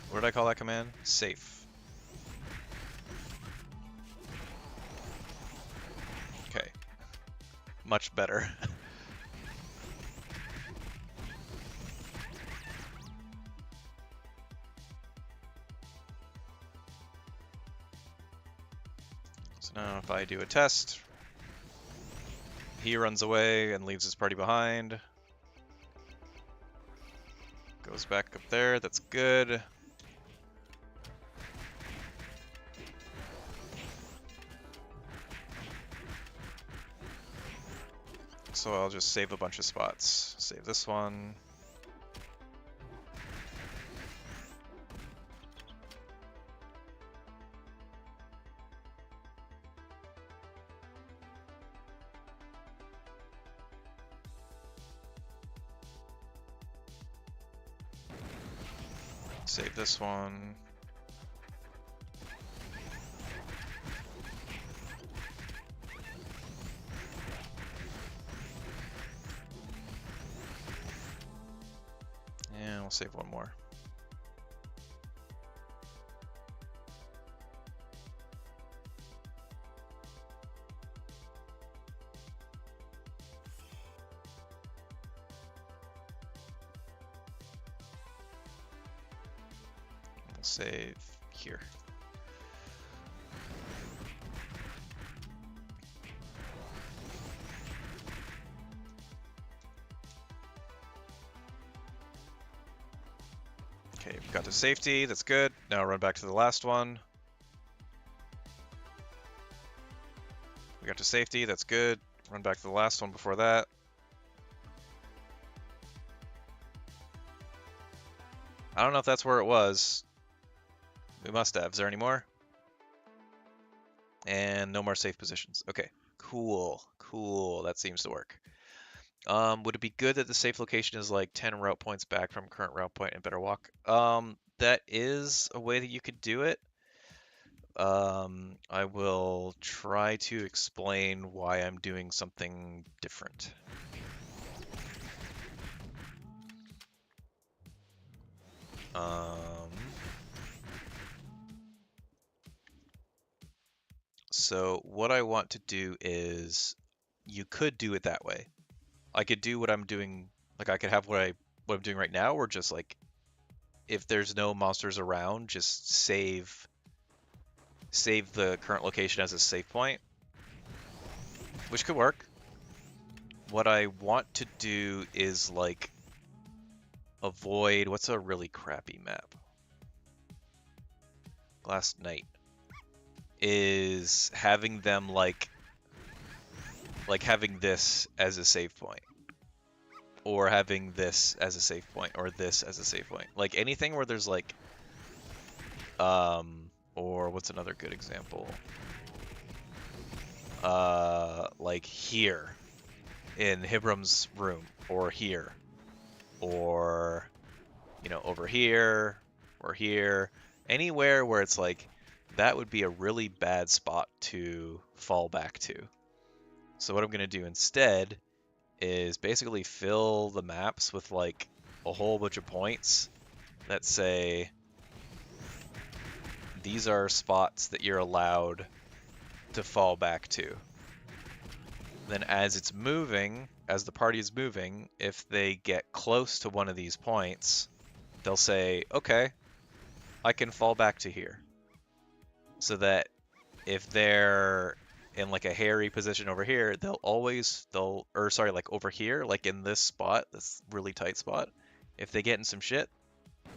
A: What did I call that command? Safe. Okay. Much better. So now if I do a test, he runs away and leaves his party behind. Goes back up there, that's good. So I'll just save a bunch of spots. Save this one. Save this one. And we'll save one more. We'll save here. Okay, we got to safety, that's good. Now run back to the last one. We got to safety, that's good. Run back to the last one before that. I don't know if that's where it was. We must have. Is there any more? And no more safe positions. Okay, cool, cool. That seems to work. Would it be good that the safe location is like 10 route points back from current route point and better walk? That is a way that you could do it. I will try to explain why I'm doing something different. So what I want to do is, you could do it that way. I could do what I'm doing, like I could have what I'm doing right now, or just like, if there's no monsters around, just save the current location as a save point, which could work. What I want to do is like avoid, what's a really crappy map? Glass Knight, is having them like having this as a save point, or having this as a save point, or this as a save point. Like anything where there's like, or what's another good example? Like here in Hibram's room, or here, or you know, over here, or here, anywhere where it's like that would be a really bad spot to fall back to. So what I'm gonna do instead is basically fill the maps with like a whole bunch of points that say these are spots that you're allowed to fall back to. Then as it's moving, as the party is moving, if they get close to one of these points, they'll say, okay, I can fall back to here. So that if they're in like a hairy position over here, like over here, like in this spot, this really tight spot, if they get in some shit,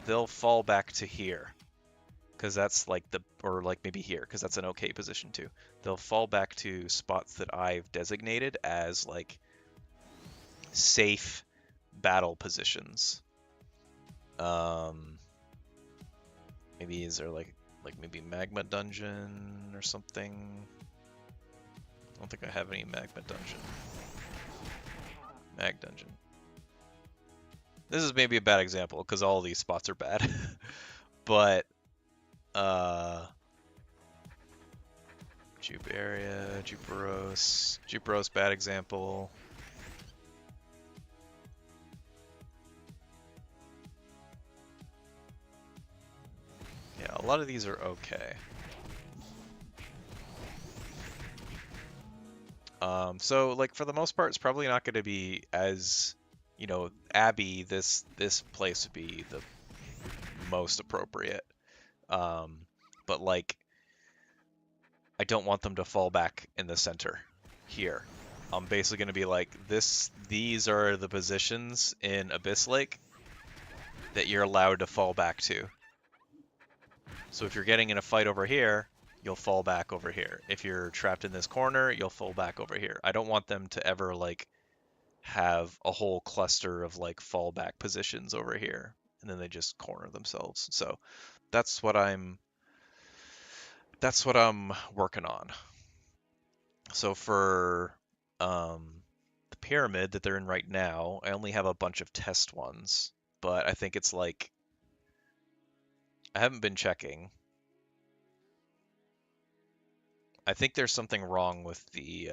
A: they'll fall back to here. Because that's like or like maybe here, because that's an okay position too. They'll fall back to spots that I've designated as like safe battle positions. Maybe is there like maybe magma dungeon or something? I don't think I have any magma dungeon. Mag dungeon. This is maybe a bad example because all of these spots are bad. But Jupe area, Juperos. Juperos, bad example. Yeah, a lot of these are okay. So like for the most part, it's probably not going to be as, you know, Abbey. This place would be the most appropriate. But like, I don't want them to fall back in the center here. I'm basically going to be like these are the positions in Abyss Lake that you're allowed to fall back to. So if you're getting in a fight over here, you'll fall back over here. If you're trapped in this corner, you'll fall back over here. I don't want them to ever like have a whole cluster of like fallback positions over here, and then they just corner themselves. So that's what I'm working on. So for the pyramid that they're in right now, I only have a bunch of test ones, but I think it's like I haven't been checking. I think there's something wrong with the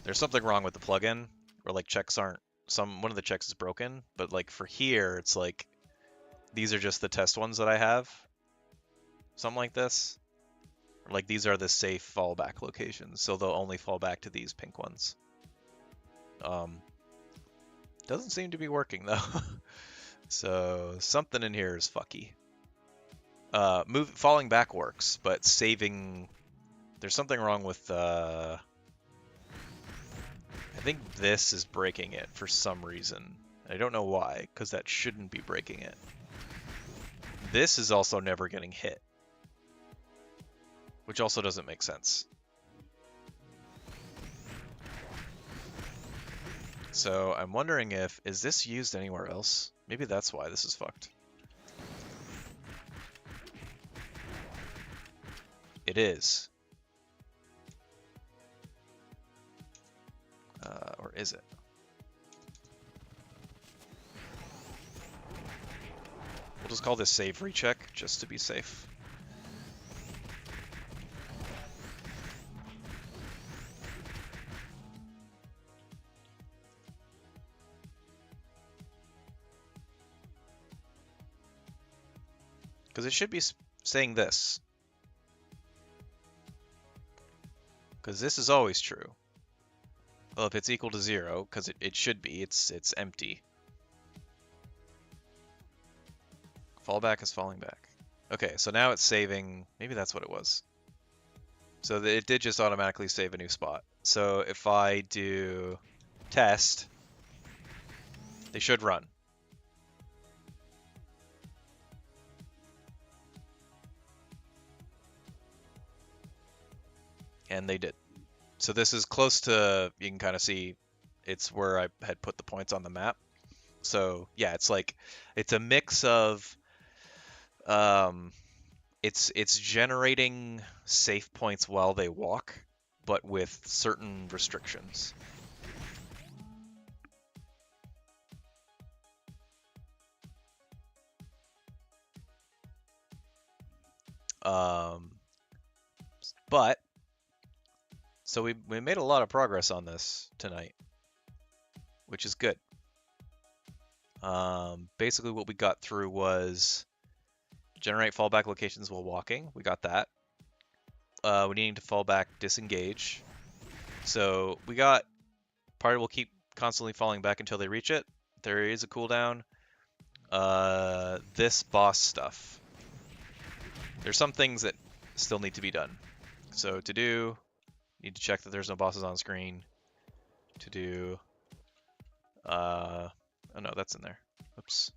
A: plugin, where like checks aren't one of the checks is broken, but like for here it's like these are just the test ones that I have. Something like this. Or like these are the safe fallback locations, so they'll only fall back to these pink ones. Doesn't seem to be working though. So something in here is fucky. Falling back works, but saving, there's something wrong with I think this is breaking it for some reason. I don't know why, because that shouldn't be breaking it. This is also never getting hit, which also doesn't make sense. So I'm wondering is this used anywhere else? Maybe that's why this is fucked. It is. Or is it? We'll just call this save recheck, just to be safe. Because it should be saying this. Because this is always true. Well, if it's equal to 0, because it should be, it's empty. Fallback is falling back. Okay, so now it's saving, maybe that's what it was. So it did just automatically save a new spot. So if I do test, they should run. and they did. So this is close to, you can kind of see, it's where I had put the points on the map. So yeah, it's like, it's a mix of, um, it's generating safe points while they walk, but with certain restrictions. Um, but so we made a lot of progress on this tonight, which is good. Basically what we got through was generate fallback locations while walking. We got that. We need to fall back, disengage. So we got party will keep constantly falling back until they reach it. There is a cooldown. This boss stuff. There's some things that still need to be done. So to do, need to check that there's no bosses on screen. To do, oh no, that's in there. Oops.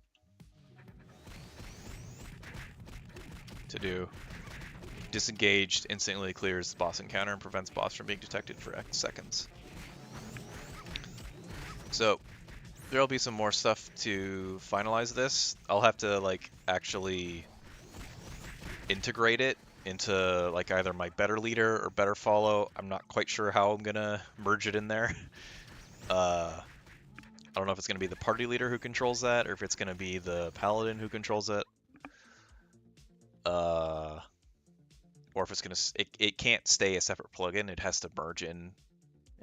A: To do, disengaged instantly clears the boss encounter and prevents boss from being detected for X seconds. So there'll be some more stuff to finalize this. I'll have to like actually integrate it into like either my better leader or better follow. I'm not quite sure how I'm gonna merge it in there. I don't know if it's gonna be the party leader who controls that, or if it's gonna be the paladin who controls it. Or if it's gonna, it can't stay a separate plugin. It has to merge in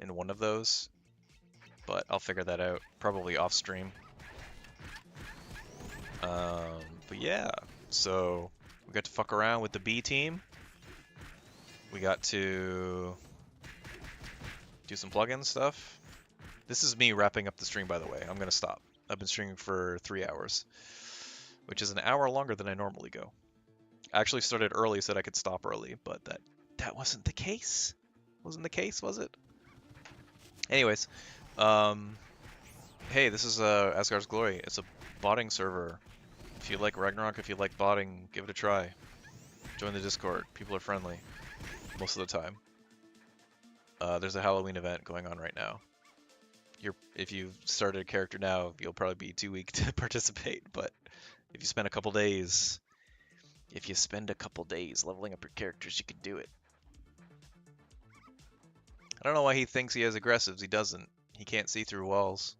A: one of those. But I'll figure that out probably off stream. But yeah, so we got to fuck around with the B team. We got to do some plugin stuff. This is me wrapping up the stream, by the way. I'm gonna stop. I've been streaming for 3 hours, which is an hour longer than I normally go. I actually started early so that I could stop early, but that wasn't the case. Wasn't the case, was it? Anyways, hey, this is Asgard's Glory. It's a botting server. If you like Ragnarok, if you like botting, give it a try. Join the Discord. People are friendly most of the time. There's a Halloween event going on right now. If you've started a character now, you'll probably be too weak to participate. But if you spend a couple days, leveling up your characters, you can do it. I don't know why he thinks he has aggressives. He doesn't. He can't see through walls.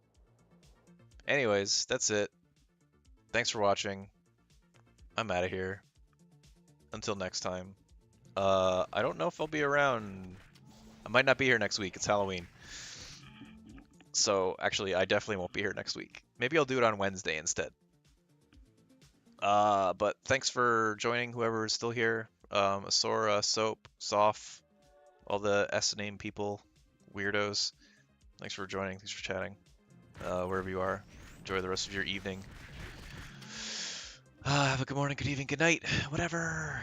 A: Anyways, that's it. Thanks for watching. I'm out of here. Until next time. I don't know if I'll be around. I might not be here next week. It's Halloween. So, actually, I definitely won't be here next week. Maybe I'll do it on Wednesday instead. But thanks for joining, whoever is still here. Asora, Soap, Soph, all the S-name people, weirdos. Thanks for joining. Thanks for chatting. Wherever you are. Enjoy the rest of your evening. Have a good morning, good evening, good night, whatever.